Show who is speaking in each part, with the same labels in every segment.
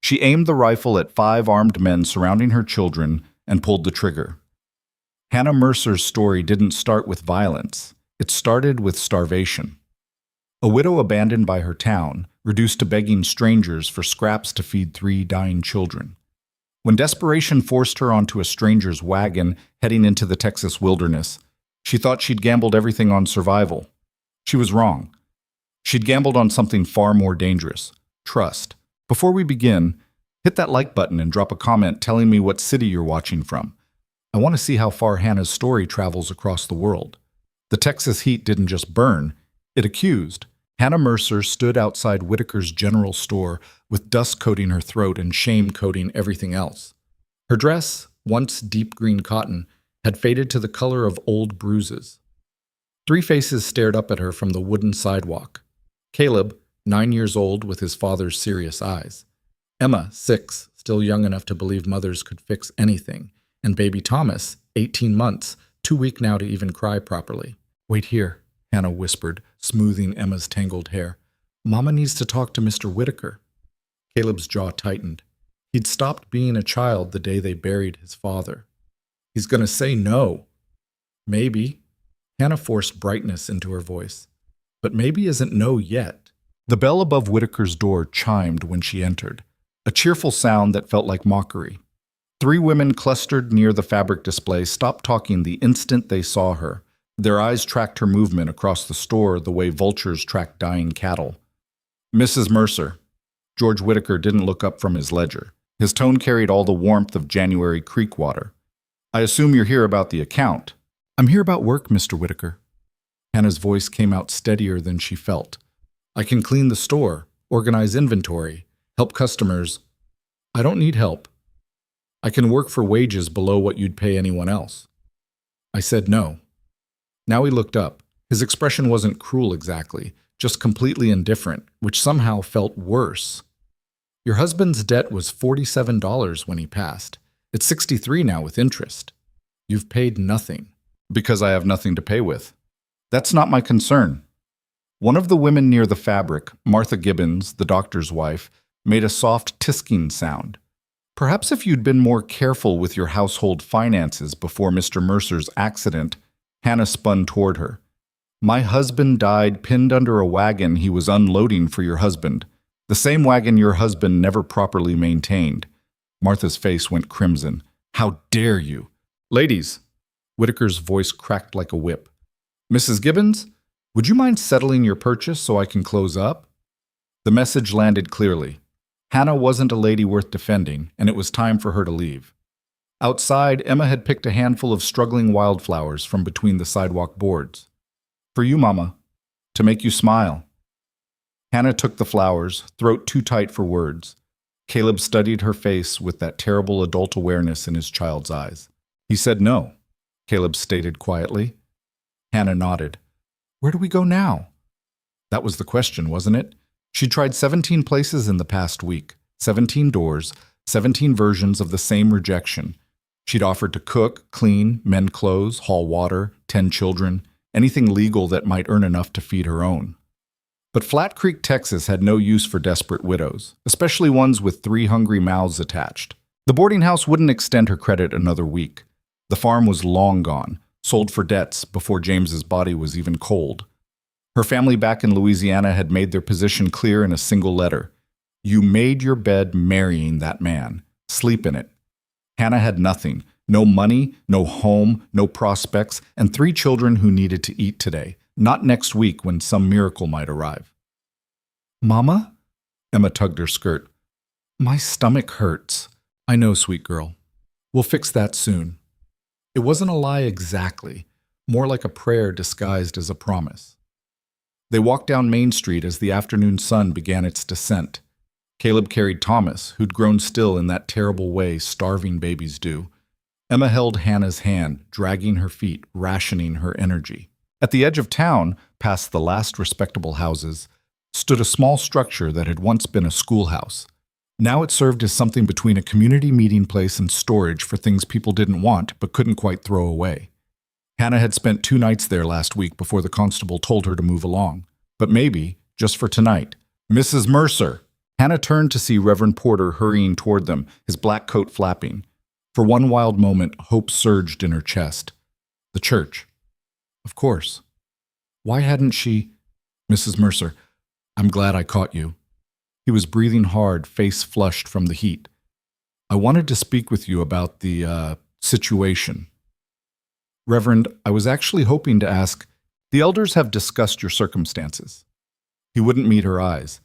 Speaker 1: She aimed the rifle at 5 armed men surrounding her children and pulled the trigger. Hannah Mercer's story didn't start with violence. It started with starvation. A widow abandoned by her town, reduced to begging strangers for scraps to feed 3 dying children. When desperation forced her onto a stranger's wagon heading into the Texas wilderness, she thought she'd gambled everything on survival. She was wrong. She'd gambled on something far more dangerous: trust. Before we begin, hit that like button and drop a comment telling me what city you're watching from. I want to see how far Hannah's story travels across the world. The Texas heat didn't just burn, it accused. Hannah Mercer stood outside Whitaker's General Store with dust coating her throat and shame coating everything else. Her dress, once deep green cotton, had faded to the color of old bruises. 3 faces stared up at her from the wooden sidewalk. Caleb, 9 years old with his father's serious eyes. Emma, 6, still young enough to believe mothers could fix anything. And baby Thomas, 18 months, too weak now to even cry properly. "Wait here," Hannah whispered, smoothing Emma's tangled hair. "Mama needs to talk to Mr. Whitaker." Caleb's jaw tightened. He'd stopped being a child the day they buried his father. "He's going to say no." "Maybe." Hannah forced brightness into her voice. "But maybe isn't no yet." The bell above Whitaker's door chimed when she entered, a cheerful sound that felt like mockery. 3 women clustered near the fabric display stopped talking the instant they saw her. Their eyes tracked her movement across the store the way vultures track dying cattle. "Mrs. Mercer." George Whitaker didn't look up from his ledger. His tone carried all the warmth of January creek water. "I assume you're here about the account." "I'm here about work, Mr. Whitaker." Hannah's voice came out steadier than she felt. "I can clean the store, organize inventory, help customers." "I don't need help. I can work for wages below what you'd pay anyone else." I said no. Now he looked up. His expression wasn't cruel exactly, just completely indifferent, which somehow felt worse. "Your husband's debt was $47 when he passed. It's $63 now with interest. You've paid nothing." "Because I have nothing to pay with." "That's not my concern." One of the women near the fabric, Martha Gibbons, the doctor's wife, made a soft tisking sound. "Perhaps if you'd been more careful with your household finances before Mr. Mercer's accident." Hannah spun toward her. "My husband died pinned under a wagon he was unloading for your husband. The same wagon your husband never properly maintained." Martha's face went crimson. "How dare you?" "Ladies," Whitaker's voice cracked like a whip. "Mrs. Gibbons, would you mind settling your purchase so I can close up?" The message landed clearly. Hannah wasn't a lady worth defending, and it was time for her to leave. Outside, Emma had picked a handful of struggling wildflowers from between the sidewalk boards. "For you, Mama, to make you smile." Hannah took the flowers, throat too tight for words. Caleb studied her face with that terrible adult awareness in his child's eyes. "He said no," Caleb stated quietly. Hannah nodded. "Where do we go now?" That was the question, wasn't it? She'd tried 17 places in the past week, 17 doors, 17 versions of the same rejection. She'd offered to cook, clean, mend clothes, haul water, tend children, anything legal that might earn enough to feed her own. But Flat Creek, Texas had no use for desperate widows, especially ones with 3 hungry mouths attached. The boarding house wouldn't extend her credit another week. The farm was long gone, sold for debts before James's body was even cold. Her family back in Louisiana had made their position clear in a single letter. "You made your bed marrying that man. Sleep in it." Hannah had nothing. No money, no home, no prospects, and 3 children who needed to eat today, not next week when some miracle might arrive. "Mama?" Emma tugged her skirt. "My stomach hurts." "I know, sweet girl. We'll fix that soon." It wasn't a lie exactly, more like a prayer disguised as a promise. They walked down Main Street as the afternoon sun began its descent. Caleb carried Thomas, who'd grown still in that terrible way starving babies do. Emma held Hannah's hand, dragging her feet, rationing her energy. At the edge of town, past the last respectable houses, stood a small structure that had once been a schoolhouse. Now it served as something between a community meeting place and storage for things people didn't want but couldn't quite throw away. Hannah had spent 2 nights there last week before the constable told her to move along. But maybe, just for tonight, "Mrs. Mercer!" Hannah turned to see Reverend Porter hurrying toward them, his black coat flapping. For one wild moment, hope surged in her chest. The church. Of course. Why hadn't she... Mrs. Mercer, I'm glad I caught you. He was breathing hard, face flushed from the heat. I wanted to speak with you about the, situation. Reverend, I was actually hoping to ask, the elders have discussed your circumstances. He wouldn't meet her eyes.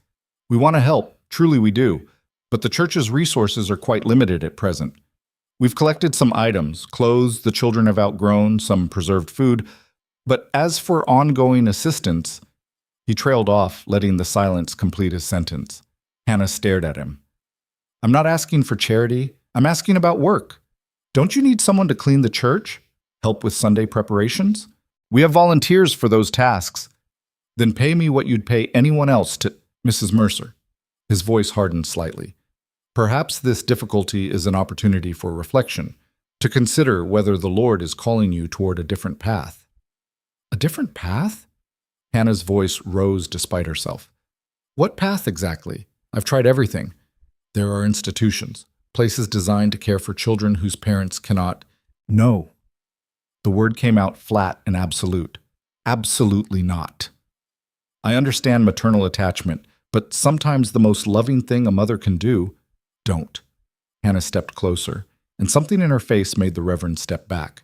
Speaker 1: We want to help, truly we do, but the church's resources are quite limited at present. We've collected some items, clothes the children have outgrown, some preserved food, but as for ongoing assistance, he trailed off, letting the silence complete his sentence. Hannah stared at him. I'm not asking for charity, I'm asking about work. Don't you need someone to clean the church? Help with Sunday preparations? We have volunteers for those tasks. Then pay me what you'd pay anyone else to... Mrs. Mercer. His voice hardened slightly. Perhaps this difficulty is an opportunity for reflection, to consider whether the Lord is calling you toward a different path. A different path? Hannah's voice rose despite herself. What path exactly? I've tried everything. There are institutions, places designed to care for children whose parents cannot... No. The word came out flat and absolute. Absolutely not. I understand maternal attachment, but sometimes the most loving thing a mother can do... Don't. Hannah stepped closer, and something in her face made the Reverend step back.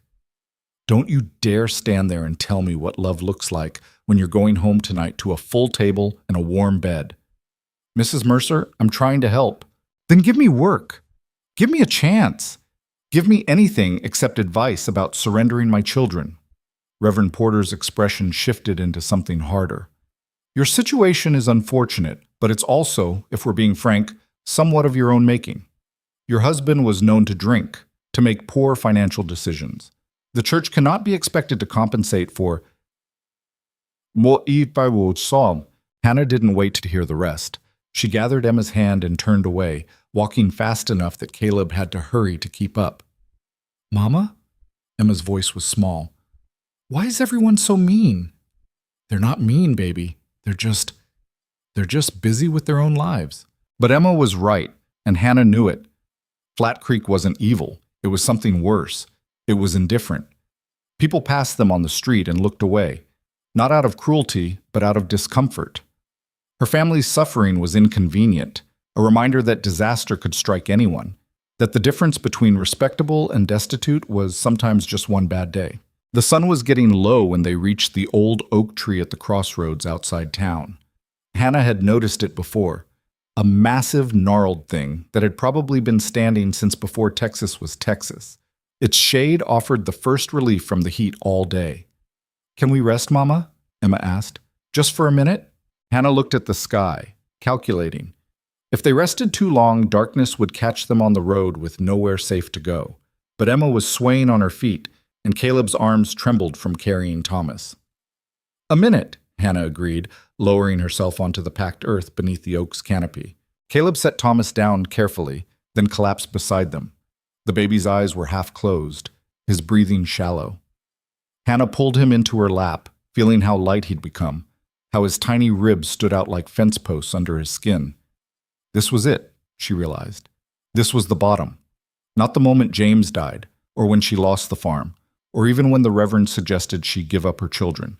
Speaker 1: Don't you dare stand there and tell me what love looks like when you're going home tonight to a full table and a warm bed. Mrs. Mercer, I'm trying to help. Then give me work. Give me a chance. Give me anything except advice about surrendering my children. Reverend Porter's expression shifted into something harder. Your situation is unfortunate, but it's also, if we're being frank, somewhat of your own making. Your husband was known to drink, to make poor financial decisions. The church cannot be expected to compensate for... Hannah didn't wait to hear the rest. She gathered Emma's hand and turned away, walking fast enough that Caleb had to hurry to keep up. Mama? Emma's voice was small. Why is everyone so mean? They're not mean, baby. They're just busy with their own lives. But Emma was right, and Hannah knew it. Flat Creek wasn't evil. It was something worse. It was indifferent. People passed them on the street and looked away, not out of cruelty, but out of discomfort. Her family's suffering was inconvenient, a reminder that disaster could strike anyone, that the difference between respectable and destitute was sometimes just one bad day. The sun was getting low when they reached the old oak tree at the crossroads outside town. Hannah had noticed it before, a massive gnarled thing that had probably been standing since before Texas was Texas. Its shade offered the first relief from the heat all day. Can we rest, Mama? Emma asked. Just for a minute? Hannah looked at the sky, calculating. If they rested too long, darkness would catch them on the road with nowhere safe to go. But Emma was swaying on her feet, and Caleb's arms trembled from carrying Thomas. A minute, Hannah agreed, lowering herself onto the packed earth beneath the oak's canopy. Caleb set Thomas down carefully, then collapsed beside them. The baby's eyes were half closed, his breathing shallow. Hannah pulled him into her lap, feeling how light he'd become, how his tiny ribs stood out like fence posts under his skin. This was it, she realized. This was the bottom. Not the moment James died, or when she lost the farm, or even when the Reverend suggested she give up her children.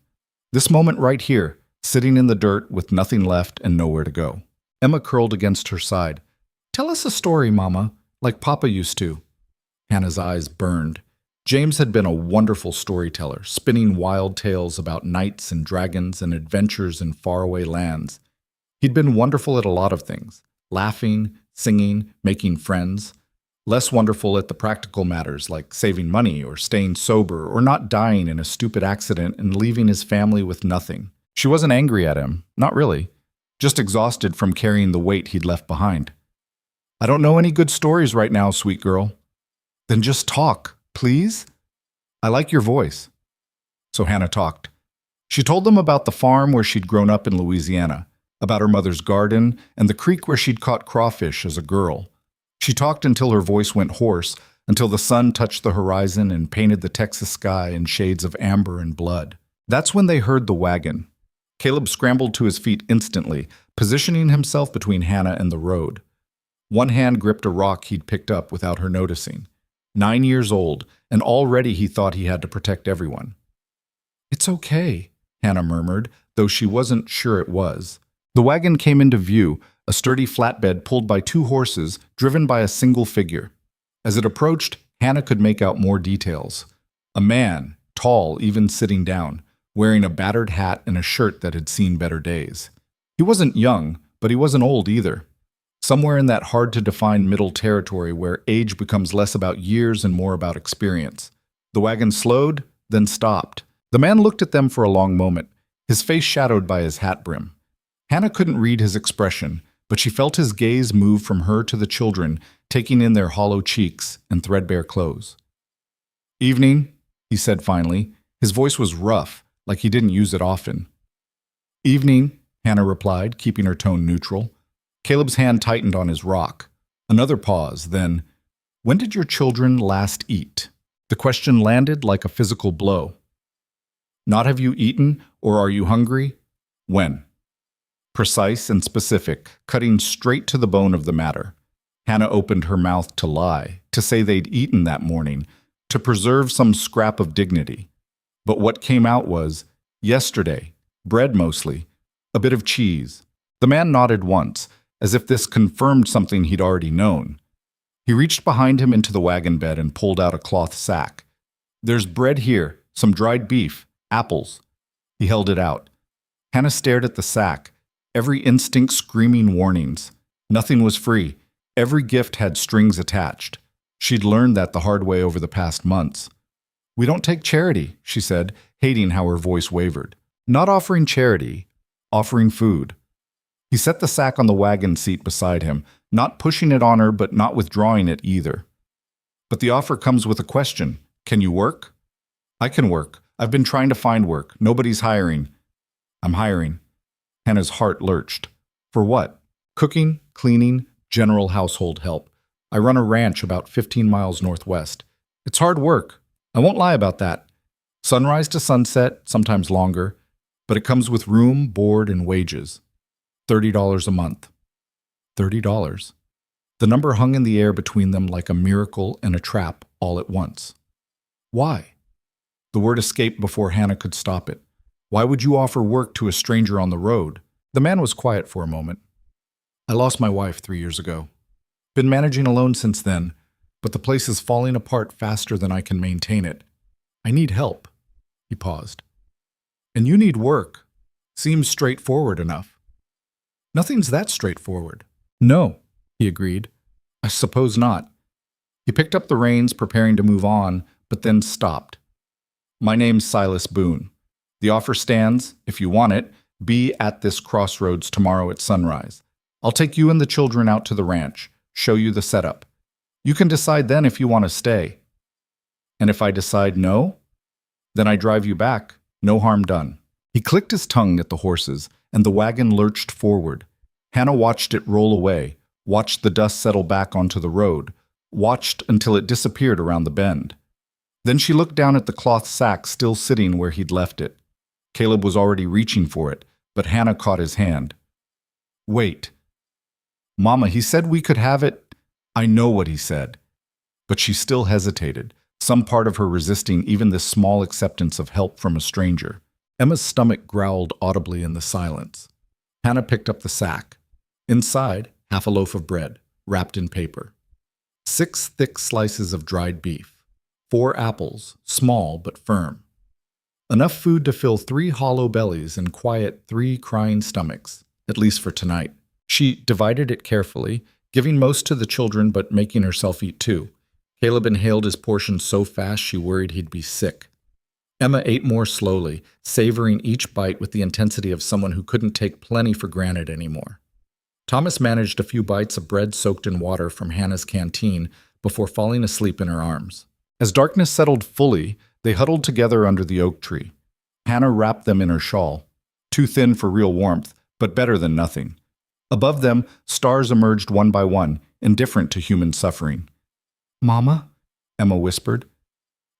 Speaker 1: This moment right here, sitting in the dirt with nothing left and nowhere to go. Emma curled against her side. Tell us a story, Mama, like Papa used to. Hannah's eyes burned. James had been a wonderful storyteller, spinning wild tales about knights and dragons and adventures in faraway lands. He'd been wonderful at a lot of things, laughing, singing, making friends. Less wonderful at the practical matters like saving money or staying sober or not dying in a stupid accident and leaving his family with nothing. She wasn't angry at him, not really, just exhausted from carrying the weight he'd left behind. I don't know any good stories right now, sweet girl. Then just talk, please? I like your voice. So Hannah talked. She told them about the farm where she'd grown up in Louisiana, about her mother's garden, and the creek where she'd caught crawfish as a girl. She talked until her voice went hoarse, until the sun touched the horizon and painted the Texas sky in shades of amber and blood. That's when they heard the wagon. Caleb scrambled to his feet instantly, positioning himself between Hannah and the road. One hand gripped a rock he'd picked up without her noticing. 9 years old, and already he thought he had to protect everyone. "It's okay," Hannah murmured, though she wasn't sure it was. The wagon came into view, a sturdy flatbed pulled by 2 horses, driven by a single figure. As it approached, Hannah could make out more details. A man, tall, even sitting down, wearing a battered hat and a shirt that had seen better days. He wasn't young, but he wasn't old either. Somewhere in that hard-to-define middle territory where age becomes less about years and more about experience. The wagon slowed, then stopped. The man looked at them for a long moment, his face shadowed by his hat brim. Hannah couldn't read his expression, but she felt his gaze move from her to the children, taking in their hollow cheeks and threadbare clothes. "Evening," he said finally. His voice was rough, like he didn't use it often. "Evening," Hannah replied, keeping her tone neutral. Caleb's hand tightened on his rock. Another pause, then, "When did your children last eat?" The question landed like a physical blow. "Not have you eaten, or are you hungry? When?" Precise and specific, cutting straight to the bone of the matter. Hannah opened her mouth to lie, to say they'd eaten that morning, to preserve some scrap of dignity. But what came out was, "Yesterday, bread mostly, a bit of cheese." The man nodded once, as if this confirmed something he'd already known. He reached behind him into the wagon bed and pulled out a cloth sack. "There's bread here, some dried beef, apples." He held it out. Hannah stared at the sack, every instinct screaming warnings. Nothing was free. Every gift had strings attached. She'd learned that the hard way over the past months. "We don't take charity," she said, hating how her voice wavered. "Not offering charity, offering food." He set the sack on the wagon seat beside him, not pushing it on her but not withdrawing it either. "But the offer comes with a question. Can you work?" "I can work. I've been trying to find work. Nobody's hiring." "I'm hiring." Hannah's heart lurched. "For what?" "Cooking, cleaning, general household help. I run a ranch about 15 miles northwest. It's hard work. I won't lie about that. Sunrise to sunset, sometimes longer, but it comes with room, board, and wages. $30 a month." $30. The number hung in the air between them like a miracle and a trap all at once. "Why?" The word escaped before Hannah could stop it. "Why would you offer work to a stranger on the road?" The man was quiet for a moment. "I lost my wife 3 years ago. Been managing alone since then, but the place is falling apart faster than I can maintain it. I need help." He paused. "And you need work. Seems straightforward enough." "Nothing's that straightforward." "No," he agreed. "I suppose not." He picked up the reins, preparing to move on, but then stopped. "My name's Silas Boone. The offer stands. If you want it, be at this crossroads tomorrow at sunrise. I'll take you and the children out to the ranch, show you the setup. You can decide then if you want to stay. And if I decide no, then I drive you back. No harm done." He clicked his tongue at the horses, and the wagon lurched forward. Hannah watched it roll away, watched the dust settle back onto the road, watched until it disappeared around the bend. Then she looked down at the cloth sack still sitting where he'd left it. Caleb was already reaching for it, but Hannah caught his hand. "Wait. Mama, he said we could have it." "I know what he said." But she still hesitated, some part of her resisting even this small acceptance of help from a stranger. Emma's stomach growled audibly in the silence. Hannah picked up the sack. Inside, half a loaf of bread, wrapped in paper. 6 thick slices of dried beef. 4 apples, small but firm. Enough food to fill 3 hollow bellies and quiet 3 crying stomachs, at least for tonight. She divided it carefully, giving most to the children but making herself eat too. Caleb inhaled his portion so fast she worried he'd be sick. Emma ate more slowly, savoring each bite with the intensity of someone who couldn't take plenty for granted anymore. Thomas managed a few bites of bread soaked in water from Hannah's canteen before falling asleep in her arms. As darkness settled fully, they huddled together under the oak tree. Hannah wrapped them in her shawl, too thin for real warmth, but better than nothing. Above them, stars emerged one by one, indifferent to human suffering. "Mama," Emma whispered,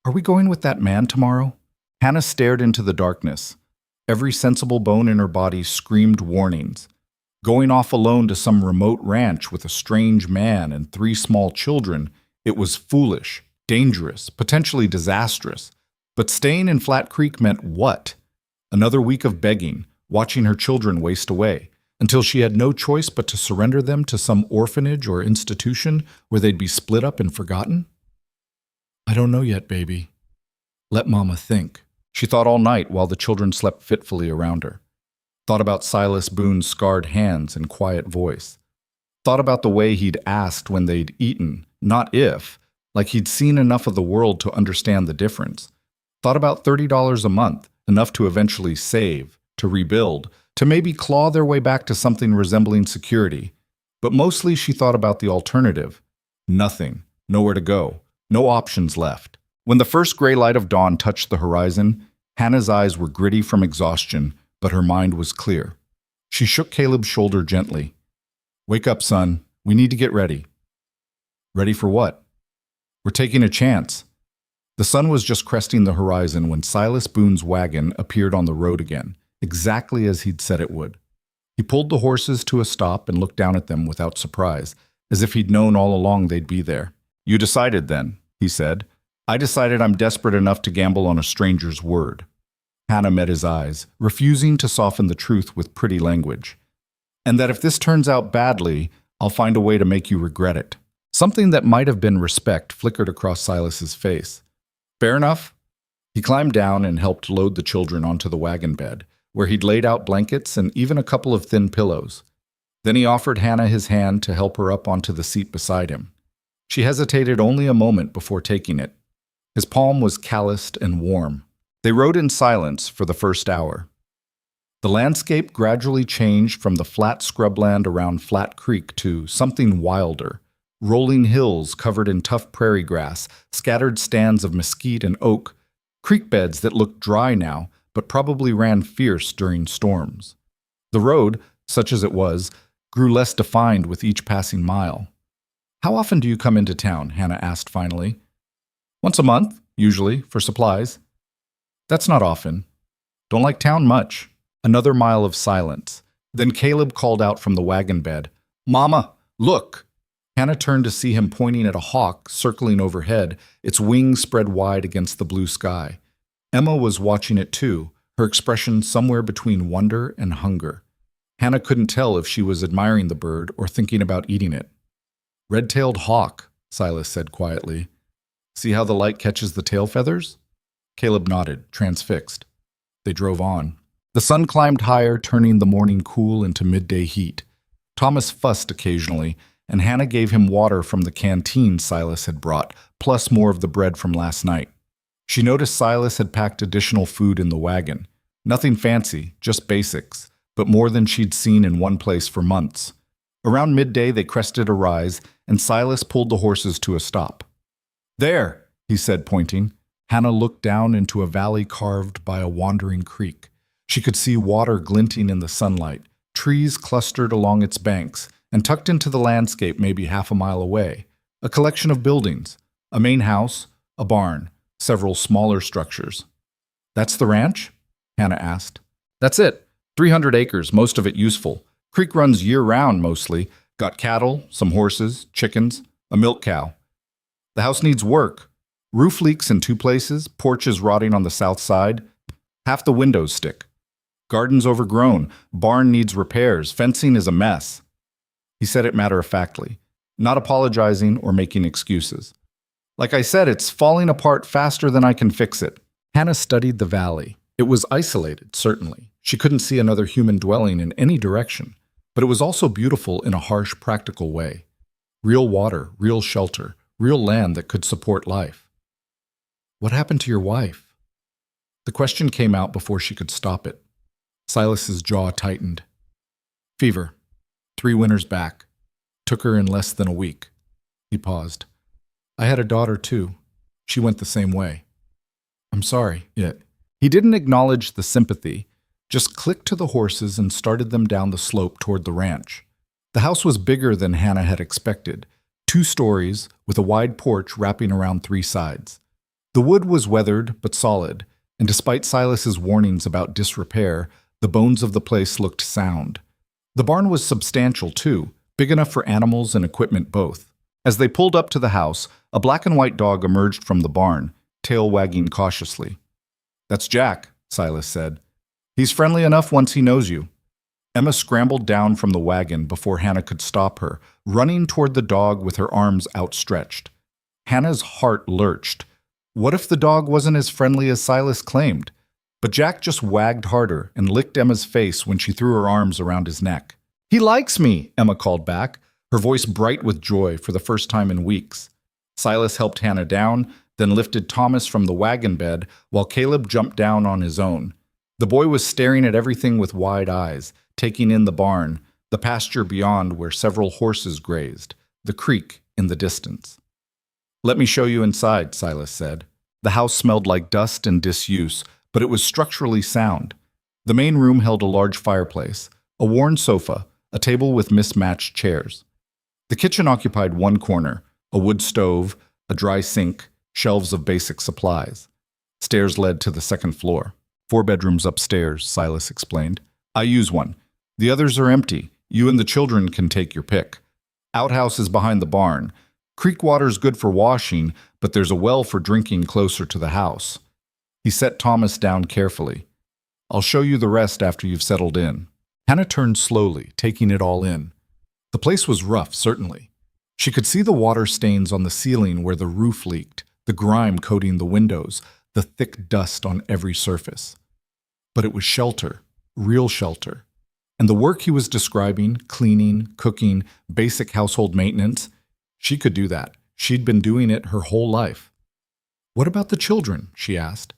Speaker 1: "are we going with that man tomorrow?" Hannah stared into the darkness. Every sensible bone in her body screamed warnings. Going off alone to some remote ranch with a strange man and 3 small children, it was foolish, dangerous, potentially disastrous. But staying in Flat Creek meant what? Another week of begging, watching her children waste away, until she had no choice but to surrender them to some orphanage or institution where they'd be split up and forgotten? I don't know yet, baby. Let Mama think. She thought all night while the children slept fitfully around her. Thought about Silas Boone's scarred hands and quiet voice. Thought about the way he'd asked when they'd eaten, not if, like he'd seen enough of the world to understand the difference. Thought about $30 a month, enough to eventually save, to rebuild, to maybe claw their way back to something resembling security. But mostly she thought about the alternative. Nothing, nowhere to go, no options left. When the first gray light of dawn touched the horizon, Hannah's eyes were gritty from exhaustion, but her mind was clear. She shook Caleb's shoulder gently. Wake up, son. We need to get ready. Ready for what? We're taking a chance. The sun was just cresting the horizon when Silas Boone's wagon appeared on the road again, exactly as he'd said it would. He pulled the horses to a stop and looked down at them without surprise, as if he'd known all along they'd be there. You decided then, he said. I decided I'm desperate enough to gamble on a stranger's word. Hannah met his eyes, refusing to soften the truth with pretty language. And that if this turns out badly, I'll find a way to make you regret it. Something that might have been respect flickered across Silas's face. Fair enough. He climbed down and helped load the children onto the wagon bed, where he'd laid out blankets and even a couple of thin pillows. Then he offered Hannah his hand to help her up onto the seat beside him. She hesitated only a moment before taking it. His palm was calloused and warm. They rode in silence for the first hour. The landscape gradually changed from the flat scrubland around Flat Creek to something wilder. Rolling hills covered in tough prairie grass, scattered stands of mesquite and oak, creek beds that looked dry now, but probably ran fierce during storms. The road, such as it was, grew less defined with each passing mile. How often do you come into town? Hannah asked finally. Once a month, usually, for supplies. That's not often. Don't like town much. Another mile of silence. Then Caleb called out from the wagon bed, Mama, look! Hannah turned to see him pointing at a hawk circling overhead, its wings spread wide against the blue sky. Emma was watching it too, her expression somewhere between wonder and hunger. Hannah couldn't tell if she was admiring the bird or thinking about eating it. Red-tailed hawk, Silas said quietly. See how the light catches the tail feathers? Caleb nodded, transfixed. They drove on. The sun climbed higher, turning the morning cool into midday heat. Thomas fussed occasionally, and Hannah gave him water from the canteen Silas had brought, plus more of the bread from last night. She noticed Silas had packed additional food in the wagon. Nothing fancy, just basics, but more than she'd seen in one place for months. Around midday, they crested a rise, and Silas pulled the horses to a stop. There, he said, pointing. Hannah looked down into a valley carved by a wandering creek. She could see water glinting in the sunlight, trees clustered along its banks, and tucked into the landscape maybe half a mile away, a collection of buildings, a main house, a barn, several smaller structures. That's the ranch? Hannah asked. That's it. 300 acres, most of it useful. Creek runs year-round mostly. Got cattle, some horses, chickens, a milk cow. The house needs work. Roof leaks in 2 places, porch is rotting on the south side. Half the windows stick. Garden's overgrown, barn needs repairs, fencing is a mess. He said it matter-of-factly, not apologizing or making excuses. Like I said, it's falling apart faster than I can fix it. Hannah studied the valley. It was isolated, certainly. She couldn't see another human dwelling in any direction, but it was also beautiful in a harsh, practical way. Real water, real shelter, real land that could support life. What happened to your wife? The question came out before she could stop it. Silas's jaw tightened. Fever. 3 winters back. Took her in less than a week. He paused. I had a daughter too. She went the same way. I'm sorry. He didn't acknowledge the sympathy, just clicked to the horses and started them down the slope toward the ranch. The house was bigger than Hannah had expected, 2 stories with a wide porch wrapping around 3 sides. The wood was weathered but solid, and despite Silas's warnings about disrepair, the bones of the place looked sound. The barn was substantial, too, big enough for animals and equipment both. As they pulled up to the house, a black and white dog emerged from the barn, tail wagging cautiously. "That's Jack," Silas said. "He's friendly enough once he knows you." Emma scrambled down from the wagon before Hannah could stop her, running toward the dog with her arms outstretched. Hannah's heart lurched. What if the dog wasn't as friendly as Silas claimed? But Jack just wagged harder and licked Emma's face when she threw her arms around his neck. "He likes me," Emma called back, her voice bright with joy for the first time in weeks. Silas helped Hannah down, then lifted Thomas from the wagon bed while Caleb jumped down on his own. The boy was staring at everything with wide eyes, taking in the barn, the pasture beyond where several horses grazed, the creek in the distance. "Let me show you inside," Silas said. The house smelled like dust and disuse, but it was structurally sound. The main room held a large fireplace, a worn sofa, a table with mismatched chairs. The kitchen occupied one corner, a wood stove, a dry sink, shelves of basic supplies. Stairs led to the second floor. 4 bedrooms upstairs, Silas explained. "I use one. The others are empty. You and the children can take your pick. Outhouse is behind the barn. Creek water's good for washing, but there's a well for drinking closer to the house." He set Thomas down carefully. "I'll show you the rest after you've settled in." Hannah turned slowly, taking it all in. The place was rough, certainly. She could see the water stains on the ceiling where the roof leaked, the grime coating the windows, the thick dust on every surface. But it was shelter, real shelter. And the work he was describing, cleaning, cooking, basic household maintenance, she could do that. She'd been doing it her whole life. "What about the children?" she asked.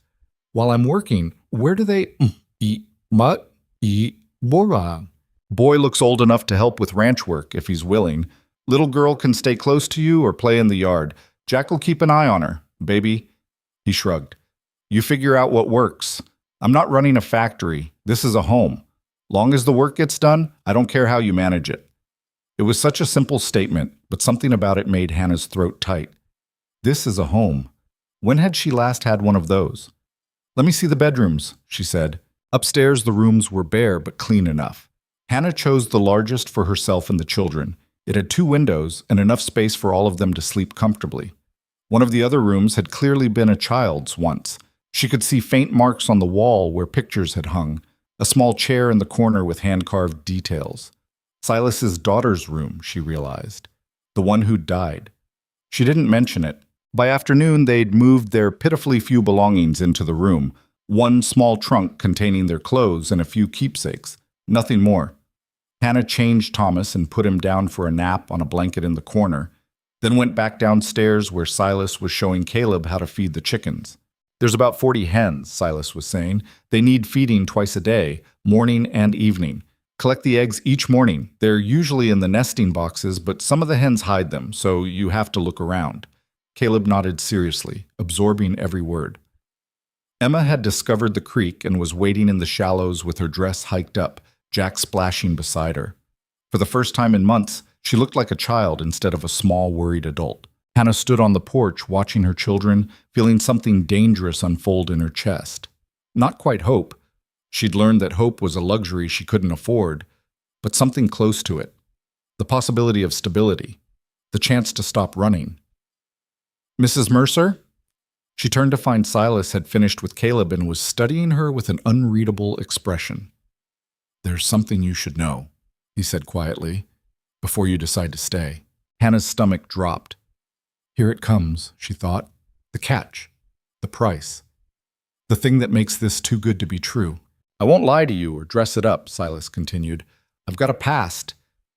Speaker 1: "While I'm working, where do they eat? What? Eat? Bora." "Boy looks old enough to help with ranch work if he's willing. Little girl can stay close to you or play in the yard. Jack will keep an eye on her, baby." He shrugged. "You figure out what works. I'm not running a factory. This is a home. Long as the work gets done, I don't care how you manage it." It was such a simple statement, but something about it made Hannah's throat tight. This is a home. When had she last had one of those? "Let me see the bedrooms," she said. Upstairs, the rooms were bare but clean enough. Hannah chose the largest for herself and the children. It had 2 windows and enough space for all of them to sleep comfortably. One of the other rooms had clearly been a child's once. She could see faint marks on the wall where pictures had hung, a small chair in the corner with hand-carved details. Silas's daughter's room, she realized. The one who'd died. She didn't mention it. By afternoon, they'd moved their pitifully few belongings into the room, one small trunk containing their clothes and a few keepsakes, nothing more. Hannah changed Thomas and put him down for a nap on a blanket in the corner, then went back downstairs where Silas was showing Caleb how to feed the chickens. "There's about 40 hens," Silas was saying. "They need feeding twice a day, morning and evening. Collect the eggs each morning. They're usually in the nesting boxes, but some of the hens hide them, so you have to look around." Caleb nodded seriously, absorbing every word. Emma had discovered the creek and was wading in the shallows with her dress hiked up, Jack splashing beside her. For the first time in months, she looked like a child instead of a small, worried adult. Hannah stood on the porch watching her children, feeling something dangerous unfold in her chest. Not quite hope. She'd learned that hope was a luxury she couldn't afford, but something close to it. The possibility of stability. The chance to stop running. "Mrs. Mercer?" She turned to find Silas had finished with Caleb and was studying her with an unreadable expression. "There's something you should know," he said quietly, "before you decide to stay." Hannah's stomach dropped. Here it comes, she thought. The catch. The price. The thing that makes this too good to be true. "I won't lie to you or dress it up," Silas continued. "I've got a past.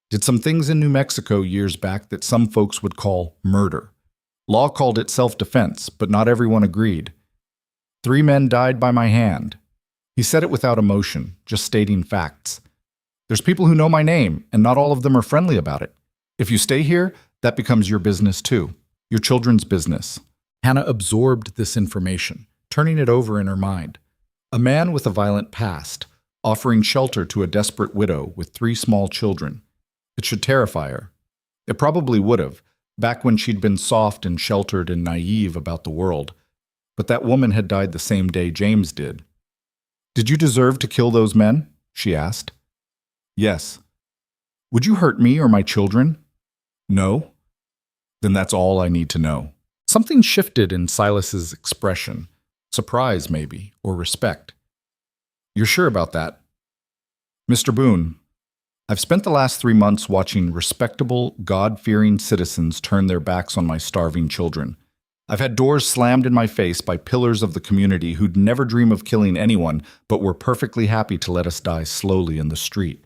Speaker 1: Did some things in New Mexico years back that some folks would call murder. Law called it self-defense, but not everyone agreed. 3 men died by my hand." He said it without emotion, just stating facts. "There's people who know my name, and not all of them are friendly about it. If you stay here, that becomes your business too. Your children's business." Hannah absorbed this information, turning it over in her mind. A man with a violent past, offering shelter to a desperate widow with 3 small children. It should terrify her. It probably would have, back when she'd been soft and sheltered and naive about the world. But that woman had died the same day James did. "Did you deserve to kill those men?" she asked. "Yes. Would you hurt me or my children? No? Then that's all I need to know. Something shifted in Silas's expression. Surprise, maybe, or respect. You're sure about that? Mr. Boone, I've spent the last 3 months watching respectable, God-fearing citizens turn their backs on my starving children. I've had doors slammed in my face by pillars of the community who'd never dream of killing anyone, but were perfectly happy to let us die slowly in the street.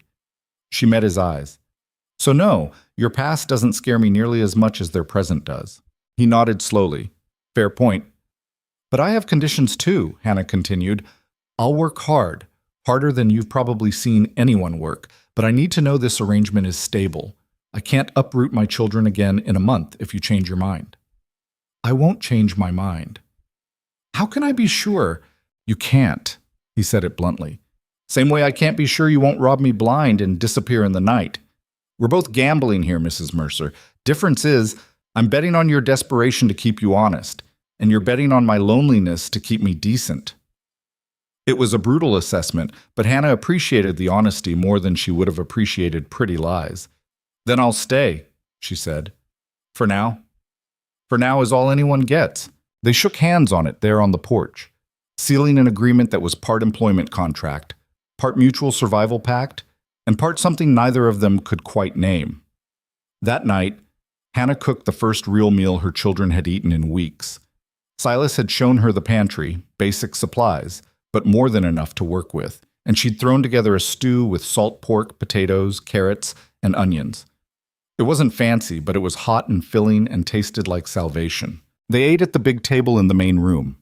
Speaker 1: She met his eyes. So no, your past doesn't scare me nearly as much as their present does. He nodded slowly. Fair point. But I have conditions too, Hannah continued. I'll work hard, harder than you've probably seen anyone work, but I need to know this arrangement is stable. I can't uproot my children again in a month if you change your mind. I won't change my mind. How can I be sure? You can't, he said it bluntly. Same way I can't be sure you won't rob me blind and disappear in the night. We're both gambling here, Mrs. Mercer. Difference is, I'm betting on your desperation to keep you honest, and you're betting on my loneliness to keep me decent. It was a brutal assessment, but Hannah appreciated the honesty more than she would have appreciated pretty lies. Then I'll stay, she said. For now. For now is all anyone gets. They shook hands on it there on the porch, sealing an agreement that was part employment contract, part mutual survival pact, and part something neither of them could quite name. That night, Hannah cooked the first real meal her children had eaten in weeks. Silas had shown her the pantry, basic supplies, but more than enough to work with, and she'd thrown together a stew with salt pork, potatoes, carrots, and onions. It wasn't fancy, but it was hot and filling and tasted like salvation. They ate at the big table in the main room.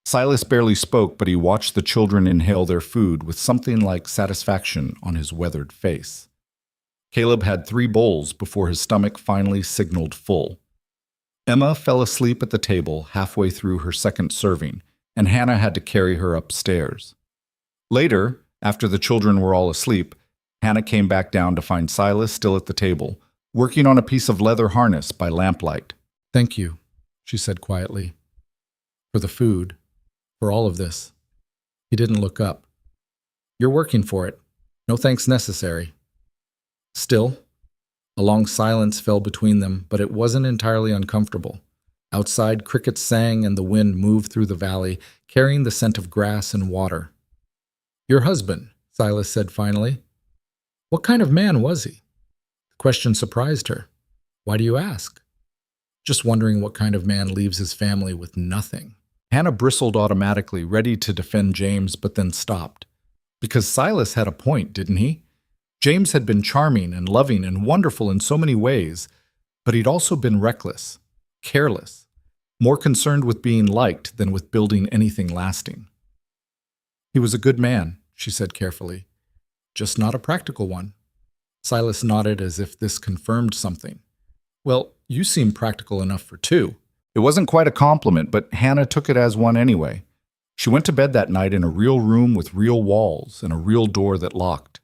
Speaker 1: Silas barely spoke, but he watched the children inhale their food with something like satisfaction on his weathered face. Caleb had 3 bowls before his stomach finally signaled full. Emma fell asleep at the table halfway through her second serving, and Hannah had to carry her upstairs. Later, after the children were all asleep, Hannah came back down to find Silas still at the table, working on a piece of leather harness by lamplight. Thank you, she said quietly. For the food, for all of this. He didn't look up. You're working for it. No thanks necessary. Still, a long silence fell between them, but it wasn't entirely uncomfortable. Outside, crickets sang and the wind moved through the valley, carrying the scent of grass and water. Your husband, Silas said finally. What kind of man was he? The question surprised her. Why do you ask? Just wondering what kind of man leaves his family with nothing. Hannah bristled automatically, ready to defend James, but then stopped. Because Silas had a point, didn't he? James had been charming and loving and wonderful in so many ways, but he'd also been reckless, careless, more concerned with being liked than with building anything lasting. He was a good man, she said carefully, just not a practical one. Silas nodded as if this confirmed something. Well, you seem practical enough for 2. It wasn't quite a compliment, but Hannah took it as one anyway. She went to bed that night in a real room with real walls and a real door that locked.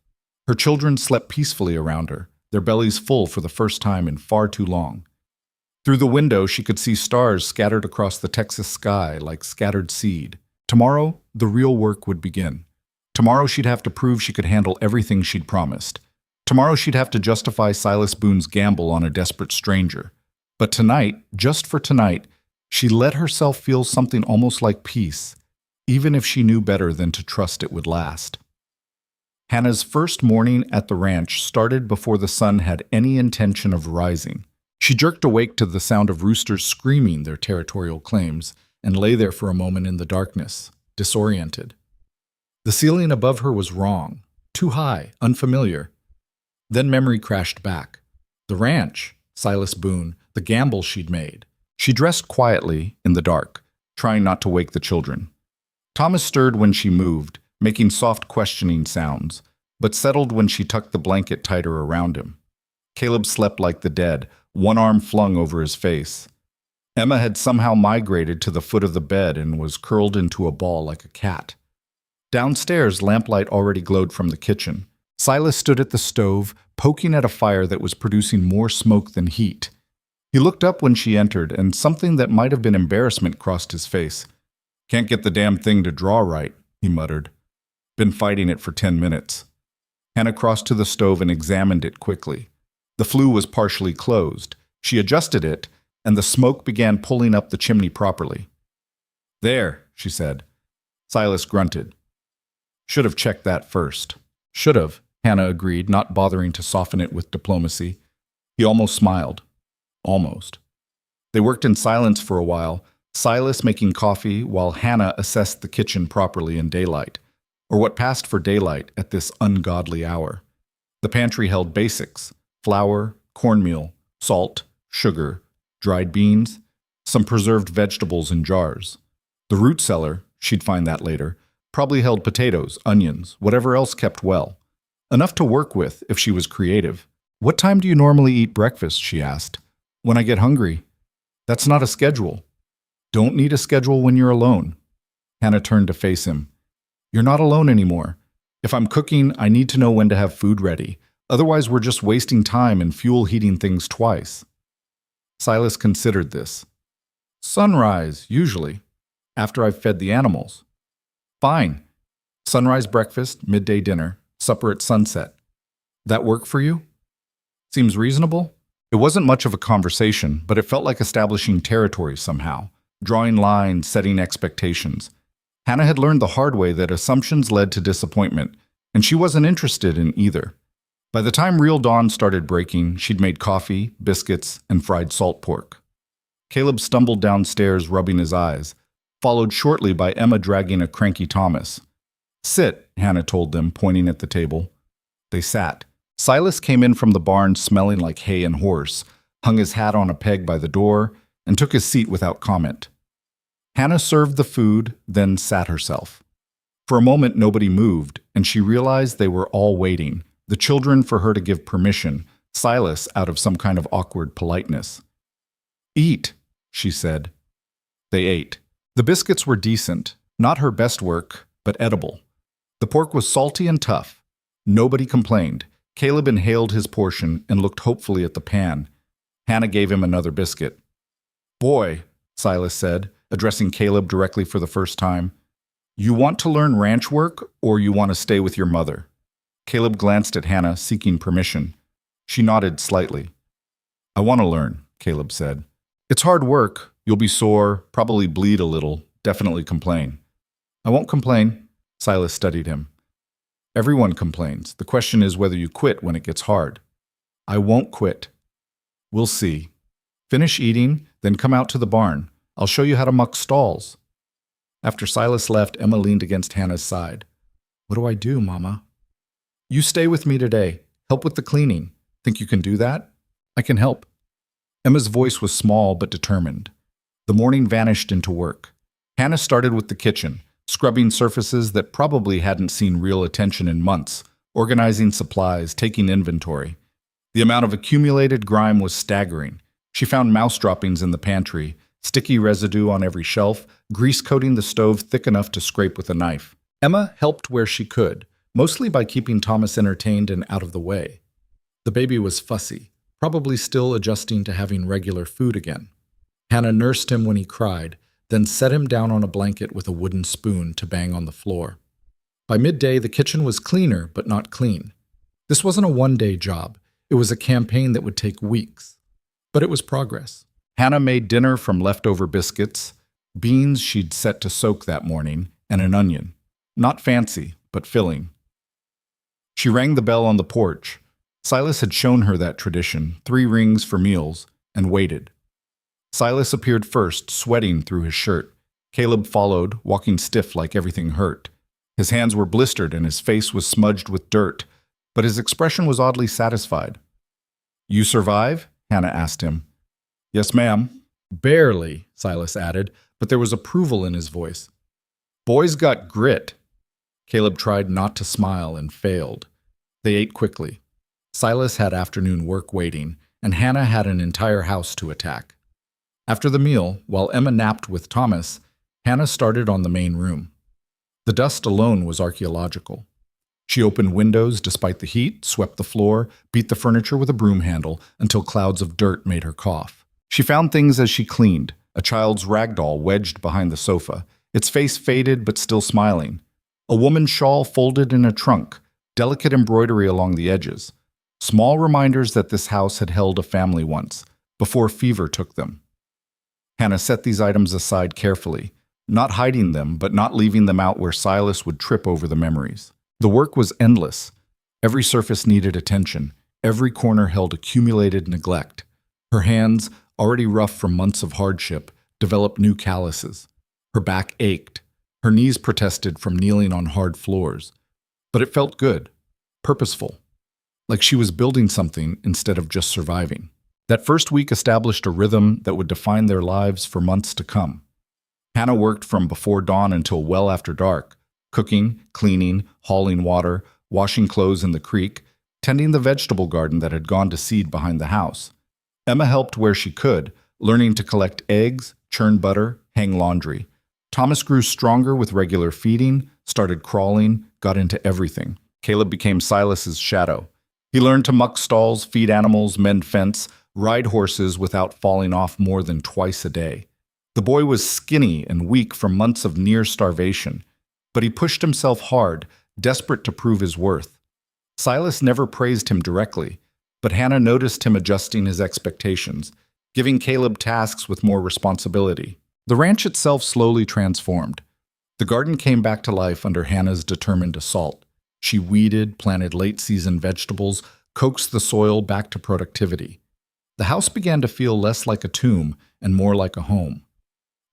Speaker 1: Her children slept peacefully around her, their bellies full for the first time in far too long. Through the window, she could see stars scattered across the Texas sky like scattered seed. Tomorrow, the real work would begin. Tomorrow she'd have to prove she could handle everything she'd promised. Tomorrow she'd have to justify Silas Boone's gamble on a desperate stranger. But tonight, just for tonight, she let herself feel something almost like peace, even if she knew better than to trust it would last. Hannah's first morning at the ranch started before the sun had any intention of rising. She jerked awake to the sound of roosters screaming their territorial claims and lay there for a moment in the darkness, disoriented. The ceiling above her was wrong, too high, unfamiliar. Then memory crashed back. The ranch, Silas Boone, the gamble she'd made. She dressed quietly in the dark, trying not to wake the children. Thomas stirred when she moved, making soft questioning sounds, but settled when she tucked the blanket tighter around him. Caleb slept like the dead, one arm flung over his face. Emma had somehow migrated to the foot of the bed and was curled into a ball like a cat. Downstairs, lamplight already glowed from the kitchen. Silas stood at the stove, poking at a fire that was producing more smoke than heat. He looked up when she entered, and something that might have been embarrassment crossed his face. Can't get the damn thing to draw right, he muttered. Been fighting it for 10 minutes. Hannah crossed to the stove and examined it quickly. The flue was partially closed. She adjusted it, and the smoke began pulling up the chimney properly. "There," she said. Silas grunted. "Should have checked that first." "Should have," Hannah agreed, not bothering to soften it with diplomacy. He almost smiled. Almost. They worked in silence for a while, Silas making coffee while Hannah assessed the kitchen properly in daylight, or what passed for daylight at this ungodly hour. The pantry held basics: flour, cornmeal, salt, sugar, dried beans, some preserved vegetables in jars. The root cellar, she'd find that later, probably held potatoes, onions, whatever else kept well. Enough to work with if she was creative. "What time do you normally eat breakfast?" she asked. "When I get hungry." "That's not a schedule." "Don't need a schedule when you're alone." Hannah turned to face him. "You're not alone anymore. If I'm cooking, I need to know when to have food ready. Otherwise, we're just wasting time and fuel heating things twice." Silas considered this. "Sunrise, usually, after I've fed the animals." "Fine. Sunrise breakfast, midday dinner, supper at sunset. That work for you?" "Seems reasonable." It wasn't much of a conversation, but it felt like establishing territory somehow, drawing lines, setting expectations. Hannah had learned the hard way that assumptions led to disappointment, and she wasn't interested in either. By the time real dawn started breaking, she'd made coffee, biscuits, and fried salt pork. Caleb stumbled downstairs, rubbing his eyes, followed shortly by Emma dragging a cranky Thomas. "Sit," Hannah told them, pointing at the table. They sat. Silas came in from the barn smelling like hay and horse, hung his hat on a peg by the door, and took his seat without comment. Hannah served the food, then sat herself. For a moment nobody moved, and she realized they were all waiting, the children for her to give permission, Silas out of some kind of awkward politeness. "Eat," she said. They ate. The biscuits were decent, not her best work, but edible. The pork was salty and tough. Nobody complained. Caleb inhaled his portion and looked hopefully at the pan. Hannah gave him another biscuit. "Boy," Silas said, addressing Caleb directly for the first time, "you want to learn ranch work or you want to stay with your mother?" Caleb glanced at Hannah, seeking permission. She nodded slightly. "I want to learn," Caleb said. "It's hard work. You'll be sore, probably bleed a little, definitely complain." "I won't complain." Silas studied him. "Everyone complains. The question is whether you quit when it gets hard." "I won't quit." "We'll see. Finish eating, then come out to the barn. I'll show you how to muck stalls." After Silas left, Emma leaned against Hannah's side. "What do I do, Mama?" "You stay with me today. Help with the cleaning. Think you can do that?" "I can help." Emma's voice was small but determined. The morning vanished into work. Hannah started with the kitchen, scrubbing surfaces that probably hadn't seen real attention in months, organizing supplies, taking inventory. The amount of accumulated grime was staggering. She found mouse droppings in the pantry, sticky residue on every shelf, grease coating the stove thick enough to scrape with a knife. Emma helped where she could, mostly by keeping Thomas entertained and out of the way. The baby was fussy, probably still adjusting to having regular food again. Hannah nursed him when he cried, then set him down on a blanket with a wooden spoon to bang on the floor. By midday, the kitchen was cleaner, but not clean. This wasn't a one-day job. It was a campaign that would take weeks. But it was progress. Hannah made dinner from leftover biscuits, beans she'd set to soak that morning, and an onion. Not fancy, but filling. She rang the bell on the porch. Silas had shown her that tradition, 3 rings for meals, and waited. Silas appeared first, sweating through his shirt. Caleb followed, walking stiff like everything hurt. His hands were blistered and his face was smudged with dirt, but his expression was oddly satisfied. "You survive?" Hannah asked him. "Yes, ma'am." "Barely," Silas added, but there was approval in his voice. "Boy's got grit." Caleb tried not to smile and failed. They ate quickly. Silas had afternoon work waiting, and Hannah had an entire house to attack. After the meal, while Emma napped with Thomas, Hannah started on the main room. The dust alone was archaeological. She opened windows despite the heat, swept the floor, beat the furniture with a broom handle until clouds of dirt made her cough. She found things as she cleaned, a child's rag doll wedged behind the sofa, its face faded but still smiling. A woman's shawl folded in a trunk, delicate embroidery along the edges, small reminders that this house had held a family once, before fever took them. Hannah set these items aside carefully, not hiding them, but not leaving them out where Silas would trip over the memories. The work was endless. Every surface needed attention. Every corner held accumulated neglect. Her hands, already rough from months of hardship, developed new calluses. Her back ached. Her knees protested from kneeling on hard floors. But it felt good, purposeful, like she was building something instead of just surviving. That first week established a rhythm that would define their lives for months to come. Hannah worked from before dawn until well after dark, cooking, cleaning, hauling water, washing clothes in the creek, tending the vegetable garden that had gone to seed behind the house. Emma helped where she could, learning to collect eggs, churn butter, hang laundry. Thomas grew stronger with regular feeding, started crawling, got into everything. Caleb became Silas's shadow. He learned to muck stalls, feed animals, mend fence, ride horses without falling off more than twice a day. The boy was skinny and weak from months of near starvation, but he pushed himself hard, desperate to prove his worth. Silas never praised him directly, but Hannah noticed him adjusting his expectations, giving Caleb tasks with more responsibility. The ranch itself slowly transformed. The garden came back to life under Hannah's determined assault. She weeded, planted late-season vegetables, coaxed the soil back to productivity. The house began to feel less like a tomb and more like a home.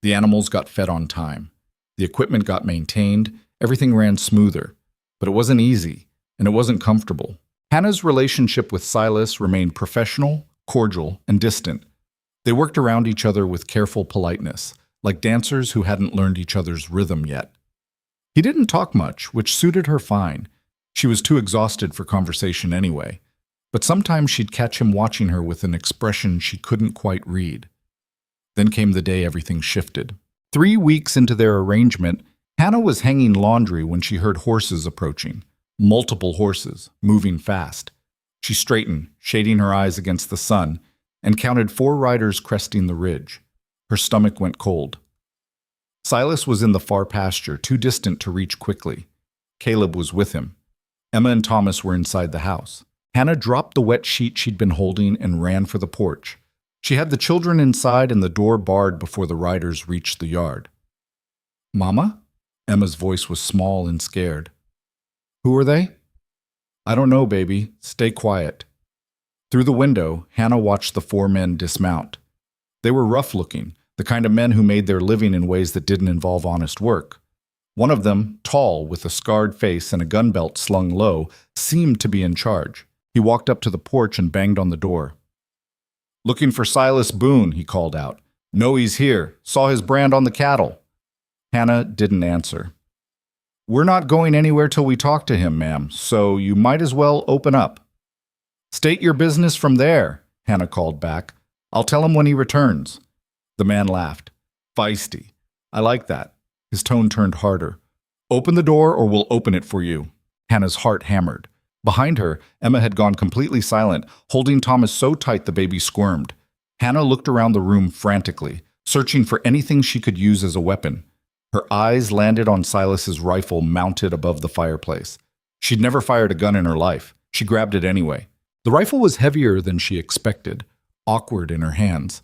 Speaker 1: The animals got fed on time. The equipment got maintained. Everything ran smoother. But it wasn't easy, and it wasn't comfortable. Hannah's relationship with Silas remained professional, cordial, and distant. They worked around each other with careful politeness, like dancers who hadn't learned each other's rhythm yet. He didn't talk much, which suited her fine. She was too exhausted for conversation anyway. But sometimes she'd catch him watching her with an expression she couldn't quite read. Then came the day everything shifted. 3 weeks into their arrangement, Hannah was hanging laundry when she heard horses approaching. Multiple horses, moving fast. She straightened, shading her eyes against the sun, and counted 4 riders cresting the ridge. Her stomach went cold. Silas was in the far pasture, too distant to reach quickly. Caleb was with him. Emma and Thomas were inside the house. Hannah dropped the wet sheet she'd been holding and ran for the porch. She had the children inside and the door barred before the riders reached the yard. "Mama?" Emma's voice was small and scared. "Who are they?" "I don't know, baby. Stay quiet." Through the window, Hannah watched the 4 men dismount. They were rough-looking, the kind of men who made their living in ways that didn't involve honest work. One of them, tall, with a scarred face and a gun belt slung low, seemed to be in charge. He walked up to the porch and banged on the door. "Looking for Silas Boone," he called out. "No, he's here. Saw his brand on the cattle." Hannah didn't answer. "We're not going anywhere till we talk to him, ma'am, so you might as well open up." "State your business from there," Hannah called back. "I'll tell him when he returns." The man laughed. "Feisty. I like that." His tone turned harder. "Open the door or we'll open it for you." Hannah's heart hammered. Behind her, Emma had gone completely silent, holding Thomas so tight the baby squirmed. Hannah looked around the room frantically, searching for anything she could use as a weapon. Her eyes landed on Silas's rifle mounted above the fireplace. She'd never fired a gun in her life. She grabbed it anyway. The rifle was heavier than she expected, awkward in her hands.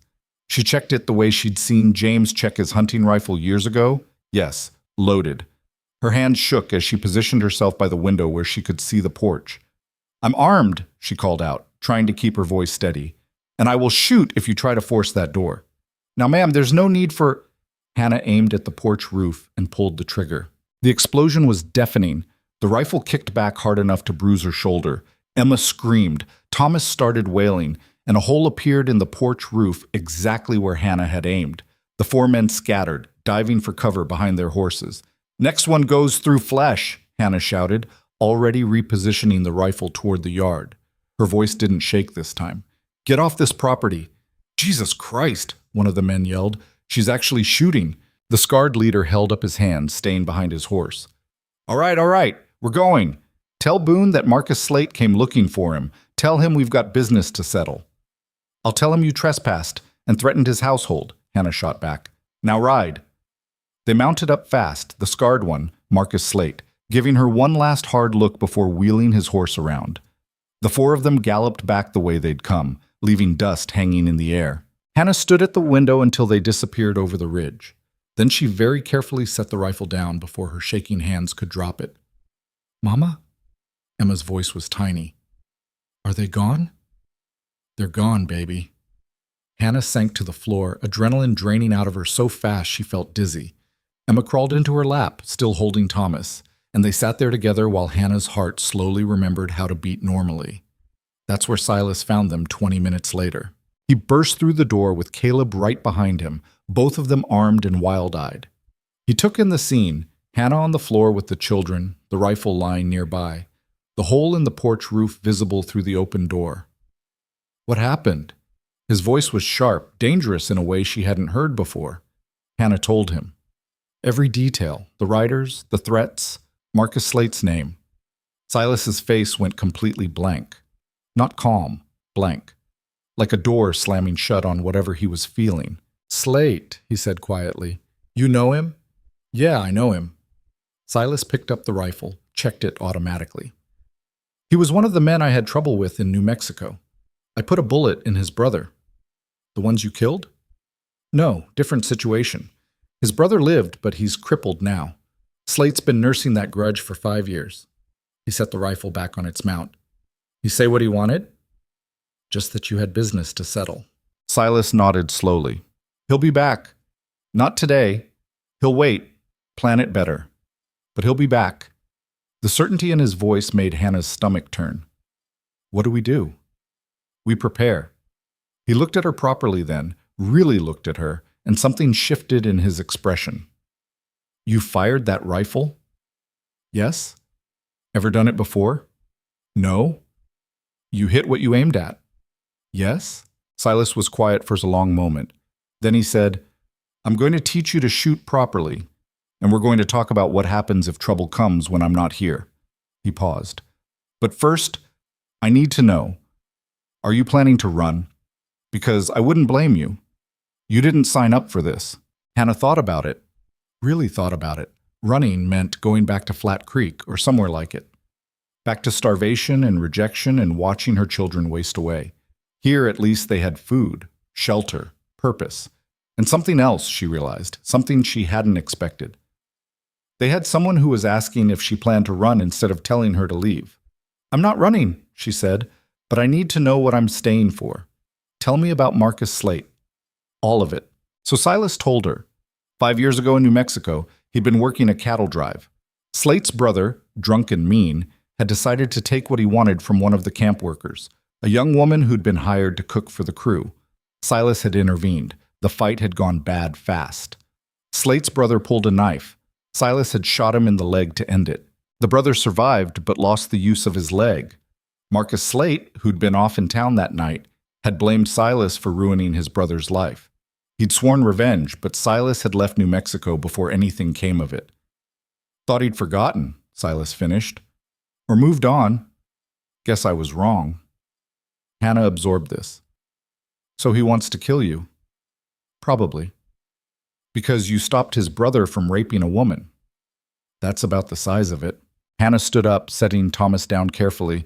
Speaker 1: She checked it the way she'd seen James check his hunting rifle years ago. Yes, loaded. Her hands shook as she positioned herself by the window where she could see the porch. "I'm armed," she called out, trying to keep her voice steady. "And I will shoot if you try to force that door." "Now, ma'am, there's no need for—" Hannah aimed at the porch roof and pulled the trigger. The explosion was deafening. The rifle kicked back hard enough to bruise her shoulder. Emma screamed. Thomas started wailing, and a hole appeared in the porch roof exactly where Hannah had aimed. The 4 men scattered, diving for cover behind their horses. "Next one goes through flesh," Hannah shouted, already repositioning the rifle toward the yard. Her voice didn't shake this time. "Get off this property." "Jesus Christ," one of the men yelled. "She's actually shooting." The scarred leader held up his hand, staying behind his horse. All right, we're going. Tell Boone that Marcus Slate came looking for him. Tell him we've got business to settle." "I'll tell him you trespassed and threatened his household," Hannah shot back. "Now ride." They mounted up fast, the scarred one, Marcus Slate, giving her one last hard look before wheeling his horse around. The four of them galloped back the way they'd come, leaving dust hanging in the air. Hannah stood at the window until they disappeared over the ridge. Then she very carefully set the rifle down before her shaking hands could drop it. "Mama?" Emma's voice was tiny. "Are they gone?" "They're gone, baby." Hannah sank to the floor, adrenaline draining out of her so fast she felt dizzy. Emma crawled into her lap, still holding Thomas, and they sat there together while Hannah's heart slowly remembered how to beat normally. That's where Silas found them 20 minutes later. He burst through the door with Caleb right behind him, both of them armed and wild-eyed. He took in the scene, Hannah on the floor with the children, the rifle lying nearby, the hole in the porch roof visible through the open door. "What happened?" His voice was sharp, dangerous in a way she hadn't heard before. Hannah told him. Every detail, the riders, the threats, Marcus Slate's name. Silas's face went completely blank. Not calm, blank. Like a door slamming shut on whatever he was feeling. "Slate," he said quietly. "You know him?" "Yeah, I know him." Silas picked up the rifle, checked it automatically. "He was one of the men I had trouble with in New Mexico. I put a bullet in his brother." "The ones you killed?" "No, different situation. His brother lived, but he's crippled now. Slate's been nursing that grudge for 5 years. He set the rifle back on its mount. "You say what he wanted?" "Just that you had business to settle." Silas nodded slowly. "He'll be back. Not today. He'll wait. Plan it better. But he'll be back." The certainty in his voice made Hannah's stomach turn. "What do we do?" "We prepare." He looked at her properly then, really looked at her, and something shifted in his expression. "You fired that rifle?" "Yes." "Ever done it before?" "No." "You hit what you aimed at?" "Yes." Silas was quiet for a long moment. Then he said, "I'm going to teach you to shoot properly, and we're going to talk about what happens if trouble comes when I'm not here." He paused. "But first, I need to know, are you planning to run? Because I wouldn't blame you. You didn't sign up for this." Hannah thought about it. Really thought about it. Running meant going back to Flat Creek or somewhere like it. Back to starvation and rejection and watching her children waste away. Here, at least, they had food, shelter, purpose, and something else, she realized, something she hadn't expected. They had someone who was asking if she planned to run instead of telling her to leave. "I'm not running," she said, "but I need to know what I'm staying for. Tell me about Marcus Slate." All of it. So Silas told her. 5 years ago in New Mexico, he'd been working a cattle drive. Slate's brother, drunk and mean, had decided to take what he wanted from one of the camp workers, a young woman who'd been hired to cook for the crew. Silas had intervened. The fight had gone bad fast. Slate's brother pulled a knife. Silas had shot him in the leg to end it. The brother survived but lost the use of his leg. Marcus Slate, who'd been off in town that night, had blamed Silas for ruining his brother's life. He'd sworn revenge, but Silas had left New Mexico before anything came of it. "Thought he'd forgotten," Silas finished. "Or moved on. Guess I was wrong." Hannah absorbed this. "So he wants to kill you?" "Probably. Because you stopped his brother from raping a woman." "That's about the size of it." Hannah stood up, setting Thomas down carefully.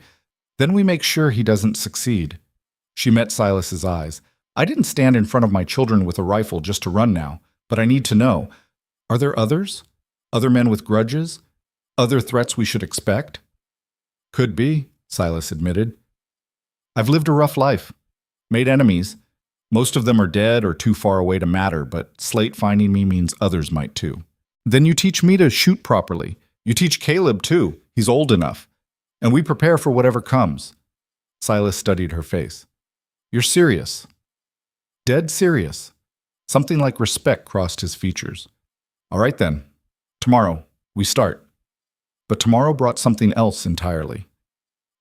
Speaker 1: "Then we make sure he doesn't succeed." She met Silas's eyes. "I didn't stand in front of my children with a rifle just to run now, but I need to know. Are there others? Other men with grudges? Other threats we should expect?" "Could be," Silas admitted. "I've lived a rough life. Made enemies. Most of them are dead or too far away to matter, but Slate finding me means others might too." "Then you teach me to shoot properly. You teach Caleb too. He's old enough. And we prepare for whatever comes." Silas studied her face. "You're serious." "Dead serious." Something like respect crossed his features. "All right then. Tomorrow, we start." But tomorrow brought something else entirely.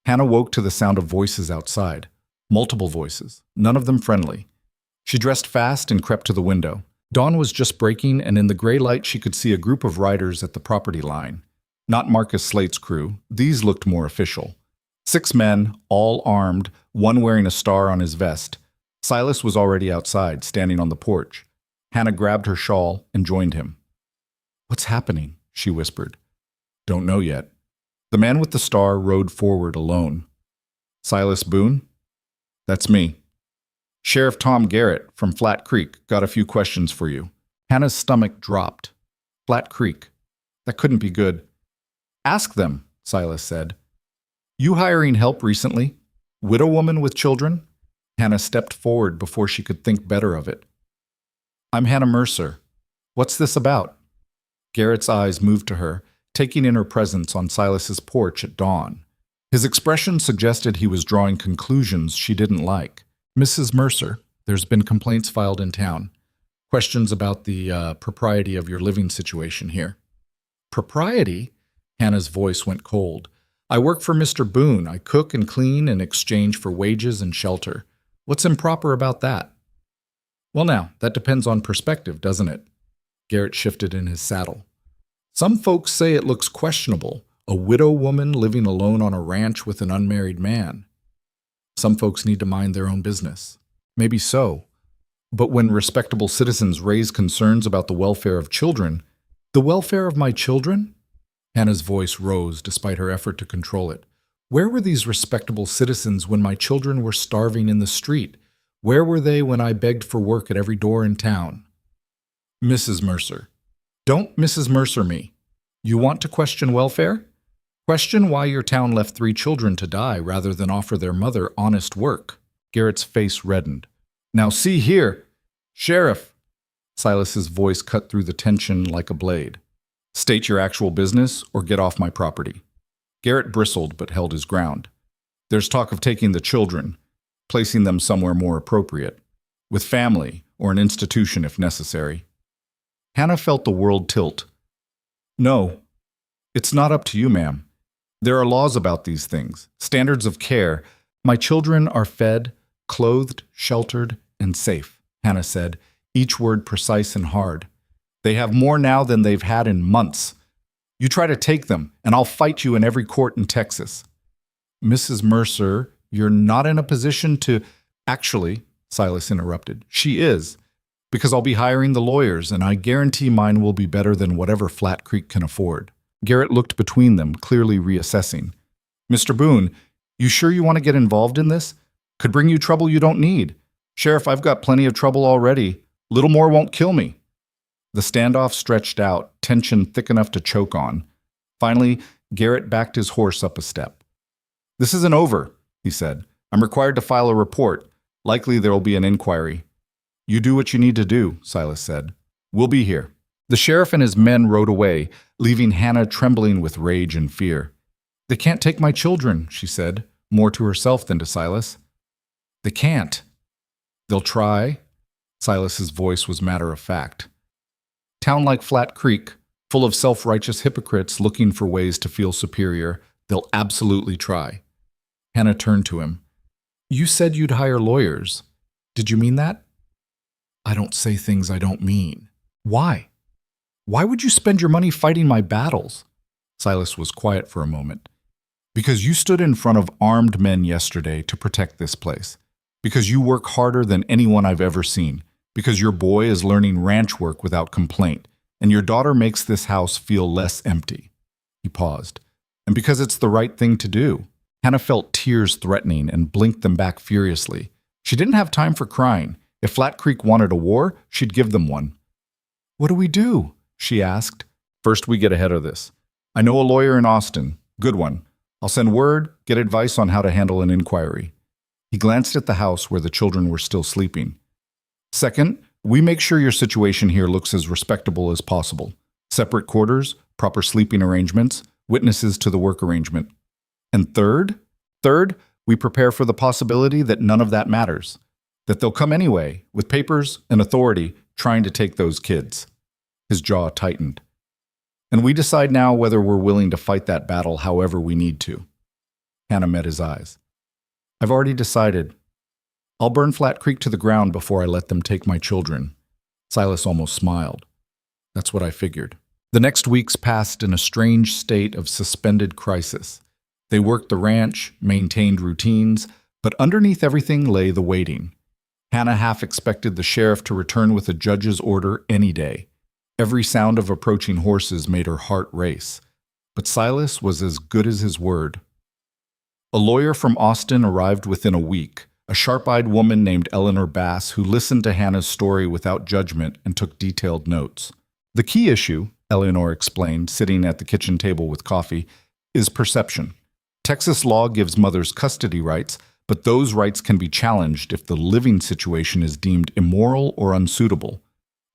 Speaker 1: Hannah woke to the sound of voices outside. Multiple voices, none of them friendly. She dressed fast and crept to the window. Dawn was just breaking, and in the gray light she could see a group of riders at the property line. Not Marcus Slate's crew. These looked more official. 6 men, all armed, one wearing a star on his vest. Silas was already outside, standing on the porch. Hannah grabbed her shawl and joined him. "What's happening?" she whispered. Don't know yet. The man with the star rode forward alone. Silas Boone? That's me. Sheriff Tom Garrett from Flat Creek got a few questions for you. Hannah's stomach dropped. Flat Creek. That couldn't be good. Ask them, Silas said. You hiring help recently? Widow woman with children? Hannah stepped forward before she could think better of it. I'm Hannah Mercer. What's this about? Garrett's eyes moved to her, taking in her presence on Silas's porch at dawn. His expression suggested he was drawing conclusions she didn't like. Mrs. Mercer, there's been complaints filed in town. Questions about the propriety of your living situation here. Propriety? Hannah's voice went cold. I work for Mr. Boone. I cook and clean in exchange for wages and shelter. What's improper about that? Well now, that depends on perspective, doesn't it? Garrett shifted in his saddle. Some folks say it looks questionable, a widow woman living alone on a ranch with an unmarried man. Some folks need to mind their own business. Maybe so. But when respectable citizens raise concerns about the welfare of children, the welfare of my children? Hannah's voice rose despite her effort to control it. Where were these respectable citizens when my children were starving in the street? Where were they when I begged for work at every door in town? Mrs. Mercer. Don't Mrs. Mercer me. You want to question welfare? Question why your town left 3 children to die rather than offer their mother honest work. Garrett's face reddened. Now see here, Sheriff. Silas's voice cut through the tension like a blade. State your actual business or get off my property. Garrett bristled but held his ground. There's talk of taking the children, placing them somewhere more appropriate, with family or an institution if necessary. Hannah felt the world tilt. No, it's not up to you, ma'am. There are laws about these things, standards of care. My children are fed, clothed, sheltered, and safe, Hannah said, each word precise and hard. They have more now than they've had in months. You try to take them, and I'll fight you in every court in Texas. Mrs. Mercer, you're not in a position to— Actually, Silas interrupted, she is, because I'll be hiring the lawyers, and I guarantee mine will be better than whatever Flat Creek can afford. Garrett looked between them, clearly reassessing. Mr. Boone, you sure you want to get involved in this? Could bring you trouble you don't need. Sheriff, I've got plenty of trouble already. Little more won't kill me. The standoff stretched out, tension thick enough to choke on. Finally, Garrett backed his horse up a step. This isn't over, he said. I'm required to file a report. Likely there will be an inquiry. You do what you need to do, Silas said. We'll be here. The sheriff and his men rode away, leaving Hannah trembling with rage and fear. They can't take my children, she said, more to herself than to Silas. They can't. They'll try. Silas's voice was matter of fact. Town like Flat Creek, full of self-righteous hypocrites looking for ways to feel superior, they'll absolutely try. Hannah turned to him. You said you'd hire lawyers. Did you mean that? I don't say things I don't mean. Why? Why would you spend your money fighting my battles? Silas was quiet for a moment. Because you stood in front of armed men yesterday to protect this place. Because you work harder than anyone I've ever seen. Because your boy is learning ranch work without complaint. And your daughter makes this house feel less empty. He paused. And because it's the right thing to do. Hannah felt tears threatening and blinked them back furiously. She didn't have time for crying. If Flat Creek wanted a war, she'd give them one. What do we do? She asked. First, we get ahead of this. I know a lawyer in Austin. Good one. I'll send word, get advice on how to handle an inquiry. He glanced at the house where the children were still sleeping. Second, we make sure your situation here looks as respectable as possible. Separate quarters, proper sleeping arrangements, witnesses to the work arrangement. And third, we prepare for the possibility that none of that matters. That they'll come anyway, with papers and authority, trying to take those kids. His jaw tightened. And we decide now whether we're willing to fight that battle however we need to. Hannah met his eyes. I've already decided. I'll burn Flat Creek to the ground before I let them take my children. Silas almost smiled. That's what I figured. The next weeks passed in a strange state of suspended crisis. They worked the ranch, maintained routines, but underneath everything lay the waiting. Hannah half expected the sheriff to return with a judge's order any day. Every sound of approaching horses made her heart race. But Silas was as good as his word. A lawyer from Austin arrived within a week, a sharp-eyed woman named Eleanor Bass who listened to Hannah's story without judgment and took detailed notes. The key issue, Eleanor explained, sitting at the kitchen table with coffee, is perception. Texas law gives mothers custody rights, but those rights can be challenged if the living situation is deemed immoral or unsuitable.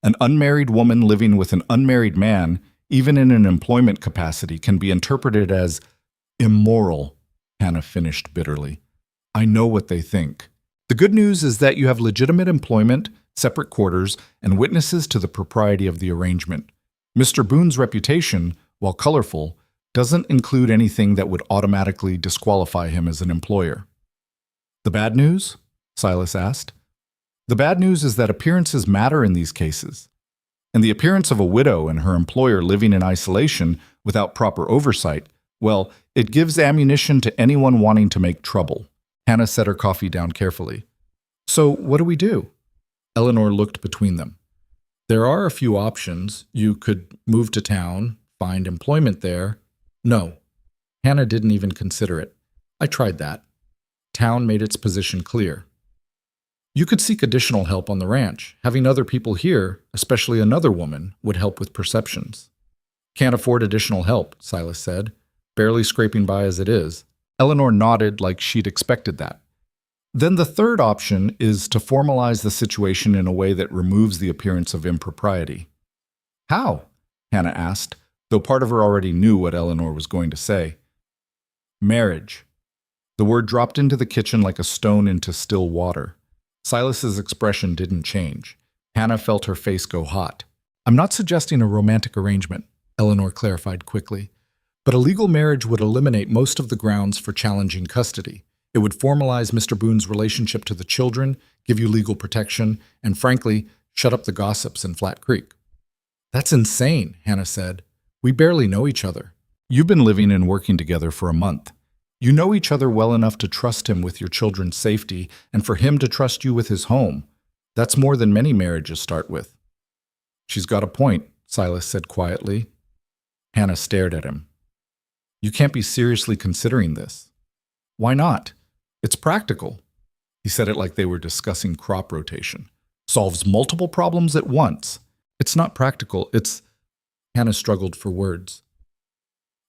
Speaker 1: An unmarried woman living with an unmarried man, even in an employment capacity, can be interpreted as immoral, Hannah finished bitterly. I know what they think. The good news is that you have legitimate employment, separate quarters, and witnesses to the propriety of the arrangement. Mr. Boone's reputation, while colorful, doesn't include anything that would automatically disqualify him as an employer. The bad news? Silas asked. The bad news is that appearances matter in these cases. And the appearance of a widow and her employer living in isolation without proper oversight, well, it gives ammunition to anyone wanting to make trouble. Hannah set her coffee down carefully. So what do we do? Eleanor looked between them. There are a few options. You could move to town, find employment there. No. Hannah didn't even consider it. I tried that. Town made its position clear. You could seek additional help on the ranch. Having other people here, especially another woman, would help with perceptions. Can't afford additional help, Silas said, barely scraping by as it is. Eleanor nodded like she'd expected that. Then the third option is to formalize the situation in a way that removes the appearance of impropriety. How? Hannah asked, though part of her already knew what Eleanor was going to say. Marriage. The word dropped into the kitchen like a stone into still water. Silas's expression didn't change. Hannah felt her face go hot. I'm not suggesting a romantic arrangement, Eleanor clarified quickly, but a legal marriage would eliminate most of the grounds for challenging custody. It would formalize Mr. Boone's relationship to the children, give you legal protection, and frankly, shut up the gossips in Flat Creek. That's insane, Hannah said. We barely know each other. You've been living and working together for a month. You know each other well enough to trust him with your children's safety and for him to trust you with his home. That's more than many marriages start with. She's got a point, Silas said quietly. Hannah stared at him. You can't be seriously considering this. Why not? It's practical. He said it like they were discussing crop rotation. Solves multiple problems at once. It's not practical, it's... Hannah struggled for words.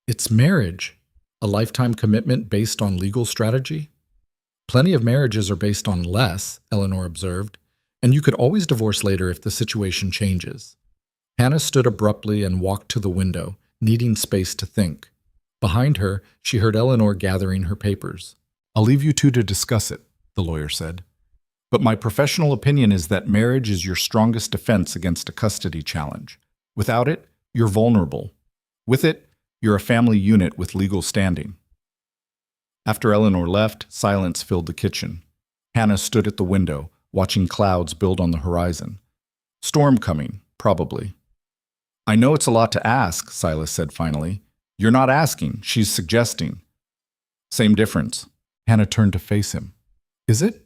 Speaker 1: It's marriage. A lifetime commitment based on legal strategy? Plenty of marriages are based on less, Eleanor observed, and you could always divorce later if the situation changes. Hannah stood abruptly and walked to the window, needing space to think. Behind her, she heard Eleanor gathering her papers. I'll leave you two to discuss it, the lawyer said. But my professional opinion is that marriage is your strongest defense against a custody challenge. Without it, you're vulnerable. With it, you're a family unit with legal standing. After Eleanor left, silence filled the kitchen. Hannah stood at the window, watching clouds build on the horizon. Storm coming, probably. I know it's a lot to ask, Silas said finally. You're not asking, she's suggesting. Same difference. Hannah turned to face him. Is it?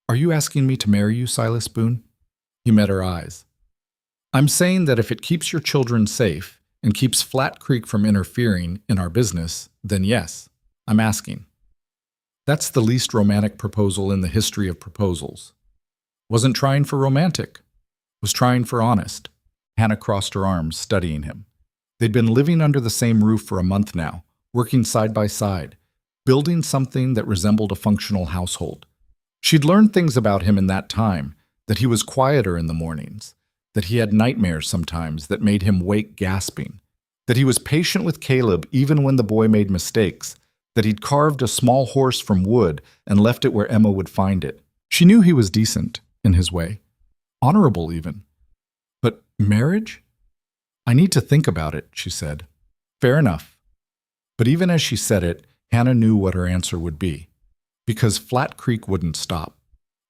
Speaker 1: Are you asking me to marry you, Silas Boone? He met her eyes. I'm saying that if it keeps your children safe, and keeps Flat Creek from interfering in our business, then yes, I'm asking. That's the least romantic proposal in the history of proposals. Wasn't trying for romantic. Was trying for honest. Hannah crossed her arms, studying him. They'd been living under the same roof for a month now, working side by side, building something that resembled a functional household. She'd learned things about him in that time, that he was quieter in the mornings, that he had nightmares sometimes that made him wake gasping, that he was patient with Caleb even when the boy made mistakes, that he'd carved a small horse from wood and left it where Emma would find it. She knew he was decent, in his way. Honorable, even. But marriage? I need to think about it, she said. Fair enough. But even as she said it, Hannah knew what her answer would be. Because Flat Creek wouldn't stop.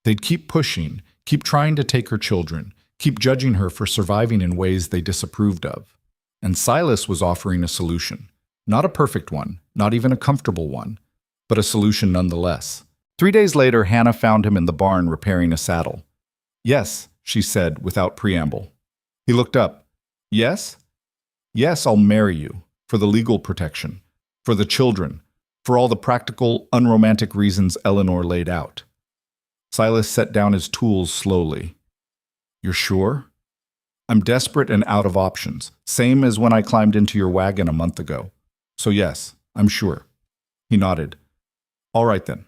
Speaker 1: They'd keep pushing, keep trying to take her children, keep judging her for surviving in ways they disapproved of. And Silas was offering a solution. Not a perfect one, not even a comfortable one, but a solution nonetheless. 3 days later, Hannah found him in the barn repairing a saddle. Yes, she said without preamble. He looked up. Yes? Yes, I'll marry you. for the legal protection, for the children, for all the practical, unromantic reasons Eleanor laid out. Silas set down his tools slowly. You're sure? I'm desperate and out of options, same as when I climbed into your wagon a month ago. So yes, I'm sure. He nodded. All right then.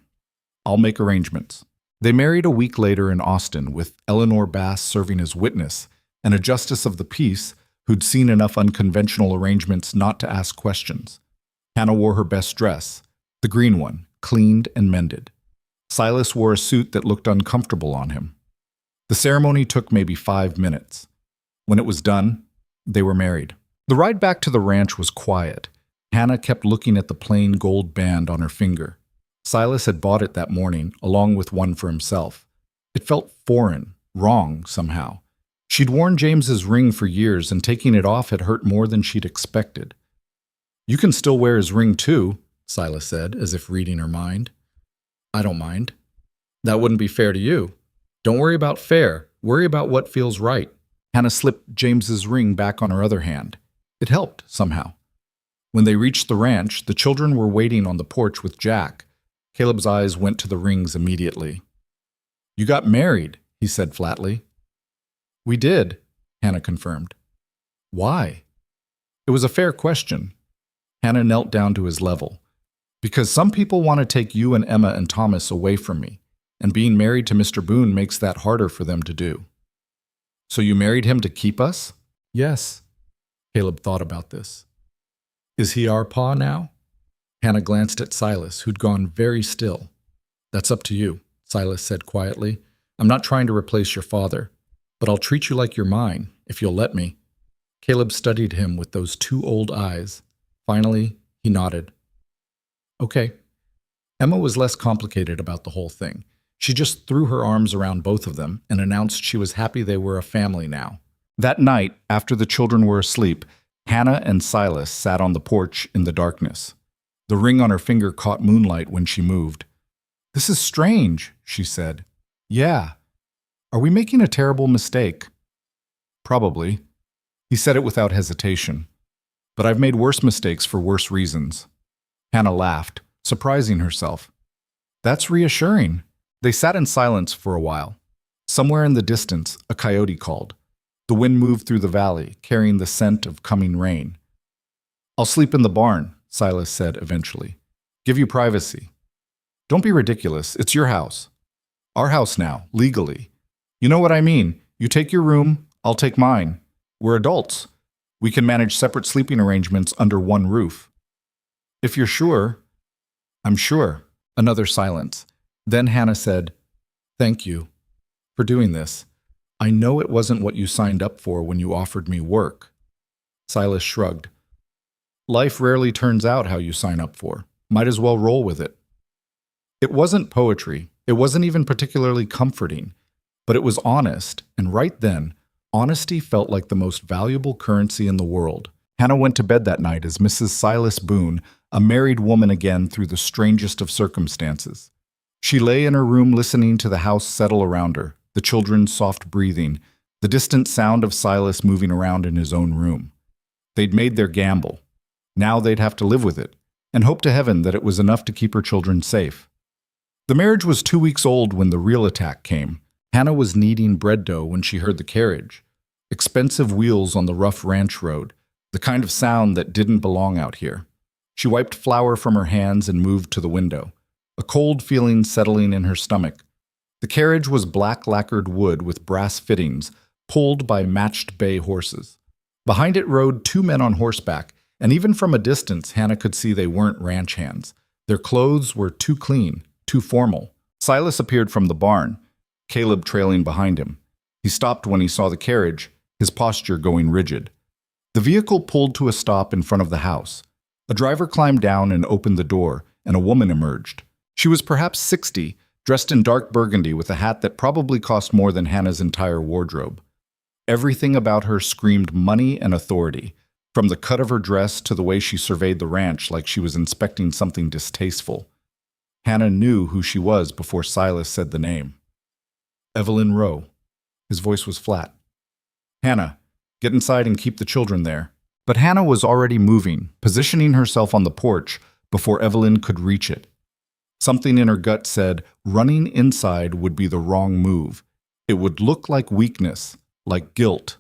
Speaker 1: I'll make arrangements. They married a week later in Austin, with Eleanor Bass serving as witness and a justice of the peace who'd seen enough unconventional arrangements not to ask questions. Hannah wore her best dress, the green one, cleaned and mended. Silas wore a suit that looked uncomfortable on him. The ceremony took maybe 5 minutes. When it was done, they were married. The ride back to the ranch was quiet. Hannah kept looking at the plain gold band on her finger. Silas had bought it that morning, along with one for himself. It felt foreign, wrong somehow. She'd worn James's ring for years, and taking it off had hurt more than she'd expected. You can still wear his ring too, Silas said, as if reading her mind. I don't mind. That wouldn't be fair to you. Don't worry about fair. Worry about what feels right. Hannah slipped James's ring back on her other hand. It helped, somehow. When they reached the ranch, the children were waiting on the porch with Jack. Caleb's eyes went to the rings immediately. You got married, he said flatly. We did, Hannah confirmed. Why? It was a fair question. Hannah knelt down to his level. Because some people want to take you and Emma and Thomas away from me, and being married to Mr. Boone makes that harder for them to do. So you married him to keep us? Yes. Caleb thought about this. Is he our pa now? Hannah glanced at Silas, who'd gone very still. That's up to you, Silas said quietly. I'm not trying to replace your father, but I'll treat you like you're mine, if you'll let me. Caleb studied him with those 2 old eyes. Finally, he nodded. Okay. Emma was less complicated about the whole thing. She just threw her arms around both of them and announced she was happy they were a family now. That night, after the children were asleep, Hannah and Silas sat on the porch in the darkness. The ring on her finger caught moonlight when she moved. This is strange, she said. Yeah. Are we making a terrible mistake? Probably. He said it without hesitation. But I've made worse mistakes for worse reasons. Hannah laughed, surprising herself. That's reassuring. They sat in silence for a while. Somewhere in the distance, a coyote called. The wind moved through the valley, carrying the scent of coming rain. I'll sleep in the barn, Silas said eventually. Give you privacy. Don't be ridiculous. It's your house. Our house now, legally. You know what I mean. You take your room, I'll take mine. We're adults. We can manage separate sleeping arrangements under one roof. If you're sure. I'm sure. Another silence. Then Hannah said, Thank you for doing this. I know it wasn't what you signed up for when you offered me work. Silas shrugged. Life rarely turns out how you sign up for. Might as well roll with it. It wasn't poetry. It wasn't even particularly comforting. But it was honest, and right then, honesty felt like the most valuable currency in the world. Hannah went to bed that night as Mrs. Silas Boone, a married woman again through the strangest of circumstances. She lay in her room listening to the house settle around her, the children's soft breathing, the distant sound of Silas moving around in his own room. They'd made their gamble. Now they'd have to live with it, and hope to heaven that it was enough to keep her children safe. The marriage was 2 weeks old when the real attack came. Hannah was kneading bread dough when she heard the carriage. Expensive wheels on the rough ranch road, the kind of sound that didn't belong out here. She wiped flour from her hands and moved to the window, a cold feeling settling in her stomach. The carriage was black lacquered wood with brass fittings, pulled by matched bay horses. Behind it rode 2 men on horseback, and even from a distance Hannah could see they weren't ranch hands. Their clothes were too clean, too formal. Silas appeared from the barn, Caleb trailing behind him. He stopped when he saw the carriage, his posture going rigid. The vehicle pulled to a stop in front of the house. A driver climbed down and opened the door, and a woman emerged. She was perhaps 60, dressed in dark burgundy with a hat that probably cost more than Hannah's entire wardrobe. Everything about her screamed money and authority, from the cut of her dress to the way she surveyed the ranch like she was inspecting something distasteful. Hannah knew who she was before Silas said the name. Evelyn Rowe. His voice was flat. Hannah, get inside and keep the children there. But Hannah was already moving, positioning herself on the porch before Evelyn could reach it. Something in her gut said running inside would be the wrong move. It would look like weakness, like guilt.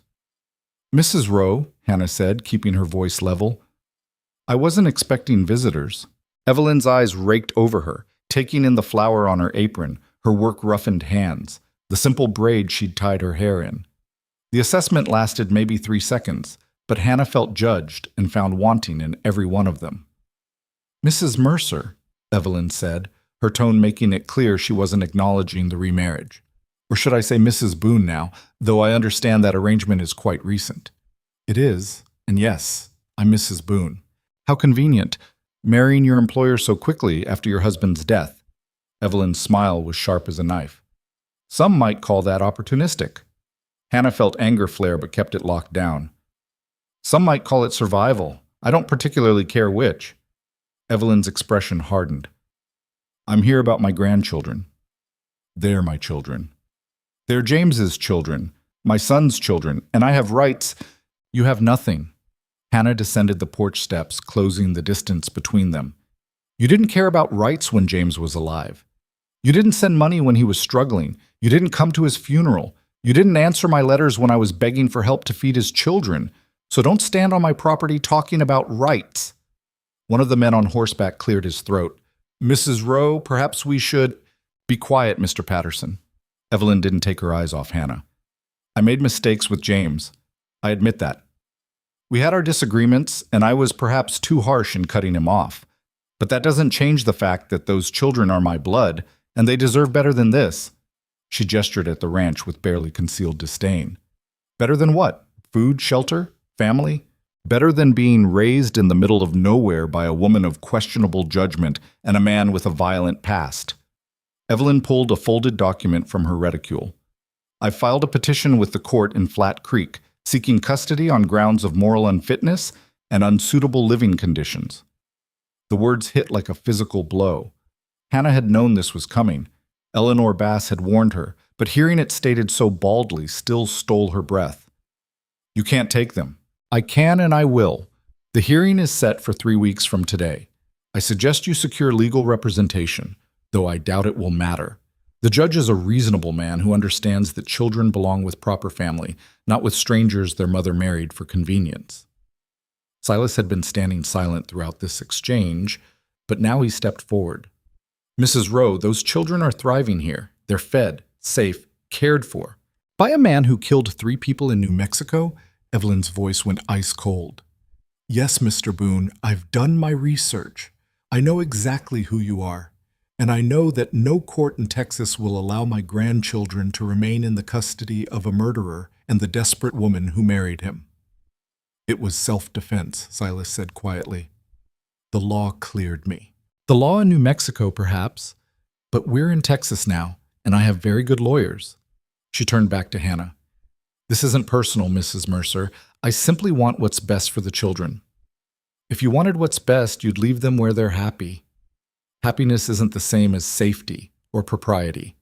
Speaker 1: "Mrs. Rowe," Hannah said, keeping her voice level, "I wasn't expecting visitors." Evelyn's eyes raked over her, taking in the flour on her apron, her work-roughened hands, the simple braid she'd tied her hair in. The assessment lasted maybe 3 seconds, but Hannah felt judged and found wanting in every one of them. "Mrs. Mercer," Evelyn said, her tone making it clear she wasn't acknowledging the remarriage. Or should I say Mrs. Boone now, though I understand that arrangement is quite recent. "It is, and yes, I'm Mrs. Boone. How convenient, marrying your employer so quickly after your husband's death." Evelyn's smile was sharp as a knife. "Some might call that opportunistic." Hannah felt anger flare but kept it locked down. "Some might call it survival. I don't particularly care which." Evelyn's expression hardened. "I'm here about my grandchildren." "They're my children." "They're James's children, my son's children, and I have rights." "You have nothing." Hannah descended the porch steps, closing the distance between them. "You didn't care about rights when James was alive. You didn't send money when he was struggling. You didn't come to his funeral. You didn't answer my letters when I was begging for help to feed his children. So don't stand on my property talking about rights." One of the men on horseback cleared his throat. "Mrs. Rowe, perhaps we should—" "Be quiet, Mr. Patterson." Evelyn didn't take her eyes off Hannah. "I made mistakes with James. I admit that. We had our disagreements, and I was perhaps too harsh in cutting him off. But that doesn't change the fact that those children are my blood, and they deserve better than this." She gestured at the ranch with barely concealed disdain. "Better than what? Food, shelter, family? Better than being raised in the middle of nowhere by a woman of questionable judgment and a man with a violent past." Evelyn pulled a folded document from her reticule. "I've filed a petition with the court in Flat Creek, seeking custody on grounds of moral unfitness and unsuitable living conditions." The words hit like a physical blow. Hannah had known this was coming. Eleanor Bass had warned her, but hearing it stated so baldly still stole her breath. "You can't take them." "I can and I will. The hearing is set for 3 weeks from today. I suggest you secure legal representation, though I doubt it will matter. The judge is a reasonable man who understands that children belong with proper family, not with strangers their mother married for convenience." Silas had been standing silent throughout this exchange, but now he stepped forward. "Mrs. Rowe, those children are thriving here. They're fed, safe, cared for." "By a man who killed 3 people in New Mexico?" Evelyn's voice went ice cold. "Yes, Mr. Boone, I've done my research. I know exactly who you are. And I know that no court in Texas will allow my grandchildren to remain in the custody of a murderer and the desperate woman who married him." "It was self-defense," Silas said quietly. "The law cleared me." "The law in New Mexico, perhaps, but we're in Texas now, and I have very good lawyers." She turned back to Hannah. "This isn't personal, Mrs. Mercer. I simply want what's best for the children. If you wanted what's best, you'd leave them where they're happy. Happiness isn't the same as safety or propriety."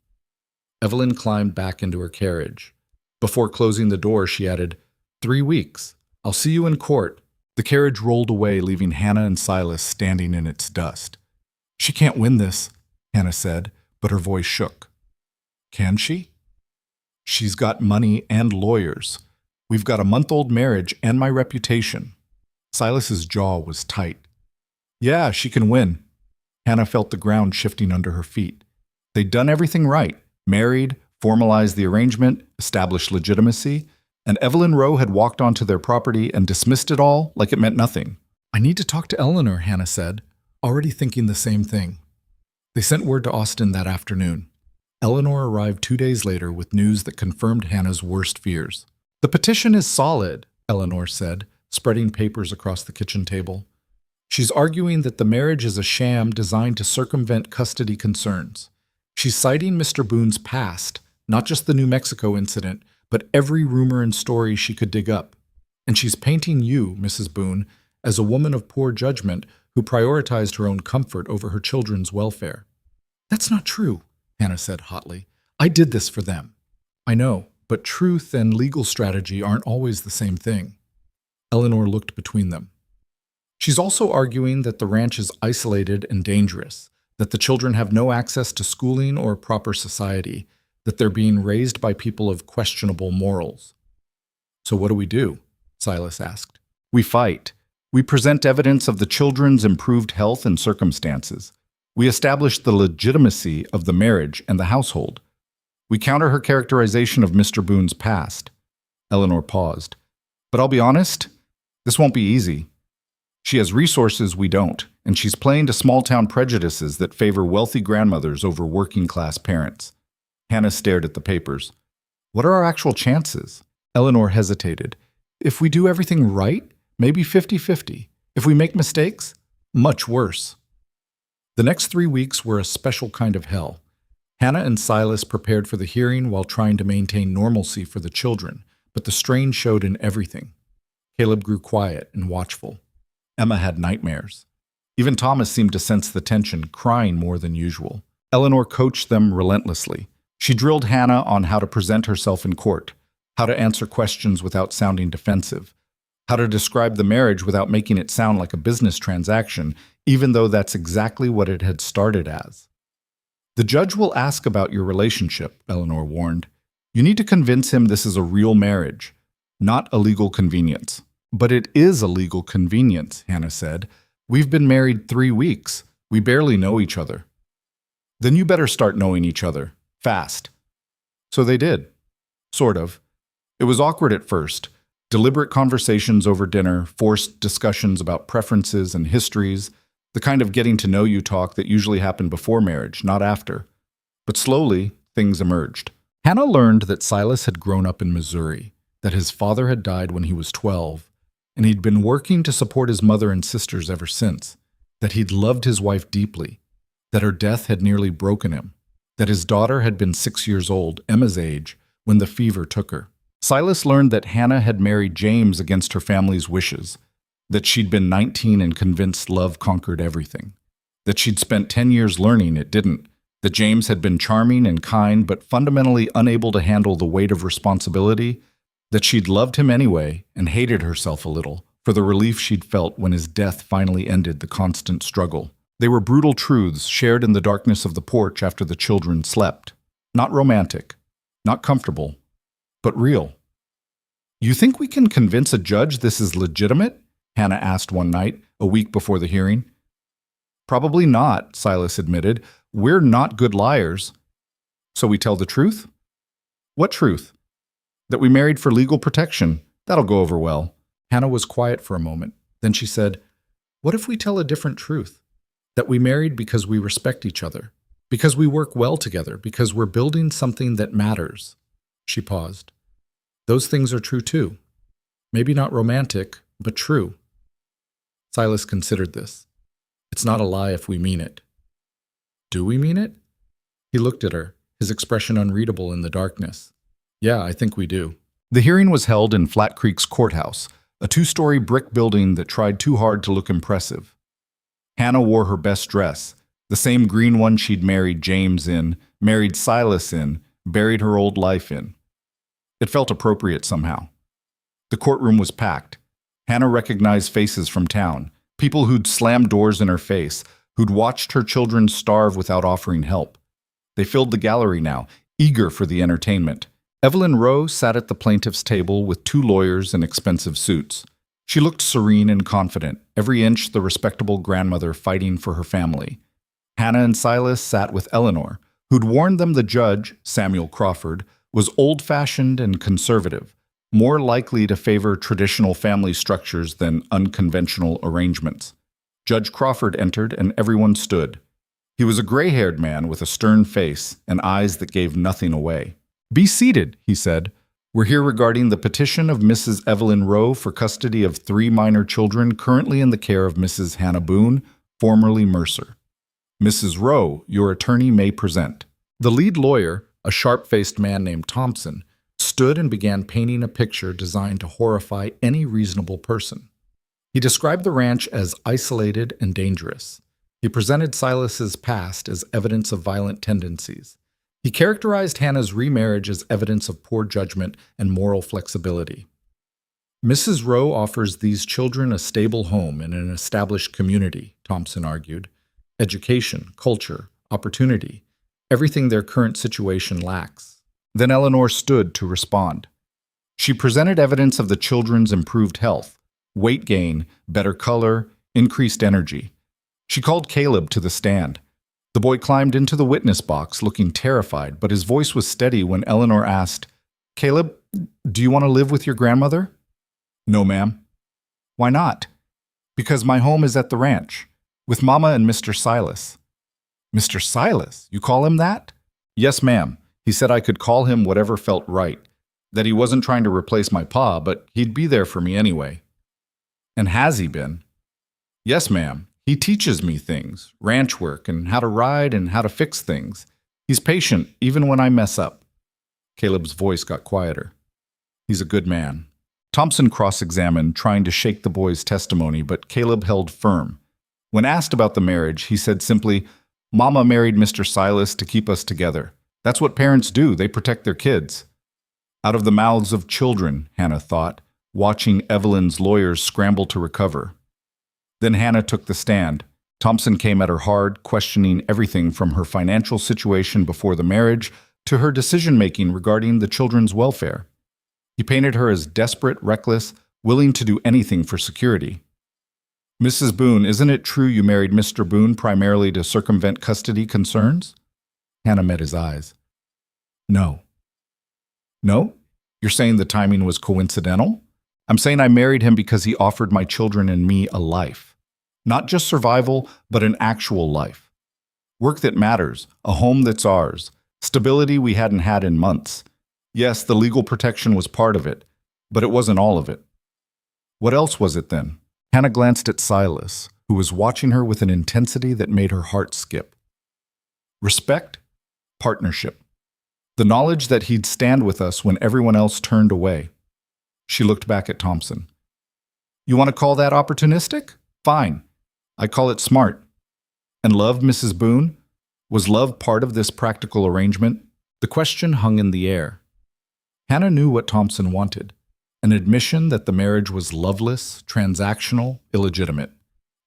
Speaker 1: Evelyn climbed back into her carriage. Before closing the door, she added, 3 weeks. I'll see you in court." The carriage rolled away, leaving Hannah and Silas standing in its dust. "She can't win this," Hannah said, but her voice shook. "Can she?" "She's got money and lawyers. We've got a month-old marriage and my reputation." Silas's jaw was tight. "Yeah, she can win." Hannah felt the ground shifting under her feet. They'd done everything right. Married, formalized the arrangement, established legitimacy, and Evelyn Rowe had walked onto their property and dismissed it all like it meant nothing. "I need to talk to Eleanor," Hannah said, already thinking the same thing. They sent word to Austin that afternoon. Eleanor arrived 2 days later with news that confirmed Hannah's worst fears. "The petition is solid," Eleanor said, spreading papers across the kitchen table. "She's arguing that the marriage is a sham designed to circumvent custody concerns. She's citing Mr. Boone's past, not just the New Mexico incident, but every rumor and story she could dig up. And she's painting you, Mrs. Boone, as a woman of poor judgment who prioritized her own comfort over her children's welfare." "That's not true," Hannah said hotly. "I did this for them." "I know, but truth and legal strategy aren't always the same thing." Eleanor looked between them. She's also arguing that the ranch is isolated and dangerous, that the children have no access to schooling or proper society, that they're being raised by people of questionable morals. So what do we do? Silas asked. We fight. We present evidence of the children's improved health and circumstances. We establish the legitimacy of the marriage and the household. We counter her characterization of Mr. Boone's past. Eleanor paused. But I'll be honest, this won't be easy. She has resources we don't, and she's playing to small-town prejudices that favor wealthy grandmothers over working-class parents. Hannah stared at the papers. What are our actual chances? Eleanor hesitated. If we do everything right, maybe 50-50. If we make mistakes, much worse. The next 3 weeks were a special kind of hell. Hannah and Silas prepared for the hearing while trying to maintain normalcy for the children, but the strain showed in everything. Caleb grew quiet and watchful. Emma had nightmares. Even Thomas seemed to sense the tension, crying more than usual. Eleanor coached them relentlessly. She drilled Hannah on how to present herself in court, how to answer questions without sounding defensive, how to describe the marriage without making it sound like a business transaction, even though that's exactly what it had started as. The judge will ask about your relationship, Eleanor warned. You need to convince him this is a real marriage, not a legal convenience. But it is a legal convenience, Hannah said. We've been married 3 weeks. We barely know each other. Then you better start knowing each other. Fast. So they did. Sort of. It was awkward at first. Deliberate conversations over dinner, forced discussions about preferences and histories, the kind of getting-to-know-you talk that usually happened before marriage, not after. But slowly, things emerged. Hannah learned that Silas had grown up in Missouri, that his father had died when he was 12, and he'd been working to support his mother and sisters ever since, that he'd loved his wife deeply, that her death had nearly broken him, that his daughter had been 6 years old, Emma's age, when the fever took her. Silas learned that Hannah had married James against her family's wishes, that she'd been 19 and convinced love conquered everything, that she'd spent 10 years learning it didn't, that James had been charming and kind but fundamentally unable to handle the weight of responsibility, that she'd loved him anyway and hated herself a little for the relief she'd felt when his death finally ended the constant struggle. They were brutal truths shared in the darkness of the porch after the children slept. Not romantic, not comfortable, but real. You think we can convince a judge this is legitimate? Hannah asked one night, a week before the hearing. Probably not, Silas admitted. We're not good liars. So we tell the truth? What truth? That we married for legal protection. That'll go over well. Hannah was quiet for a moment. Then she said, what if we tell a different truth? That we married because we respect each other, because we work well together, because we're building something that matters. She paused. Those things are true too. Maybe not romantic, but true. Silas considered this. It's not a lie if we mean it. Do we mean it? He looked at her, his expression unreadable in the darkness. Yeah, I think we do. The hearing was held in Flat Creek's courthouse, a 2-story brick building that tried too hard to look impressive. Hannah wore her best dress, the same green one she'd married James in, married Silas in, buried her old life in. It felt appropriate somehow. The courtroom was packed. Hannah recognized faces from town, people who'd slammed doors in her face, who'd watched her children starve without offering help. They filled the gallery now, eager for the entertainment. Evelyn Rowe sat at the plaintiff's table with 2 lawyers in expensive suits. She looked serene and confident, every inch the respectable grandmother fighting for her family. Hannah and Silas sat with Eleanor, who'd warned them the judge, Samuel Crawford, was old-fashioned and conservative, more likely to favor traditional family structures than unconventional arrangements. Judge Crawford entered and everyone stood. He was a gray-haired man with a stern face and eyes that gave nothing away. Be seated, he said. We're here regarding the petition of Mrs. Evelyn Rowe for custody of 3 minor children currently in the care of Mrs. Hannah Boone, formerly Mercer. Mrs. Rowe, your attorney may present. The lead lawyer, a sharp-faced man named Thompson, stood and began painting a picture designed to horrify any reasonable person. He described the ranch as isolated and dangerous. He presented Silas's past as evidence of violent tendencies. He characterized Hannah's remarriage as evidence of poor judgment and moral flexibility. Mrs. Rowe offers these children a stable home in an established community, Thompson argued. Education, culture, opportunity, everything their current situation lacks. Then Eleanor stood to respond. She presented evidence of the children's improved health, weight gain, better color, increased energy. She called Caleb to the stand. The boy climbed into the witness box, looking terrified, but his voice was steady when Eleanor asked, "Caleb, do you want to live with your grandmother?" "No, ma'am." "Why not?" "Because my home is at the ranch, with Mama and Mr. Silas." "Mr. Silas? You call him that?" "Yes, ma'am. He said I could call him whatever felt right, that he wasn't trying to replace my pa, but he'd be there for me anyway." "And has he been?" "Yes, ma'am. He teaches me things, ranch work, and how to ride and how to fix things. He's patient, even when I mess up." Caleb's voice got quieter. "He's a good man." Thompson cross-examined, trying to shake the boy's testimony, but Caleb held firm. When asked about the marriage, he said simply, "Mama married Mr. Silas to keep us together. That's what parents do. They protect their kids." Out of the mouths of children, Hannah thought, watching Evelyn's lawyers scramble to recover. Then Hannah took the stand. Thompson came at her hard, questioning everything from her financial situation before the marriage to her decision-making regarding the children's welfare. He painted her as desperate, reckless, willing to do anything for security. "Mrs. Boone, isn't it true you married Mr. Boone primarily to circumvent custody concerns?" Hannah met his eyes. "No." "No? You're saying the timing was coincidental?" "I'm saying I married him because he offered my children and me a life. Not just survival, but an actual life. Work that matters, a home that's ours, stability we hadn't had in months. Yes, the legal protection was part of it, but it wasn't all of it." "What else was it then?" Hannah glanced at Silas, who was watching her with an intensity that made her heart skip. "Respect, partnership. The knowledge that he'd stand with us when everyone else turned away." She looked back at Thompson. "You want to call that opportunistic? Fine. I call it smart. And love, Mrs. Boone? Was love part of this practical arrangement?" The question hung in the air. Hannah knew what Thompson wanted, an admission that the marriage was loveless, transactional, illegitimate.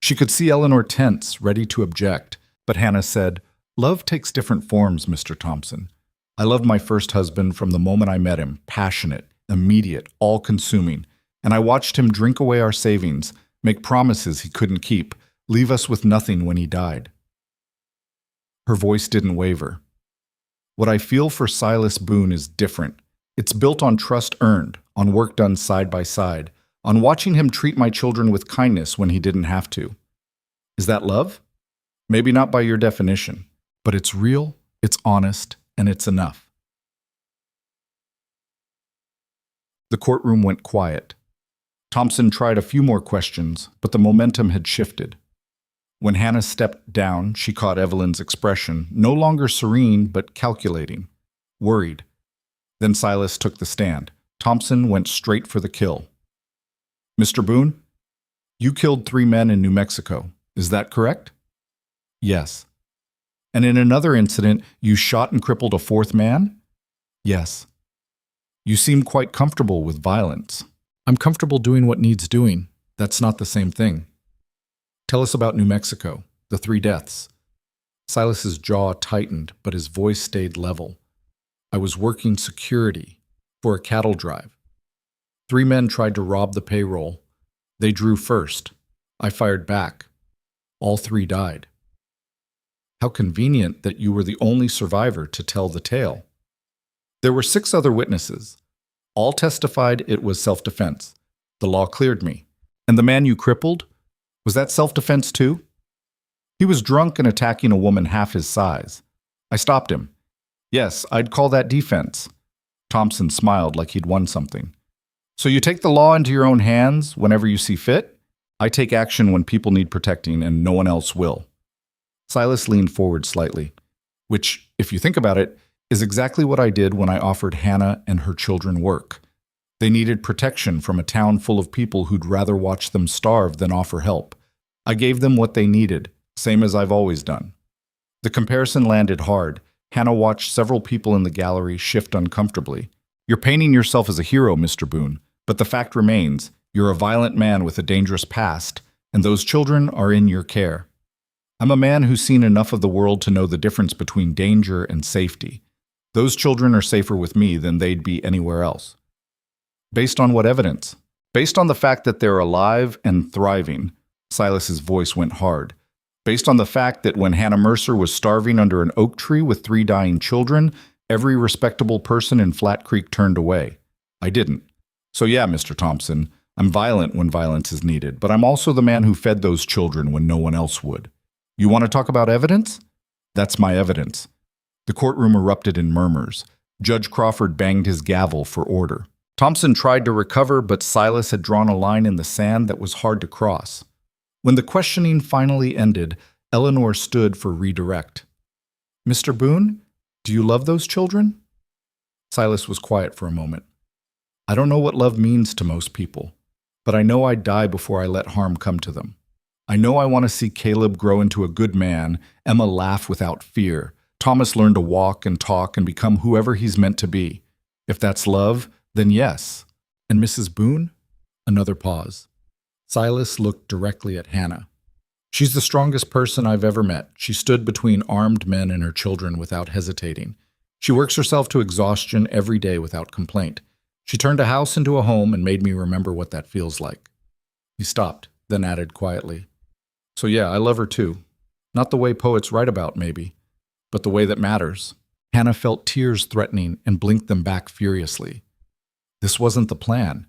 Speaker 1: She could see Eleanor tense, ready to object, but Hannah said, "Love takes different forms, Mr. Thompson. I loved my first husband from the moment I met him, passionate, immediate, all-consuming, and I watched him drink away our savings, make promises he couldn't keep, leave us with nothing when he died." Her voice didn't waver. "What I feel for Silas Boone is different. It's built on trust earned, on work done side by side, on watching him treat my children with kindness when he didn't have to. Is that love? Maybe not by your definition, but it's real, it's honest, and it's enough." The courtroom went quiet. Thompson tried a few more questions, but the momentum had shifted. When Hannah stepped down, she caught Evelyn's expression, no longer serene but calculating, worried. Then Silas took the stand. Thompson went straight for the kill. "Mr. Boone, you killed 3 men in New Mexico. Is that correct?" "Yes." "And in another incident, you shot and crippled a 4th man?" "Yes." "You seem quite comfortable with violence." "I'm comfortable doing what needs doing. That's not the same thing." "Tell us about New Mexico, the 3 deaths." Silas's jaw tightened, but his voice stayed level. "I was working security for a cattle drive. 3 men tried to rob the payroll. They drew first. I fired back. All 3 died." "How convenient that you were the only survivor to tell the tale." "There were 6 other witnesses. All testified it was self-defense. The law cleared me. And the man you crippled? Was that self-defense too?" "He was drunk and attacking a woman half his size. I stopped him. Yes, I'd call that defense." Thompson smiled like he'd won something. "So you take the law into your own hands whenever you see fit?" "I take action when people need protecting and no one else will." Silas leaned forward slightly, which, if you think about it, is exactly what I did when I offered Hannah and her children work. They needed protection from a town full of people who'd rather watch them starve than offer help. I gave them what they needed, same as I've always done. The comparison landed hard. Hannah watched several people in the gallery shift uncomfortably. "You're painting yourself as a hero, Mr. Boone, But the fact remains, you're a violent man with a dangerous past, and those children are in your care. I'm a man who's seen enough of the world to know the difference between danger and safety. Those children are safer with me than they'd be anywhere else. Based on what evidence? Based on the fact that they're alive and thriving. Silas's voice went hard. Based on the fact that when Hannah Mercer was starving under an oak tree with 3 dying children, every respectable person in Flat Creek turned away. I didn't. So yeah, Mr. Thompson, I'm violent when violence is needed, but I'm also the man who fed those children when no one else would. You want to talk about evidence? That's my evidence. The courtroom erupted in murmurs. Judge Crawford banged his gavel for order. Thompson tried to recover, but Silas had drawn a line in the sand that was hard to cross. When the questioning finally ended, Eleanor stood for redirect. Mr. Boone, do you love those children? Silas was quiet for a moment. I don't know what love means to most people, but I know I'd die before I let harm come to them. I know I want to see Caleb grow into a good man, Emma laugh without fear, Thomas learn to walk and talk and become whoever he's meant to be. If that's love, then yes. And Mrs. Boone? Another pause. Silas looked directly at Hannah. She's the strongest person I've ever met. She stood between armed men and her children without hesitating. She works herself to exhaustion every day without complaint. She turned a house into a home and made me remember what that feels like. He stopped, then added quietly. So yeah, I love her too. Not the way poets write about, maybe, but the way that matters. Hannah felt tears threatening and blinked them back furiously. This wasn't the plan.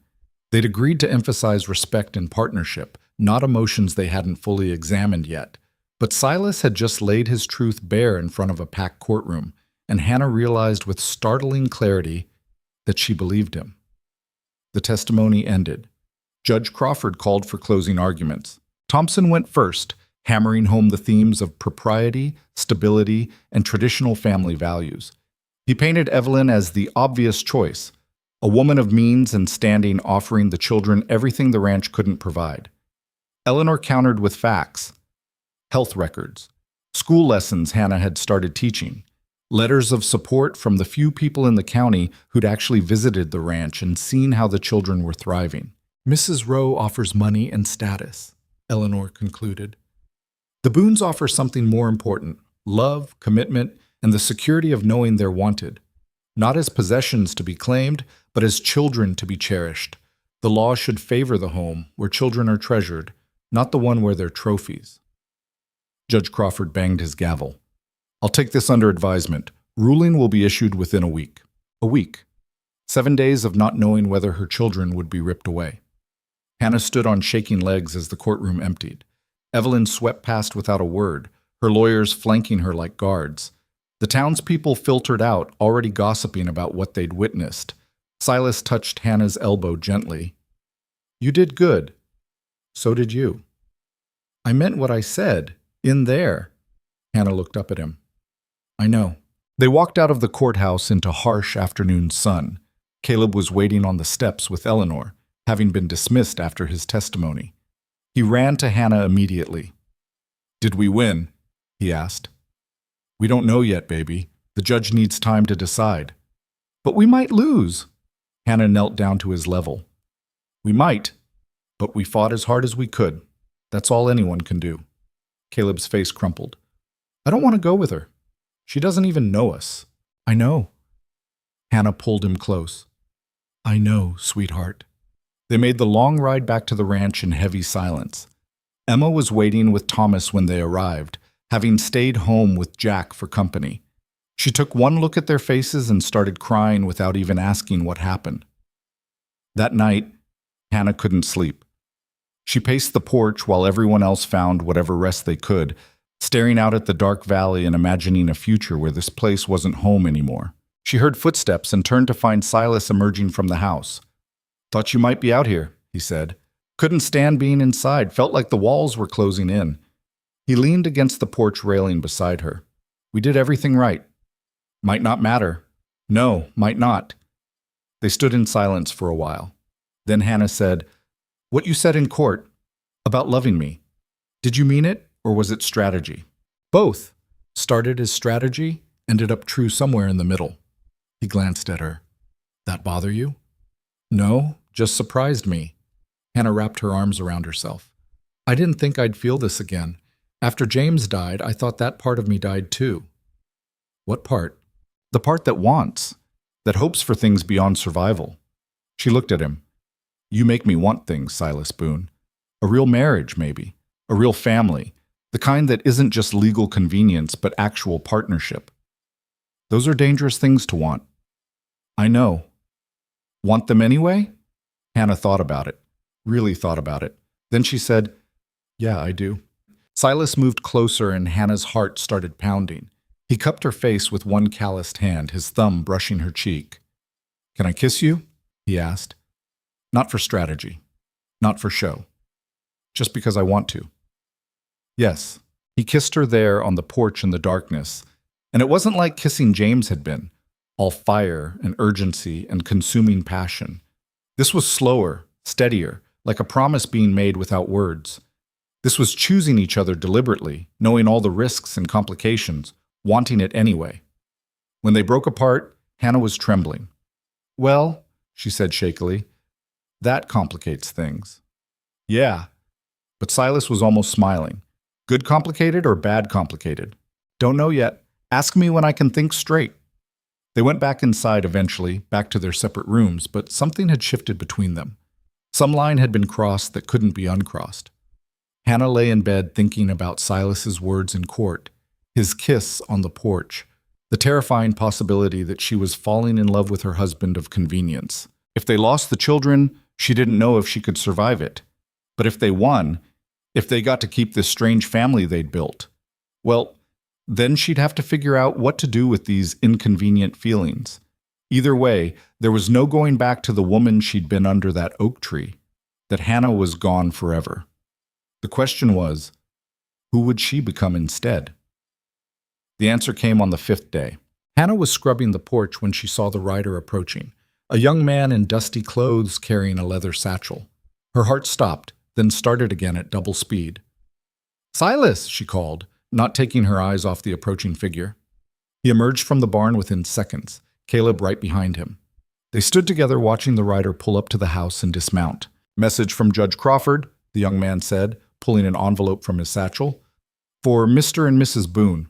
Speaker 1: They'd agreed to emphasize respect and partnership, not emotions they hadn't fully examined yet. But Silas had just laid his truth bare in front of a packed courtroom, and Hannah realized with startling clarity that she believed him. The testimony ended. Judge Crawford called for closing arguments. Thompson went first, hammering home the themes of propriety, stability, and traditional family values. He painted Evelyn as the obvious choice, a woman of means and standing offering the children everything the ranch couldn't provide. Eleanor countered with facts, health records, school lessons Hannah had started teaching, letters of support from the few people in the county who'd actually visited the ranch and seen how the children were thriving. Mrs. Rowe offers money and status, Eleanor concluded. The Boones offer something more important, love, commitment, and the security of knowing they're wanted. Not as possessions to be claimed, but as children to be cherished. The law should favor the home where children are treasured, not the one where they're trophies. Judge Crawford banged his gavel. I'll take this under advisement. Ruling will be issued within a week. A week. 7 days of not knowing whether her children would be ripped away. Hannah stood on shaking legs as the courtroom emptied. Evelyn swept past without a word, her lawyers flanking her like guards. The townspeople filtered out, already gossiping about what they'd witnessed. Silas touched Hannah's elbow gently. You did good. So did you. I meant what I said. In there. Hannah looked up at him. I know. They walked out of the courthouse into harsh afternoon sun. Caleb was waiting on the steps with Eleanor, having been dismissed after his testimony. He ran to Hannah immediately. Did we win? He asked. We don't know yet, baby. The judge needs time to decide. But we might lose. Hannah knelt down to his level. We might, but we fought as hard as we could. That's all anyone can do. Caleb's face crumpled. I don't want to go with her. She doesn't even know us. I know. Hannah pulled him close. I know, sweetheart. They made the long ride back to the ranch in heavy silence. Emma was waiting with Thomas when they arrived, having stayed home with Jack for company. She took one look at their faces and started crying without even asking what happened. That night, Hannah couldn't sleep. She paced the porch while everyone else found whatever rest they could, staring out at the dark valley and imagining a future where this place wasn't home anymore. She heard footsteps and turned to find Silas emerging from the house. Thought you might be out here, he said. Couldn't stand being inside, felt like the walls were closing in. He leaned against the porch railing beside her. We did everything right. Might not matter. No, might not. They stood in silence for a while. Then Hannah said, What you said in court about loving me, did you mean it or was it strategy? Both. Started as strategy, ended up true somewhere in the middle. He glanced at her. That bother you? No, just surprised me. Hannah wrapped her arms around herself. I didn't think I'd feel this again. After James died, I thought that part of me died too. What part? The part that wants, that hopes for things beyond survival. She looked at him. You make me want things, Silas Boone. A real marriage, maybe. A real family. The kind that isn't just legal convenience, but actual partnership. Those are dangerous things to want. I know. Want them anyway? Hannah thought about it. Really thought about it. Then she said, Yeah, I do. Silas moved closer and Hannah's heart started pounding. He cupped her face with one calloused hand, his thumb brushing her cheek. Can I kiss you? He asked. Not for strategy. Not for show. Just because I want to. Yes. He kissed her there on the porch in the darkness, and it wasn't like kissing James had been, all fire and urgency and consuming passion. This was slower, steadier, like a promise being made without words. This was choosing each other deliberately, knowing all the risks and complications, wanting it anyway. When they broke apart, Hannah was trembling. Well, she said shakily, that complicates things. Yeah. But Silas was almost smiling. Good complicated or bad complicated? Don't know yet. Ask me when I can think straight. They went back inside eventually, back to their separate rooms, but something had shifted between them. Some line had been crossed that couldn't be uncrossed. Hannah lay in bed thinking about Silas's words in court, his kiss on the porch, the terrifying possibility that she was falling in love with her husband of convenience. If they lost the children, she didn't know if she could survive it. But if they won, if they got to keep this strange family they'd built, well, then she'd have to figure out what to do with these inconvenient feelings. Either way, there was no going back to the woman she'd been under that oak tree, that Hannah was gone forever. The question was, who would she become instead? The answer came on the 5th day. Hannah was scrubbing the porch when she saw the rider approaching, a young man in dusty clothes carrying a leather satchel. Her heart stopped, then started again at double speed. Silas, she called, not taking her eyes off the approaching figure. He emerged from the barn within seconds, Caleb right behind him. They stood together watching the rider pull up to the house and dismount. Message from Judge Crawford, the young man said, pulling an envelope from his satchel. For Mr. and Mrs. Boone.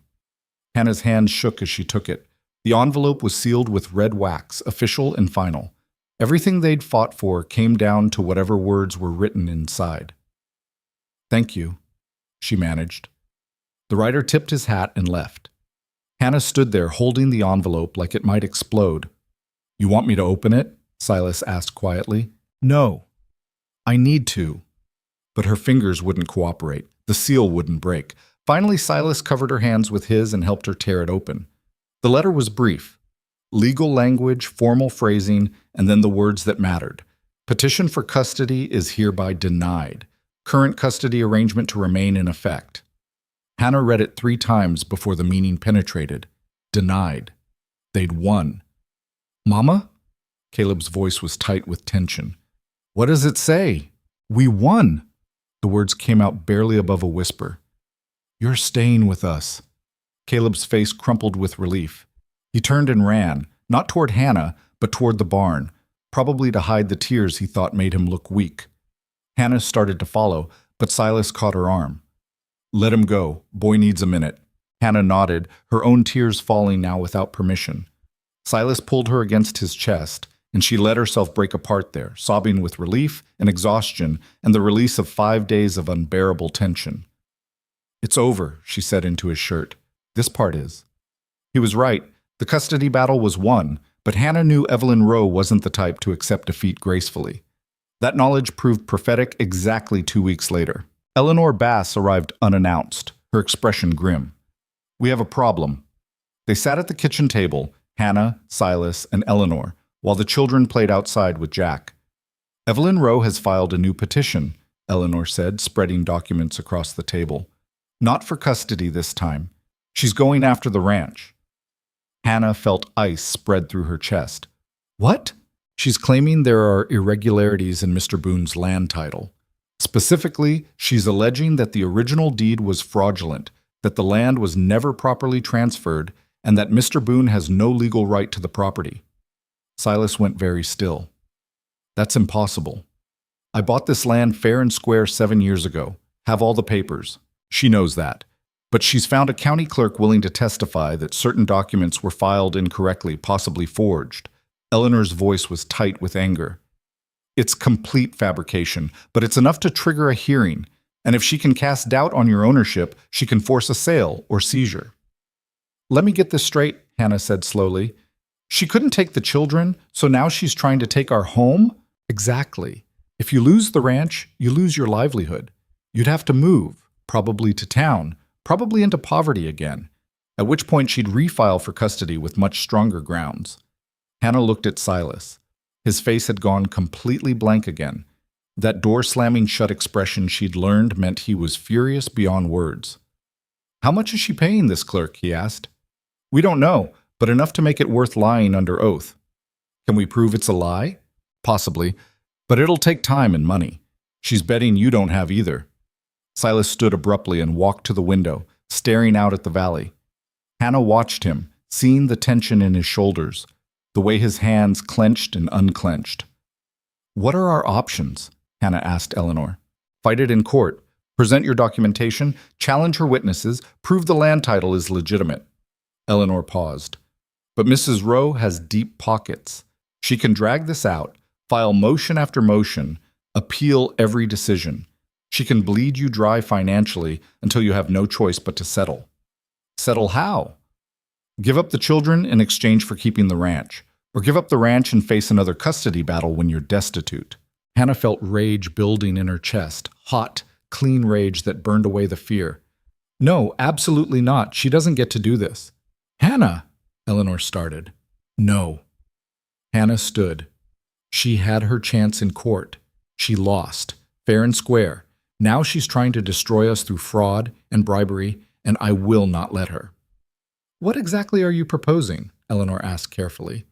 Speaker 1: Hannah's hand shook as she took it. The envelope was sealed with red wax, official and final. Everything they'd fought for came down to whatever words were written inside. Thank you, she managed. The rider tipped his hat and left. Hannah stood there holding the envelope like it might explode. You want me to open it? Silas asked quietly. No. I need to. But her fingers wouldn't cooperate. The seal wouldn't break. Finally, Silas covered her hands with his and helped her tear it open. The letter was brief. Legal language, formal phrasing, and then the words that mattered. Petition for custody is hereby denied. Current custody arrangement to remain in effect. Hannah read it 3 times before the meaning penetrated. Denied. They'd won. Mama? Caleb's voice was tight with tension. What does it say? We won. The words came out barely above a whisper. You're staying with us. Caleb's face crumpled with relief. He turned and ran, not toward Hannah, but toward the barn, probably to hide the tears he thought made him look weak. Hannah started to follow, but Silas caught her arm. Let him go. Boy needs a minute. Hannah nodded, her own tears falling now without permission. Silas pulled her against his chest, and she let herself break apart there, sobbing with relief and exhaustion and the release of 5 days of unbearable tension. It's over, she said into his shirt. This part is. He was right. The custody battle was won, but Hannah knew Evelyn Rowe wasn't the type to accept defeat gracefully. That knowledge proved prophetic exactly 2 weeks later. Eleanor Bass arrived unannounced, her expression grim. We have a problem. They sat at the kitchen table, Hannah, Silas, and Eleanor, while the children played outside with Jack. Evelyn Rowe has filed a new petition, Eleanor said, spreading documents across the table. Not for custody this time. She's going after the ranch. Hannah felt ice spread through her chest. What? She's claiming there are irregularities in Mr. Boone's land title. Specifically, she's alleging that the original deed was fraudulent, that the land was never properly transferred, and that Mr. Boone has no legal right to the property. Silas went very still. That's impossible. I bought this land fair and square 7 years ago. Have all the papers. She knows that. But she's found a county clerk willing to testify that certain documents were filed incorrectly, possibly forged. Eleanor's voice was tight with anger. It's complete fabrication, but it's enough to trigger a hearing. And if she can cast doubt on your ownership, she can force a sale or seizure. Let me get this straight, Hannah said slowly. She couldn't take the children, so now she's trying to take our home? Exactly. If you lose the ranch, you lose your livelihood. You'd have to move, probably to town, probably into poverty again, at which point she'd refile for custody with much stronger grounds. Hannah looked at Silas. His face had gone completely blank again. That door-slamming shut expression she'd learned meant he was furious beyond words. How much is she paying this clerk? He asked. We don't know, but enough to make it worth lying under oath. Can we prove it's a lie? Possibly, but it'll take time and money. She's betting you don't have either. Silas stood abruptly and walked to the window, staring out at the valley. Hannah watched him, seeing the tension in his shoulders, the way his hands clenched and unclenched. What are our options? Hannah asked Eleanor. Fight it in court. Present your documentation, challenge her witnesses, prove the land title is legitimate. Eleanor paused. But Mrs. Rowe has deep pockets. She can drag this out, file motion after motion, appeal every decision. She can bleed you dry financially until you have no choice but to settle. Settle how? Give up the children in exchange for keeping the ranch, or give up the ranch and face another custody battle when you're destitute. Hannah felt rage building in her chest, hot, clean rage that burned away the fear. No, absolutely not. She doesn't get to do this. Hannah, Eleanor started. No. Hannah stood. She had her chance in court. She lost, fair and square. Now she's trying to destroy us through fraud and bribery, and I will not let her. What exactly are you proposing? Eleanor asked carefully.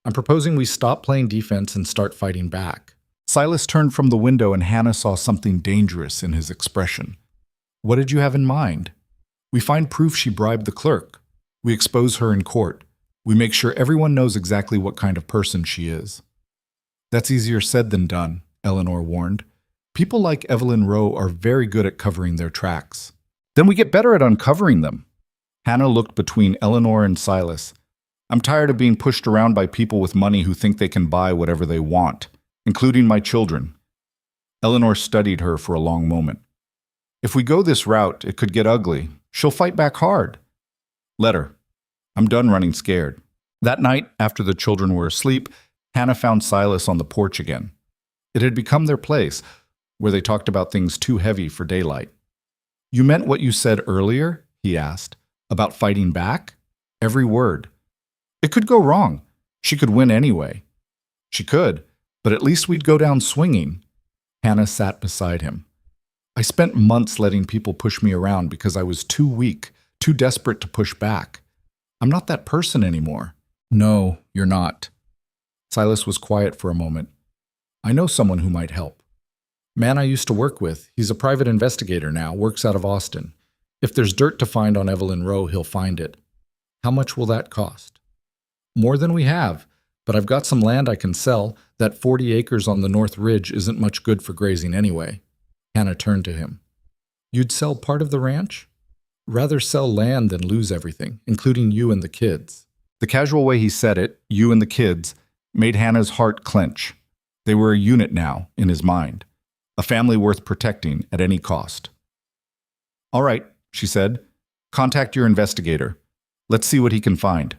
Speaker 1: I'm proposing we stop playing defense and start fighting back. Silas turned from the window and Hannah saw something dangerous in his expression. What did you have in mind? We find proof she bribed the clerk. We expose her in court. We make sure everyone knows exactly what kind of person she is. That's easier said than done, Eleanor warned. People like Evelyn Rowe are very good at covering their tracks. Then we get better at uncovering them. Hannah looked between Eleanor and Silas. I'm tired of being pushed around by people with money who think they can buy whatever they want, including my children. Eleanor studied her for a long moment. If we go this route, it could get ugly. She'll fight back hard. Let her. I'm done running scared. That night, after the children were asleep, Hannah found Silas on the porch again. It had become their place, where they talked about things too heavy for daylight. You meant what you said earlier? He asked. About fighting back? Every word. It could go wrong. She could win anyway. She could, but at least we'd go down swinging. Hannah sat beside him. I spent months letting people push me around because I was too weak, too desperate to push back. I'm not that person anymore. No, you're not. Silas was quiet for a moment. I know someone who might help. Man I used to work with. He's a private investigator now, works out of Austin. If there's dirt to find on Evelyn Rowe, he'll find it. How much will that cost? More than we have, but I've got some land I can sell. That 40 acres on the North Ridge isn't much good for grazing anyway. Hannah turned to him. You'd sell part of the ranch? Rather sell land than lose everything, including you and the kids. The casual way he said it, you and the kids, made Hannah's heart clench. They were a unit now, in his mind. A family worth protecting at any cost. All right, she said. Contact your investigator. Let's see what he can find.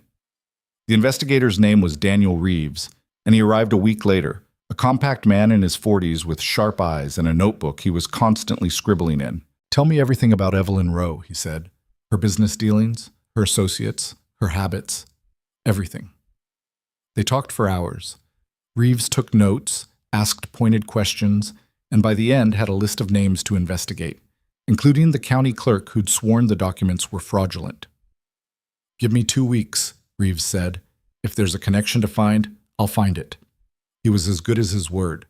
Speaker 1: The investigator's name was Daniel Reeves, and he arrived a week later, a compact man in his 40s with sharp eyes and a notebook he was constantly scribbling in. Tell me everything about Evelyn Rowe, he said. Her business dealings, her associates, her habits, everything. They talked for hours. Reeves took notes, asked pointed questions, and by the end had a list of names to investigate, including the county clerk who'd sworn the documents were fraudulent. Give me 2 weeks, Reeves said. If there's a connection to find, I'll find it. He was as good as his word.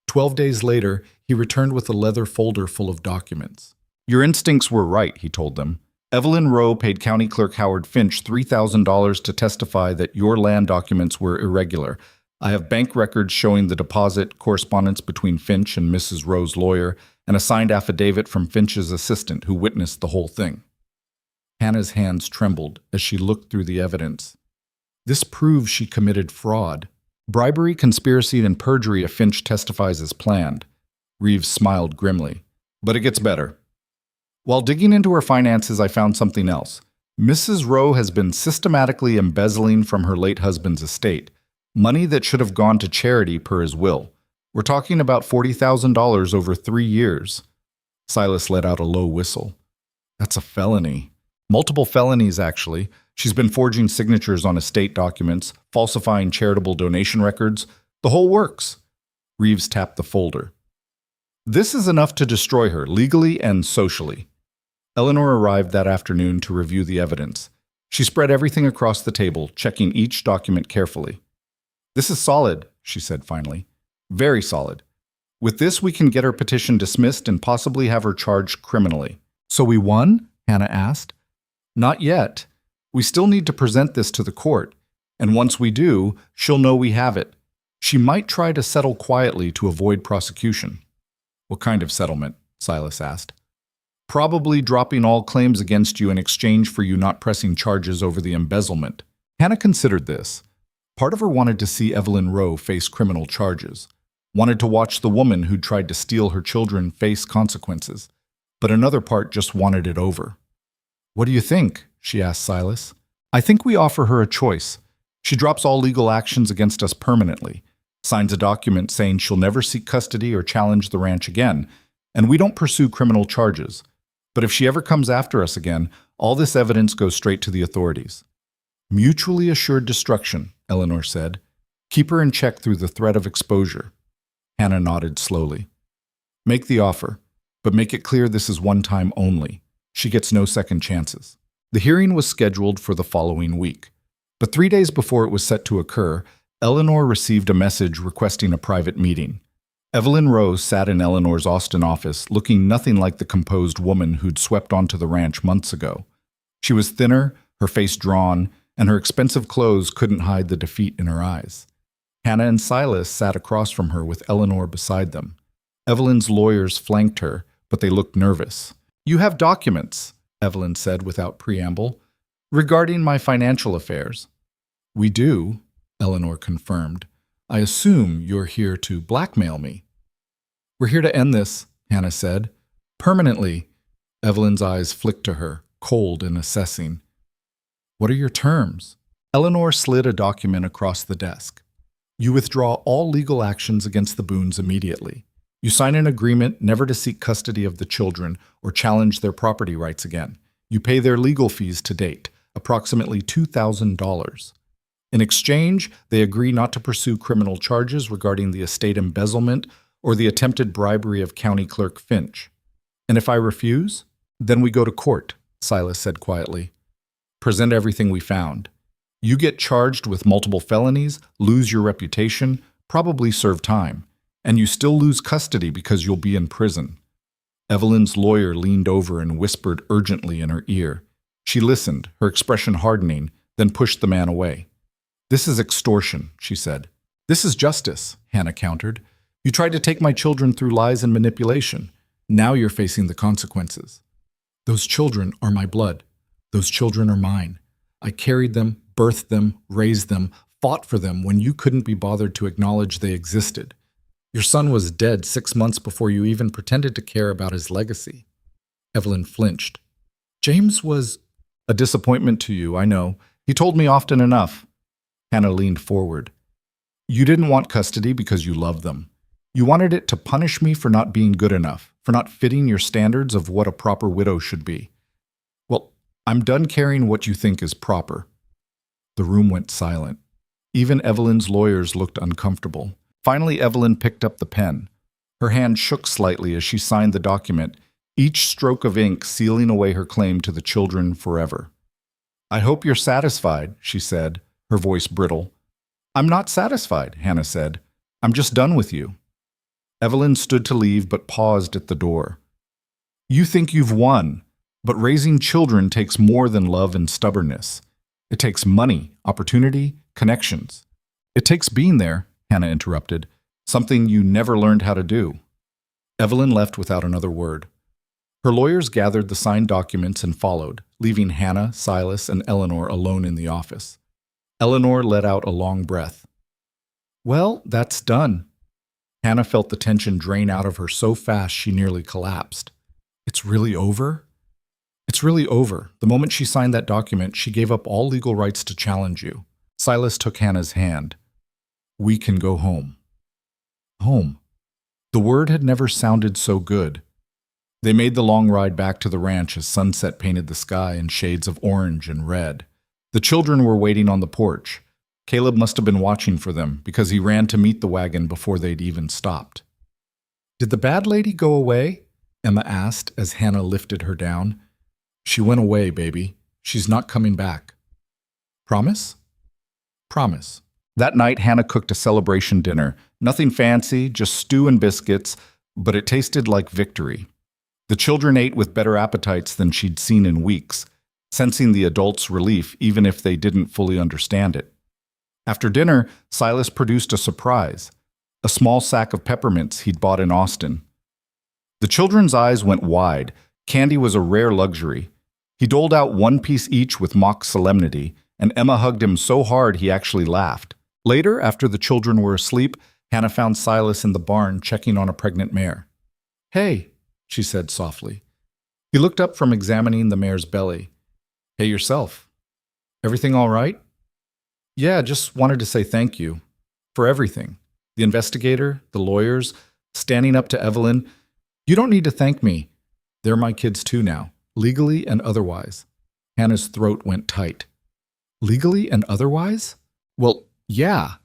Speaker 1: 12 days later, he returned with a leather folder full of documents. Your instincts were right, he told them. Evelyn Rowe paid County Clerk Howard Finch $3,000 to testify that your land documents were irregular. I have bank records showing the deposit, correspondence between Finch and Mrs. Rowe's lawyer, and a signed affidavit from Finch's assistant who witnessed the whole thing. Hannah's hands trembled as she looked through the evidence. This proves she committed fraud. Bribery, conspiracy, and perjury if Finch testifies as planned. Reeves smiled grimly. But it gets better. While digging into her finances, I found something else. Mrs. Rowe has been systematically embezzling from her late husband's estate, money that should have gone to charity per his will. We're talking about $40,000 over 3 years. Silas let out a low whistle. That's a felony. Multiple felonies, actually. She's been forging signatures on estate documents, falsifying charitable donation records. The whole works. Reeves tapped the folder. This is enough to destroy her, legally and socially. Eleanor arrived that afternoon to review the evidence. She spread everything across the table, checking each document carefully. This is solid, she said finally. Very solid. With this, we can get her petition dismissed and possibly have her charged criminally. So we won? Hannah asked. Not yet. We still need to present this to the court, and once we do, she'll know we have it. She might try to settle quietly to avoid prosecution. What kind of settlement? Silas asked. Probably dropping all claims against you in exchange for you not pressing charges over the embezzlement. Hannah considered this. Part of her wanted to see Evelyn Rowe face criminal charges, wanted to watch the woman who'd tried to steal her children face consequences, but another part just wanted it over. What do you think? She asked Silas. I think we offer her a choice. She drops all legal actions against us permanently, signs a document saying she'll never seek custody or challenge the ranch again, and we don't pursue criminal charges. But if she ever comes after us again, all this evidence goes straight to the authorities. Mutually assured destruction, Eleanor said. Keep her in check through the threat of exposure. Hannah nodded slowly. Make the offer, but make it clear this is one time only. She gets no second chances. The hearing was scheduled for the following week. But 3 days before it was set to occur, Eleanor received a message requesting a private meeting. Evelyn Rowe sat in Eleanor's Austin office, looking nothing like the composed woman who'd swept onto the ranch months ago. She was thinner, her face drawn, and her expensive clothes couldn't hide the defeat in her eyes. Hannah and Silas sat across from her with Eleanor beside them. Evelyn's lawyers flanked her, but they looked nervous. You have documents, Evelyn said without preamble, regarding my financial affairs. We do, Eleanor confirmed. I assume you're here to blackmail me. We're here to end this, Hannah said. Permanently. Evelyn's eyes flicked to her, cold and assessing. What are your terms? Eleanor slid a document across the desk. You withdraw all legal actions against the Boones immediately. You sign an agreement never to seek custody of the children or challenge their property rights again. You pay their legal fees to date, approximately $2,000. In exchange, they agree not to pursue criminal charges regarding the estate embezzlement or the attempted bribery of County Clerk Finch. And if I refuse, then we go to court, Silas said quietly. Present everything we found. You get charged with multiple felonies, lose your reputation, probably serve time, and you still lose custody because you'll be in prison. Evelyn's lawyer leaned over and whispered urgently in her ear. She listened, her expression hardening, then pushed the man away. This is extortion, she said. This is justice, Hannah countered. You tried to take my children through lies and manipulation. Now you're facing the consequences. Those children are my blood. Those children are mine. I carried them, birthed them, raised them, fought for them when you couldn't be bothered to acknowledge they existed. Your son was dead 6 months before you even pretended to care about his legacy. Evelyn flinched. James was a disappointment to you, I know. He told me often enough. Hannah leaned forward. You didn't want custody because you loved them. You wanted it to punish me for not being good enough, for not fitting your standards of what a proper widow should be. Well, I'm done caring what you think is proper. The room went silent. Even Evelyn's lawyers looked uncomfortable. Finally, Evelyn picked up the pen. Her hand shook slightly as she signed the document, each stroke of ink sealing away her claim to the children forever. I hope you're satisfied, she said, her voice brittle. I'm not satisfied, Hannah said. I'm just done with you. Evelyn stood to leave but paused at the door. You think you've won, but raising children takes more than love and stubbornness. It takes money, opportunity, connections. It takes being there, Hannah interrupted. Something you never learned how to do. Evelyn left without another word. Her lawyers gathered the signed documents and followed, leaving Hannah, Silas, and Eleanor alone in the office. Eleanor let out a long breath. Well, that's done. Hannah felt the tension drain out of her so fast she nearly collapsed. It's really over? It's really over. The moment she signed that document, she gave up all legal rights to challenge you. Silas took Hannah's hand. We can go home. Home. The word had never sounded so good. They made the long ride back to the ranch as sunset painted the sky in shades of orange and red. The children were waiting on the porch. Caleb must have been watching for them because he ran to meet the wagon before they'd even stopped. Did the bad lady go away? Emma asked as Hannah lifted her down. She went away, baby. She's not coming back. Promise? Promise. That night, Hannah cooked a celebration dinner. Nothing fancy, just stew and biscuits, but it tasted like victory. The children ate with better appetites than she'd seen in weeks, sensing the adults' relief even if they didn't fully understand it. After dinner, Silas produced a surprise, a small sack of peppermints he'd bought in Austin. The children's eyes went wide. Candy was a rare luxury. He doled out one piece each with mock solemnity, and Emma hugged him so hard he actually laughed. Later, after the children were asleep, Hannah found Silas in the barn checking on a pregnant mare. Hey, she said softly. He looked up from examining the mare's belly. Hey yourself. Everything all right? Yeah, just wanted to say thank you. For everything. The investigator, the lawyers, standing up to Evelyn. You don't need to thank me. They're my kids too now, legally and otherwise. Hannah's throat went tight. Legally and otherwise? Well, yeah.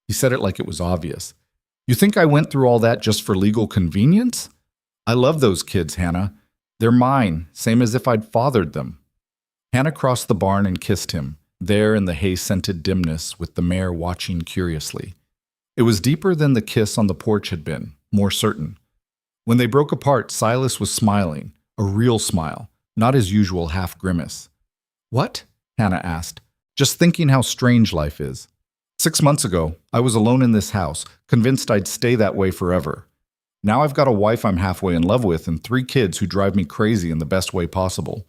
Speaker 1: He said it like it was obvious. You think I went through all that just for legal convenience? I love those kids, Hannah. They're mine, same as if I'd fathered them. Hannah crossed the barn and kissed him, there in the hay-scented dimness with the mare watching curiously. It was deeper than the kiss on the porch had been, more certain. When they broke apart, Silas was smiling, a real smile, not his usual half-grimace. What? Hannah asked, just thinking how strange life is. 6 months ago, I was alone in this house, convinced I'd stay that way forever. Now I've got a wife I'm halfway in love with and 3 kids who drive me crazy in the best way possible.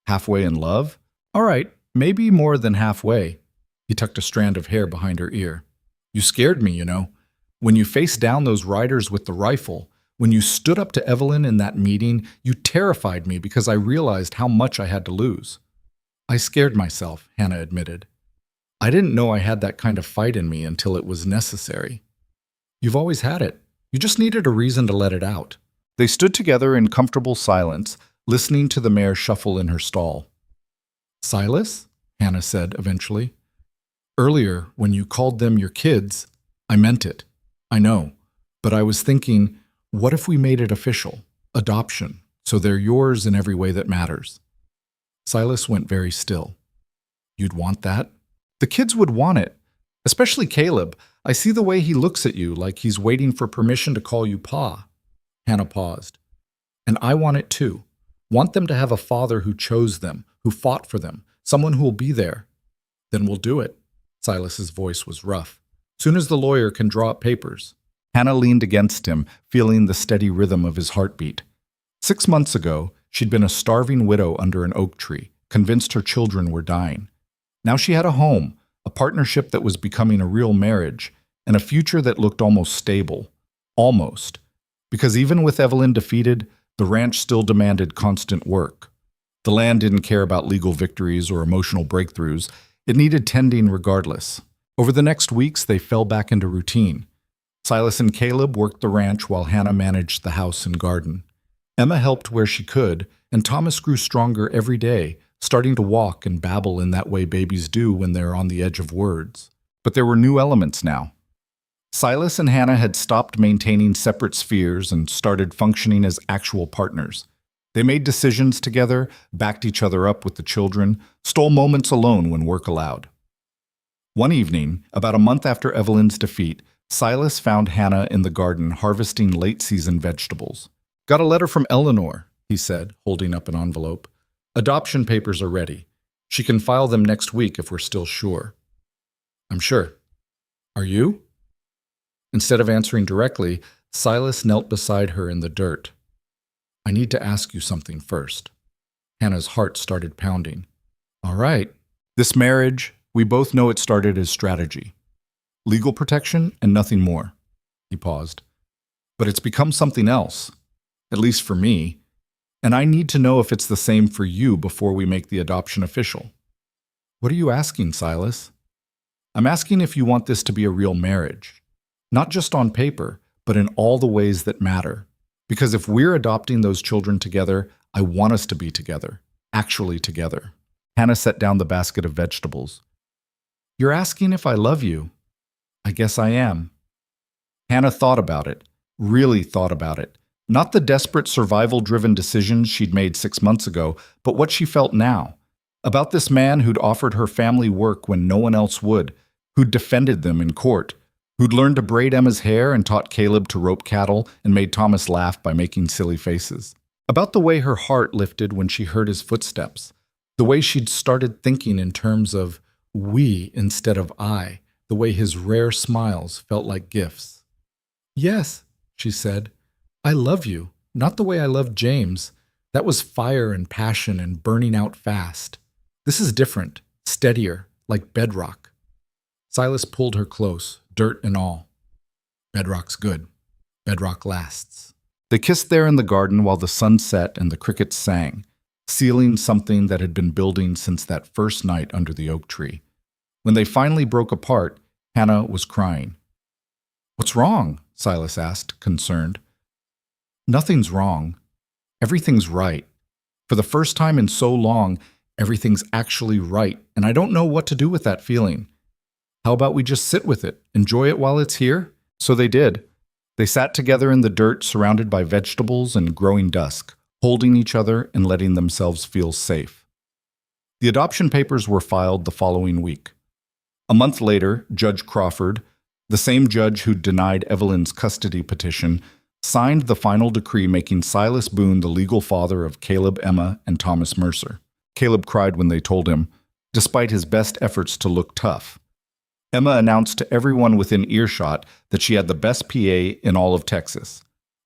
Speaker 1: Halfway in love? All right, maybe more than halfway. He tucked a strand of hair behind her ear. You scared me, you know. When you faced down those riders with the rifle, when you stood up to Evelyn in that meeting, you terrified me because I realized how much I had to lose. I scared myself, Hannah admitted. I didn't know I had that kind of fight in me until it was necessary. You've always had it. You just needed a reason to let it out. They stood together in comfortable silence, listening to the mare shuffle in her stall. Silas? Hannah said eventually. Earlier, when you called them your kids, I meant it. I know. But I was thinking, what if we made it official? Adoption. So they're yours in every way that matters. Silas went very still. You'd want that? The kids would want it. Especially Caleb. I see the way he looks at you, like he's waiting for permission to call you Pa. Hannah paused. And I want it too. Want them to have a father who chose them, who fought for them, someone who will be there. Then we'll do it. Silas's voice was rough. Soon as the lawyer can draw up papers. Hannah leaned against him, feeling the steady rhythm of his heartbeat. 6 months ago, she'd been a starving widow under an oak tree, convinced her children were dying. Now she had a home, a partnership that was becoming a real marriage, and a future that looked almost stable. Almost. Because even with Evelyn defeated, the ranch still demanded constant work. The land didn't care about legal victories or emotional breakthroughs. It needed tending regardless. Over the next weeks, they fell back into routine. Silas and Caleb worked the ranch while Hannah managed the house and garden. Emma helped where she could, and Thomas grew stronger every day, starting to walk and babble in that way babies do when they're on the edge of words. But there were new elements now. Silas and Hannah had stopped maintaining separate spheres and started functioning as actual partners. They made decisions together, backed each other up with the children, stole moments alone when work allowed. One evening, about a month after Evelyn's defeat, Silas found Hannah in the garden harvesting late-season vegetables. Got a letter from Eleanor, he said, holding up an envelope. Adoption papers are ready. She can file them next week if we're still sure. I'm sure. Are you? Instead of answering directly, Silas knelt beside her in the dirt. I need to ask you something first. Hannah's heart started pounding. All right. This marriage, we both know it started as strategy. Legal protection and nothing more. He paused. But it's become something else, at least for me, and I need to know if it's the same for you before we make the adoption official. What are you asking, Silas? I'm asking if you want this to be a real marriage, not just on paper, but in all the ways that matter. Because if we're adopting those children together, I want us to be together, actually together. Hannah set down the basket of vegetables. You're asking if I love you? I guess I am. Hannah thought about it, really thought about it. Not the desperate survival-driven decisions she'd made 6 months ago, but what she felt now. About this man who'd offered her family work when no one else would, who'd defended them in court, who'd learned to braid Emma's hair and taught Caleb to rope cattle and made Thomas laugh by making silly faces. About the way her heart lifted when she heard his footsteps, the way she'd started thinking in terms of we instead of I, the way his rare smiles felt like gifts. Yes, she said, I love you, not the way I loved James. That was fire and passion and burning out fast. This is different, steadier, like bedrock. Silas pulled her close, dirt and all. Bedrock's good. Bedrock lasts. They kissed there in the garden while the sun set and the crickets sang, sealing something that had been building since that first night under the oak tree. When they finally broke apart, Hannah was crying. What's wrong? Silas asked, concerned. Nothing's wrong. Everything's right. For the first time in so long, everything's actually right, and I don't know what to do with that feeling. How about we just sit with it, enjoy it while it's here? So they did. They sat together in the dirt, surrounded by vegetables and growing dusk, holding each other and letting themselves feel safe. The adoption papers were filed the following week. A month later, Judge Crawford, the same judge who denied Evelyn's custody petition, signed the final decree making Silas Boone the legal father of Caleb, Emma, and Thomas Mercer. Caleb cried when they told him, despite his best efforts to look tough. Emma announced to everyone within earshot that she had the best PA in all of Texas.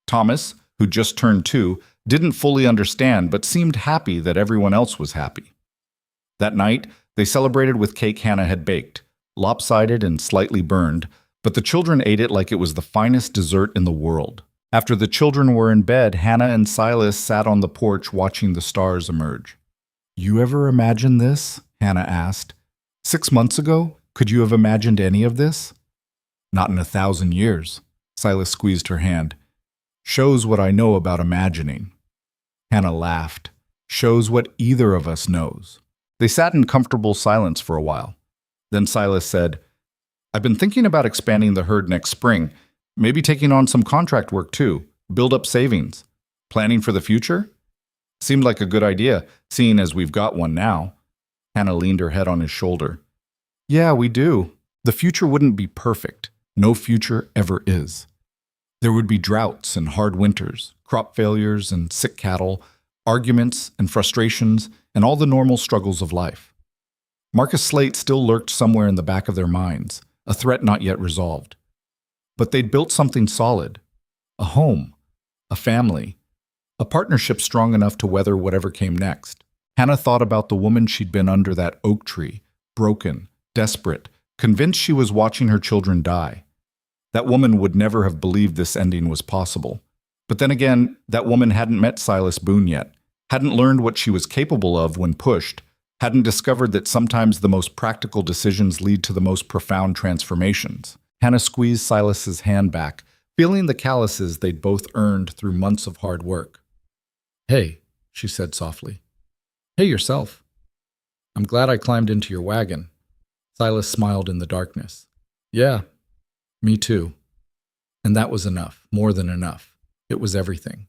Speaker 1: Thomas, who just turned 2, didn't fully understand but seemed happy that everyone else was happy. That night, they celebrated with cake Hannah had baked, lopsided and slightly burned, but the children ate it like it was the finest dessert in the world. After the children were in bed, Hannah and Silas sat on the porch watching the stars emerge. You ever imagine this? Hannah asked. 6 months ago, could you have imagined any of this? Not in 1,000 years. Silas squeezed her hand. Shows what I know about imagining. Hannah laughed. Shows what either of us knows. They sat in comfortable silence for a while. Then Silas said, I've been thinking about expanding the herd next spring, maybe taking on some contract work too, build up savings. Planning for the future? Seemed like a good idea, seeing as we've got one now. Hannah leaned her head on his shoulder. Yeah, we do. The future wouldn't be perfect. No future ever is. There would be droughts and hard winters, crop failures and sick cattle, arguments and frustrations, and all the normal struggles of life. Marcus Slate still lurked somewhere in the back of their minds, a threat not yet resolved. But they'd built something solid, a home, a family, a partnership strong enough to weather whatever came next. Hannah thought about the woman she'd been under that oak tree, broken, desperate, convinced she was watching her children die. That woman would never have believed this ending was possible. But then again, that woman hadn't met Silas Boone yet, hadn't learned what she was capable of when pushed, hadn't discovered that sometimes the most practical decisions lead to the most profound transformations. Hannah squeezed Silas's hand back, feeling the calluses they'd both earned through months of hard work. Hey, she said softly. Hey yourself. I'm glad I climbed into your wagon. Silas smiled in the darkness. Yeah, me too. And that was enough, more than enough. It was everything.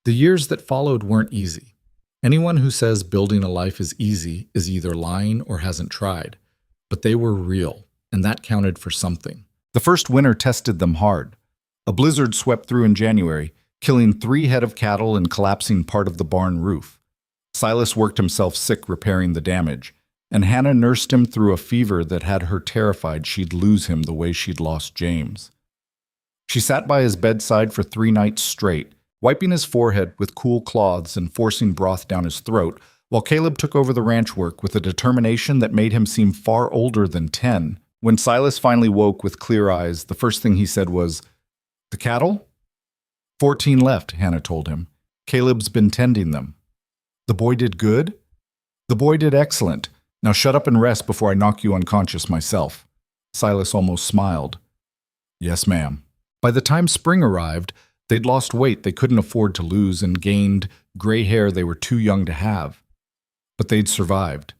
Speaker 1: The years that followed weren't easy. Anyone who says building a life is easy is either lying or hasn't tried. But they were real, and that counted for something. The first winter tested them hard. A blizzard swept through in January, killing 3 head of cattle and collapsing part of the barn roof. Silas worked himself sick repairing the damage, and Hannah nursed him through a fever that had her terrified she'd lose him the way she'd lost James. She sat by his bedside for 3 nights straight, wiping his forehead with cool cloths and forcing broth down his throat, while Caleb took over the ranch work with a determination that made him seem far older than 10. When Silas finally woke with clear eyes, the first thing he said was, "The cattle?" 14 left, Hannah told him. Caleb's been tending them. The boy did good? The boy did excellent. Now shut up and rest before I knock you unconscious myself. Silas almost smiled. Yes, ma'am. By the time spring arrived, they'd lost weight they couldn't afford to lose and gained gray hair they were too young to have. But they'd survived.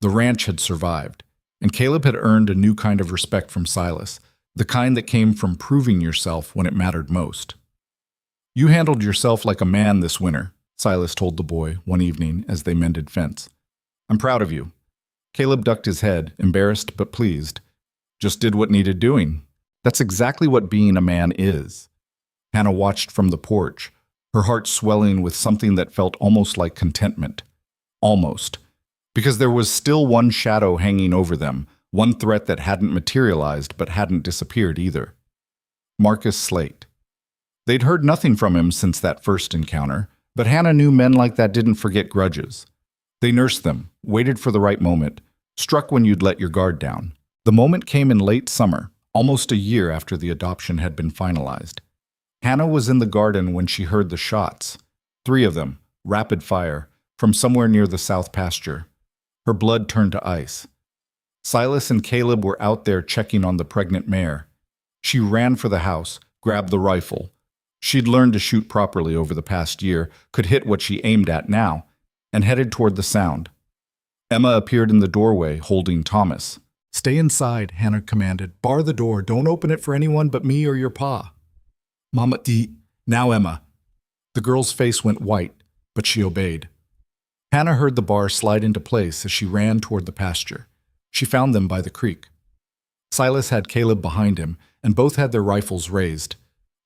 Speaker 1: The ranch had survived, and Caleb had earned a new kind of respect from Silas, the kind that came from proving yourself when it mattered most. You handled yourself like a man this winter, Silas told the boy one evening as they mended fence. I'm proud of you. Caleb ducked his head, embarrassed but pleased. Just did what needed doing. That's exactly what being a man is. Hannah watched from the porch, her heart swelling with something that felt almost like contentment. Almost. Because there was still one shadow hanging over them, one threat that hadn't materialized but hadn't disappeared either. Marcus Slate. They'd heard nothing from him since that first encounter, but Hannah knew men like that didn't forget grudges. They nursed them, waited for the right moment, struck when you'd let your guard down. The moment came in late summer, almost a year after the adoption had been finalized. Hannah was in the garden when she heard the shots. 3 of them, rapid fire, from somewhere near the south pasture. Her blood turned to ice. Silas and Caleb were out there checking on the pregnant mare. She ran for the house, grabbed the rifle. She'd learned to shoot properly over the past year, could hit what she aimed at now, and headed toward the sound. Emma appeared in the doorway, holding Thomas. Stay inside, Hannah commanded. Bar the door. Don't open it for anyone but me or your pa. Mama, now Emma. The girl's face went white, but she obeyed. Hannah heard the bar slide into place as she ran toward the pasture. She found them by the creek. Silas had Caleb behind him, and both had their rifles raised.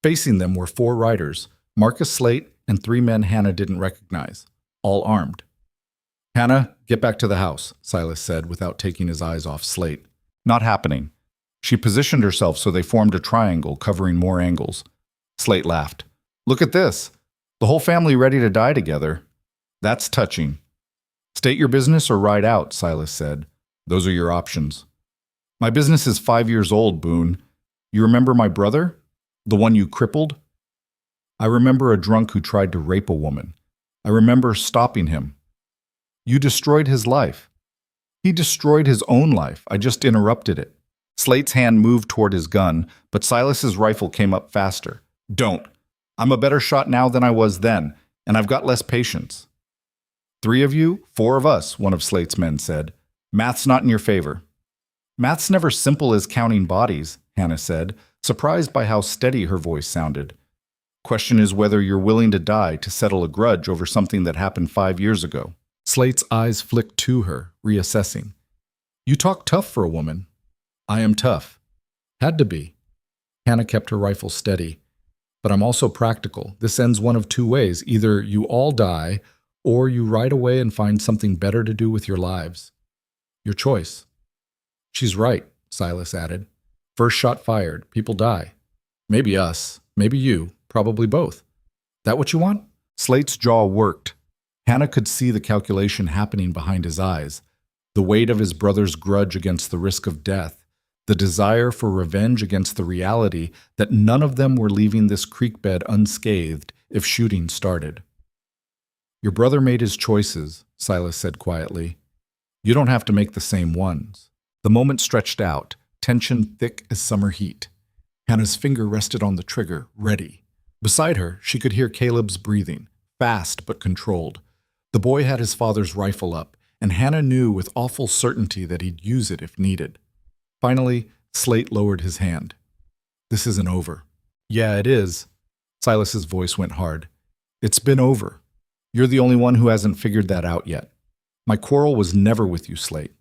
Speaker 1: Facing them were 4 riders, Marcus Slate and 3 men Hannah didn't recognize, all armed. Hannah, get back to the house, Silas said without taking his eyes off Slate. Not happening. She positioned herself so they formed a triangle covering more angles. Slate laughed. Look at this. The whole family ready to die together. That's touching. State your business or ride out, Silas said. Those are your options. My business is 5 years old, Boone. You remember my brother? The one you crippled? I remember a drunk who tried to rape a woman. I remember stopping him. You destroyed his life. He destroyed his own life. I just interrupted it. Slate's hand moved toward his gun, but Silas's rifle came up faster. Don't. I'm a better shot now than I was then, and I've got less patience. 3 of you, 4 of us, one of Slate's men said. Math's not in your favor. Math's never simple as counting bodies, Hannah said, surprised by how steady her voice sounded. Question is whether you're willing to die to settle a grudge over something that happened 5 years ago. Slate's eyes flicked to her, reassessing. You talk tough for a woman. I am tough. Had to be. Hannah kept her rifle steady. But I'm also practical. This ends one of 2 ways. Either you all die, or you ride away and find something better to do with your lives. Your choice. She's right, Silas added. First shot fired, people die. Maybe us, maybe you, probably both. That what you want? Slate's jaw worked. Hannah could see the calculation happening behind his eyes, the weight of his brother's grudge against the risk of death, the desire for revenge against the reality that none of them were leaving this creek bed unscathed if shooting started. Your brother made his choices, Silas said quietly. You don't have to make the same ones. The moment stretched out, tension thick as summer heat. Hannah's finger rested on the trigger, ready. Beside her, she could hear Caleb's breathing, fast but controlled. The boy had his father's rifle up, and Hannah knew with awful certainty that he'd use it if needed. Finally, Slate lowered his hand. This isn't over. Yeah, it is. Silas's voice went hard. It's been over. You're the only one who hasn't figured that out yet. My quarrel was never with you, Slate.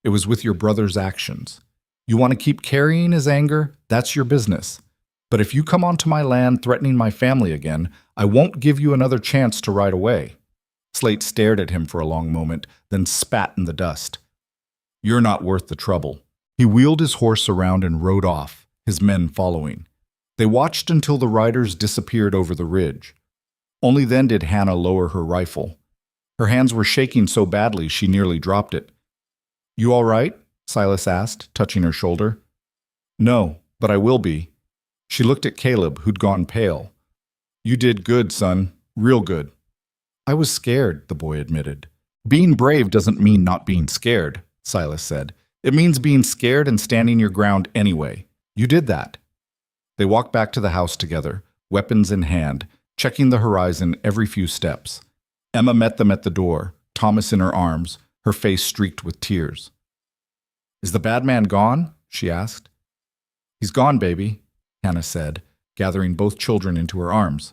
Speaker 1: It was with your brother's actions. You want to keep carrying his anger? That's your business. But if you come onto my land threatening my family again, I won't give you another chance to ride away. Slate stared at him for a long moment, then spat in the dust. You're not worth the trouble. He wheeled his horse around and rode off, his men following. They watched until the riders disappeared over the ridge. Only then did Hannah lower her rifle. Her hands were shaking so badly she nearly dropped it. "You all right?" Silas asked, touching her shoulder. "No, but I will be." She looked at Caleb, who'd gone pale. "You did good, son. Real good." "I was scared," the boy admitted. "Being brave doesn't mean not being scared," Silas said. "It means being scared and standing your ground anyway. You did that." They walked back to the house together, weapons in hand, checking the horizon every few steps. Emma met them at the door, Thomas in her arms, her face streaked with tears. "Is the bad man gone?" she asked. "He's gone, baby," Hannah said, gathering both children into her arms.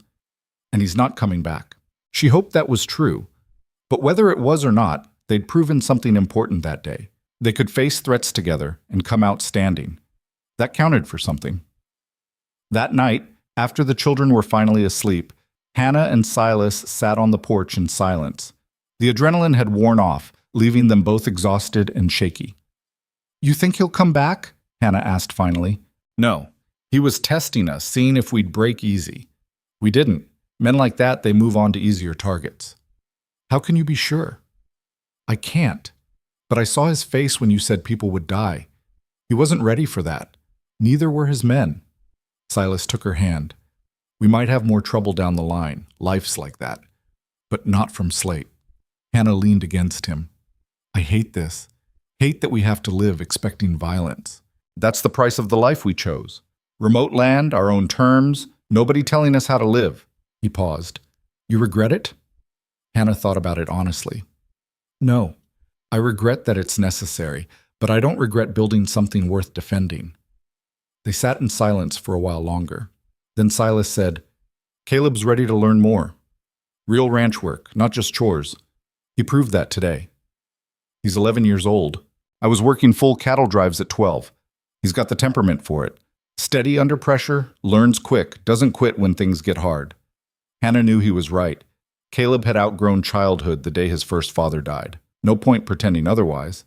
Speaker 1: "And he's not coming back." She hoped that was true. But whether it was or not, they'd proven something important that day. They could face threats together and come out standing. That counted for something. That night, after the children were finally asleep, Hannah and Silas sat on the porch in silence. The adrenaline had worn off, leaving them both exhausted and shaky. "You think he'll come back?" Hannah asked finally. "No. He was testing us, seeing if we'd break easy. We didn't. Men like that, they move on to easier targets." "How can you be sure?" "I can't. But I saw his face when you said people would die. He wasn't ready for that. Neither were his men." Silas took her hand. "We might have more trouble down the line. Life's like that. But not from Slate." Hannah leaned against him. "I hate this. Hate that we have to live expecting violence. That's the price of the life we chose. Remote land, our own terms, nobody telling us how to live." He paused. "You regret it?" Hannah thought about it honestly. "No. I regret that it's necessary, but I don't regret building something worth defending." They sat in silence for a while longer. Then Silas said, "Caleb's ready to learn more. Real ranch work, not just chores. He proved that today. He's 11 years old. I was working full cattle drives at 12. He's got the temperament for it. Steady under pressure, learns quick, doesn't quit when things get hard." Hannah knew he was right. Caleb had outgrown childhood the day his first father died. No point pretending otherwise.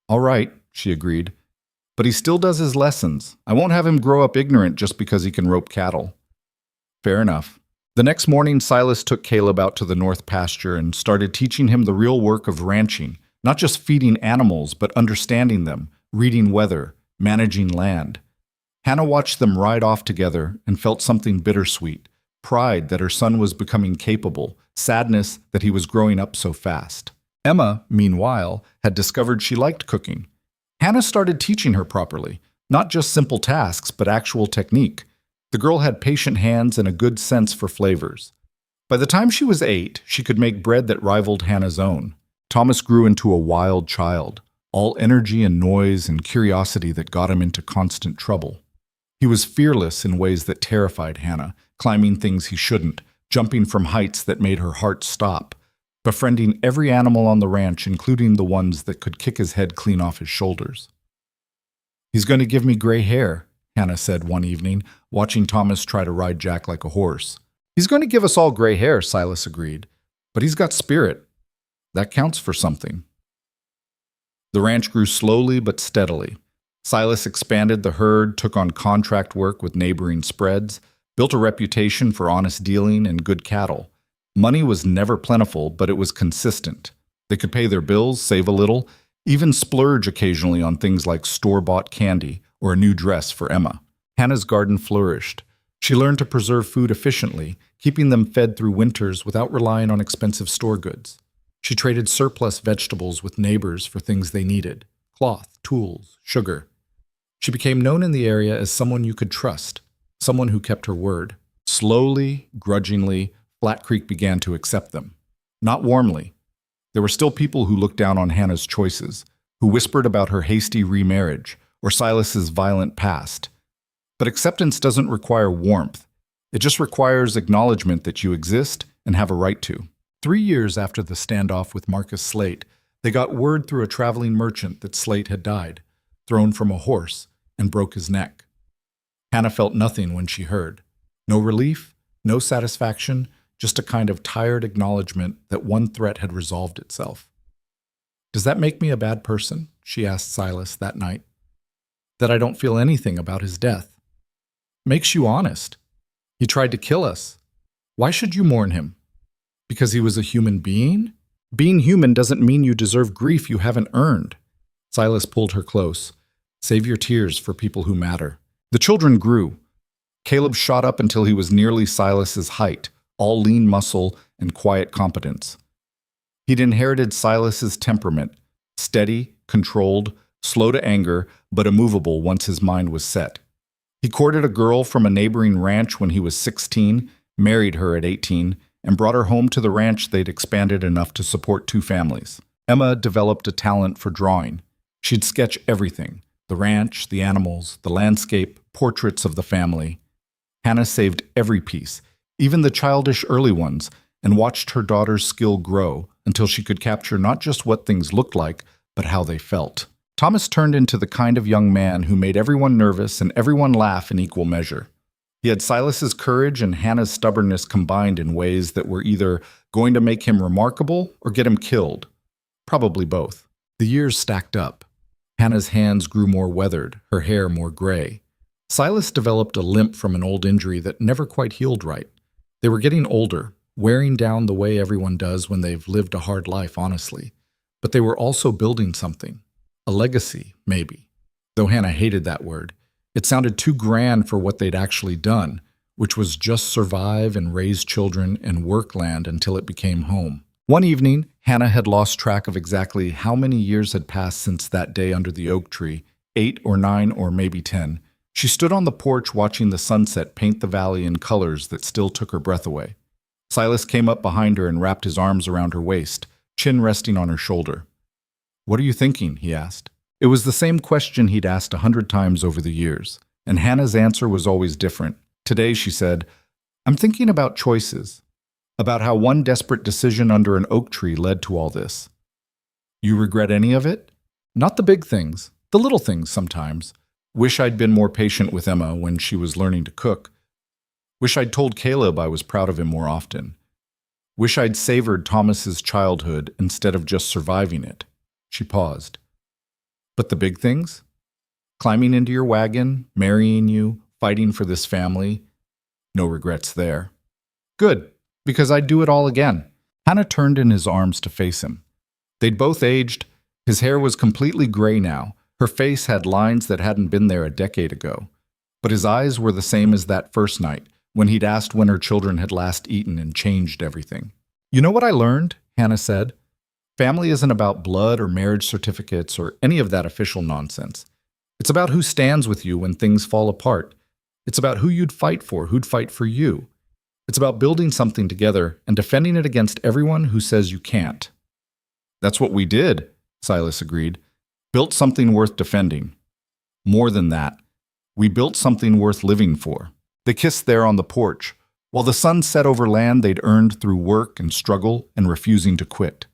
Speaker 1: "All right," she agreed. "But he still does his lessons. I won't have him grow up ignorant just because he can rope cattle." Fair enough. The next morning, Silas took Caleb out to the north pasture and started teaching him the real work of ranching, not just feeding animals, but understanding them, reading weather, managing land. Hannah watched them ride off together and felt something bittersweet, pride that her son was becoming capable, sadness that he was growing up so fast. Emma, meanwhile, had discovered she liked cooking. Hannah started teaching her properly, not just simple tasks, but actual technique. The girl had patient hands and a good sense for flavors. By the time she was 8, she could make bread that rivaled Hannah's own. Thomas grew into a wild child, all energy and noise and curiosity that got him into constant trouble. He was fearless in ways that terrified Hannah, climbing things he shouldn't, jumping from heights that made her heart stop, befriending every animal on the ranch, including the ones that could kick his head clean off his shoulders. "He's going to give me gray hair," Hannah said one evening, watching Thomas try to ride Jack like a horse. "He's going to give us all gray hair," Silas agreed. "But he's got spirit. That counts for something." The ranch grew slowly but steadily. Silas expanded the herd, took on contract work with neighboring spreads, built a reputation for honest dealing and good cattle. Money was never plentiful, but it was consistent. They could pay their bills, save a little, even splurge occasionally on things like store-bought candy or a new dress for Emma. Hannah's garden flourished. She learned to preserve food efficiently, keeping them fed through winters without relying on expensive store goods. She traded surplus vegetables with neighbors for things they needed: cloth, tools, sugar. She became known in the area as someone you could trust, someone who kept her word. Slowly, grudgingly, Flat Creek began to accept them. Not warmly. There were still people who looked down on Hannah's choices, who whispered about her hasty remarriage or Silas's violent past. But acceptance doesn't require warmth. It just requires acknowledgement that you exist and have a right to. 3 years after the standoff with Marcus Slate, they got word through a traveling merchant that Slate had died, thrown from a horse, and broke his neck. Hannah felt nothing when she heard. No relief, no satisfaction, just a kind of tired acknowledgement that one threat had resolved itself. "Does that make me a bad person?" she asked Silas that night. "That I don't feel anything about his death?" Makes you honest. He tried to kill us. Why should you mourn him? Because he was a human being? Being human doesn't mean you deserve grief you haven't earned. Silas pulled her close. Save your tears for people who matter. The children grew. Caleb shot up until he was nearly Silas's height, all lean muscle and quiet competence. He'd inherited Silas's temperament, steady, controlled, slow to anger, but immovable once his mind was set. He courted a girl from a neighboring ranch when he was 16, married her at 18, and brought her home to the ranch they'd expanded enough to support 2 families. Emma developed a talent for drawing. She'd sketch everything: the ranch, the animals, the landscape, portraits of the family. Hannah saved every piece, even the childish early ones, and watched her daughter's skill grow until she could capture not just what things looked like, but how they felt. Thomas turned into the kind of young man who made everyone nervous and everyone laugh in equal measure. He had Silas's courage and Hannah's stubbornness combined in ways that were either going to make him remarkable or get him killed. Probably both. The years stacked up. Hannah's hands grew more weathered, her hair more gray. Silas developed a limp from an old injury that never quite healed right. They were getting older, wearing down the way everyone does when they've lived a hard life, honestly. But they were also building something. A legacy, maybe. Though Hannah hated that word. It sounded too grand for what they'd actually done, which was just survive and raise children and work land until it became home. One evening, Hannah had lost track of exactly how many years had passed since that day under the oak tree, 8 or 9 or maybe 10. She stood on the porch watching the sunset paint the valley in colors that still took her breath away. Silas came up behind her and wrapped his arms around her waist, chin resting on her shoulder. "What are you thinking?" he asked. It was the same question he'd asked 100 times over the years, and Hannah's answer was always different. Today, she said, "I'm thinking about choices, about how one desperate decision under an oak tree led to all this." "You regret any of it?" "Not the big things, the little things sometimes. Wish I'd been more patient with Emma when she was learning to cook. Wish I'd told Caleb I was proud of him more often. Wish I'd savored Thomas's childhood instead of just surviving it." She paused. "But the big things? Climbing into your wagon, marrying you, fighting for this family. No regrets there." "Good, because I'd do it all again." Hannah turned in his arms to face him. They'd both aged. His hair was completely gray now. Her face had lines that hadn't been there a decade ago. But his eyes were the same as that first night, when he'd asked when her children had last eaten and changed everything. "You know what I learned?" Hannah said. "Family isn't about blood or marriage certificates or any of that official nonsense. It's about who stands with you when things fall apart. It's about who you'd fight for, who'd fight for you. It's about building something together and defending it against everyone who says you can't." "That's what we did," Silas agreed. "Built something worth defending. More than that, we built something worth living for." They kissed there on the porch, while the sun set over land they'd earned through work and struggle and refusing to quit.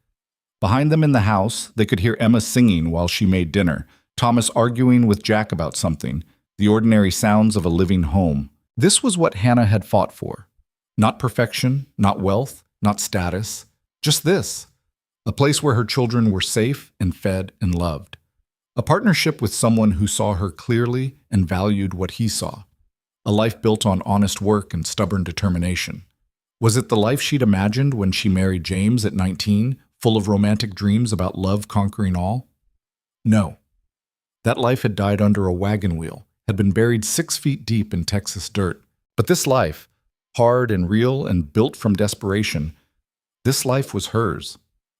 Speaker 1: Behind them in the house, they could hear Emma singing while she made dinner, Thomas arguing with Jack about something, the ordinary sounds of a living home. This was what Hannah had fought for. Not perfection, not wealth, not status, just this. A place where her children were safe and fed and loved. A partnership with someone who saw her clearly and valued what he saw. A life built on honest work and stubborn determination. Was it the life she'd imagined when she married James at 19, full of romantic dreams about love conquering all? No. That life had died under a wagon wheel, had been buried 6 feet deep in Texas dirt. But this life, hard and real and built from desperation, this life was hers.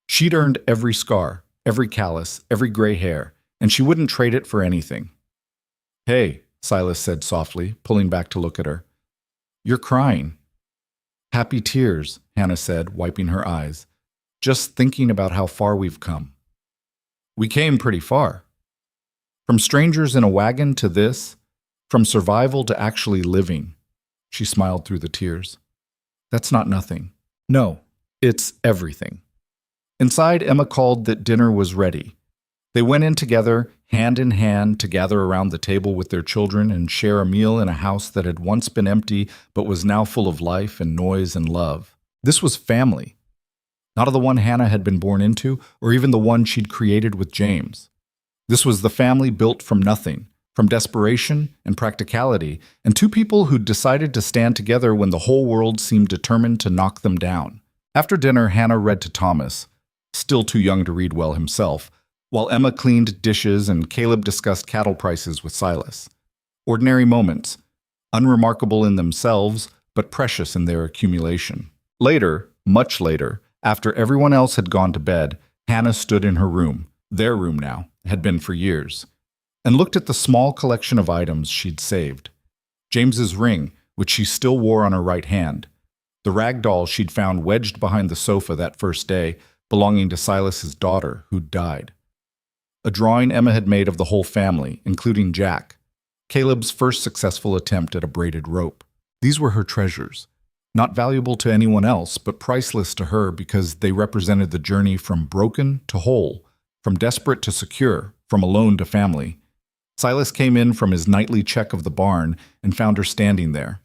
Speaker 1: She'd earned every scar, every callus, every gray hair, and she wouldn't trade it for anything. "Hey," Silas said softly, pulling back to look at her. "You're crying." "Happy tears," Hannah said, wiping her eyes. "Just thinking about how far we've come." "We came pretty far. From strangers in a wagon to this, from survival to actually living." She smiled through the tears. "That's not nothing. No, it's everything." Inside, Emma called that dinner was ready. They went in together, hand in hand, to gather around the table with their children and share a meal in a house that had once been empty but was now full of life and noise and love. This was family. Not the one Hannah had been born into, or even the one she'd created with James. This was the family built from nothing, from desperation and practicality, and two people who decided to stand together when the whole world seemed determined to knock them down. After dinner, Hannah read to Thomas, still too young to read well himself, while Emma cleaned dishes and Caleb discussed cattle prices with Silas. Ordinary moments, unremarkable in themselves, but precious in their accumulation. Later, much later, after everyone else had gone to bed, Hannah stood in her room, their room now, had been for years, and looked at the small collection of items she'd saved. James's ring, which she still wore on her right hand, the rag doll she'd found wedged behind the sofa that first day, belonging to Silas's daughter, who'd died. A drawing Emma had made of the whole family, including Jack, Caleb's first successful attempt at a braided rope. These were her treasures, not valuable to anyone else, but priceless to her because they represented the journey from broken to whole, from desperate to secure, from alone to family. Silas came in from his nightly check of the barn and found her standing there.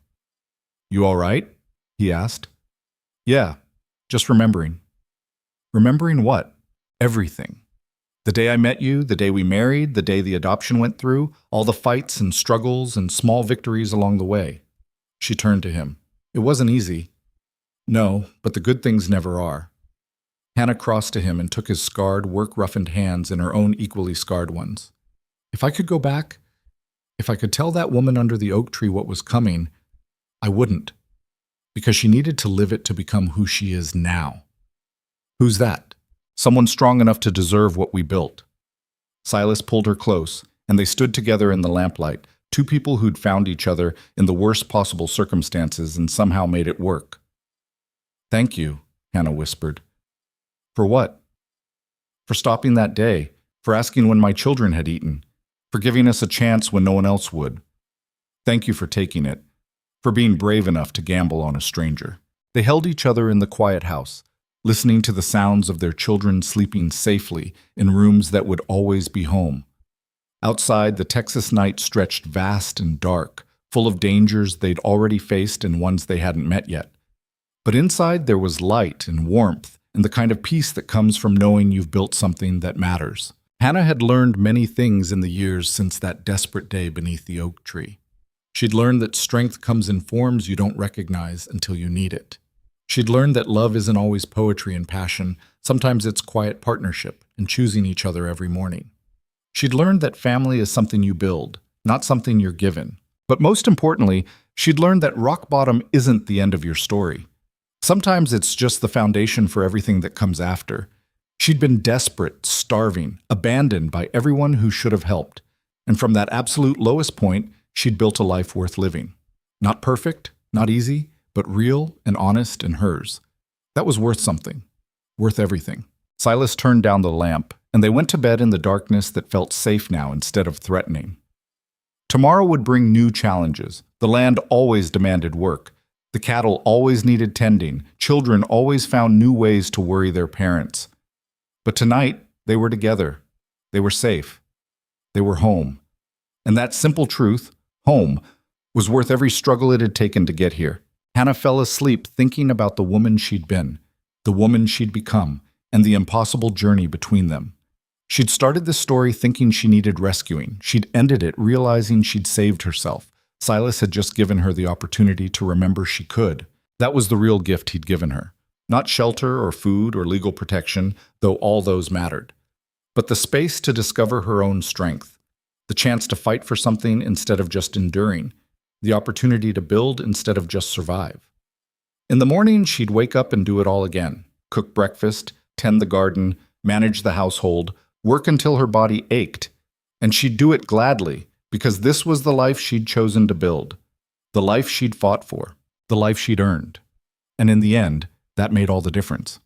Speaker 1: "You all right?" he asked. "Yeah, just remembering." "Remembering what?" "Everything. The day I met you, the day we married, the day the adoption went through, all the fights and struggles and small victories along the way." She turned to him. "It wasn't easy." "No, but the good things never are." Hannah crossed to him and took his scarred, work-roughened hands in her own equally scarred ones. "If I could go back, if I could tell that woman under the oak tree what was coming, I wouldn't, because she needed to live it to become who she is now." "Who's that?" "Someone strong enough to deserve what we built." Silas pulled her close, and they stood together in the lamplight, two people who'd found each other in the worst possible circumstances and somehow made it work. "Thank you," Hannah whispered. "For what?" "For stopping that day, for asking when my children had eaten, for giving us a chance when no one else would. Thank you for taking it, for being brave enough to gamble on a stranger." They held each other in the quiet house, listening to the sounds of their children sleeping safely in rooms that would always be home. Outside, the Texas night stretched vast and dark, full of dangers they'd already faced and ones they hadn't met yet. But inside there was light and warmth and the kind of peace that comes from knowing you've built something that matters. Hannah had learned many things in the years since that desperate day beneath the oak tree. She'd learned that strength comes in forms you don't recognize until you need it. She'd learned that love isn't always poetry and passion. Sometimes it's quiet partnership and choosing each other every morning. She'd learned that family is something you build, not something you're given. But most importantly, she'd learned that rock bottom isn't the end of your story. Sometimes it's just the foundation for everything that comes after. She'd been desperate, starving, abandoned by everyone who should have helped. And from that absolute lowest point, she'd built a life worth living. Not perfect, not easy, but real and honest and hers. That was worth something, worth everything. Silas turned down the lamp, and they went to bed in the darkness that felt safe now instead of threatening. Tomorrow would bring new challenges. The land always demanded work. The cattle always needed tending. Children always found new ways to worry their parents. But tonight, they were together. They were safe. They were home. And that simple truth, home, was worth every struggle it had taken to get here. Hannah fell asleep thinking about the woman she'd been, the woman she'd become, and the impossible journey between them. She'd started this story thinking she needed rescuing. She'd ended it realizing she'd saved herself. Silas had just given her the opportunity to remember she could. That was the real gift he'd given her. Not shelter or food or legal protection, though all those mattered. But the space to discover her own strength. The chance to fight for something instead of just enduring. The opportunity to build instead of just survive. In the morning, she'd wake up and do it all again. Cook breakfast, tend the garden, manage the household, work until her body ached. And she'd do it gladly, because this was the life she'd chosen to build. The life she'd fought for. The life she'd earned. And in the end, that made all the difference.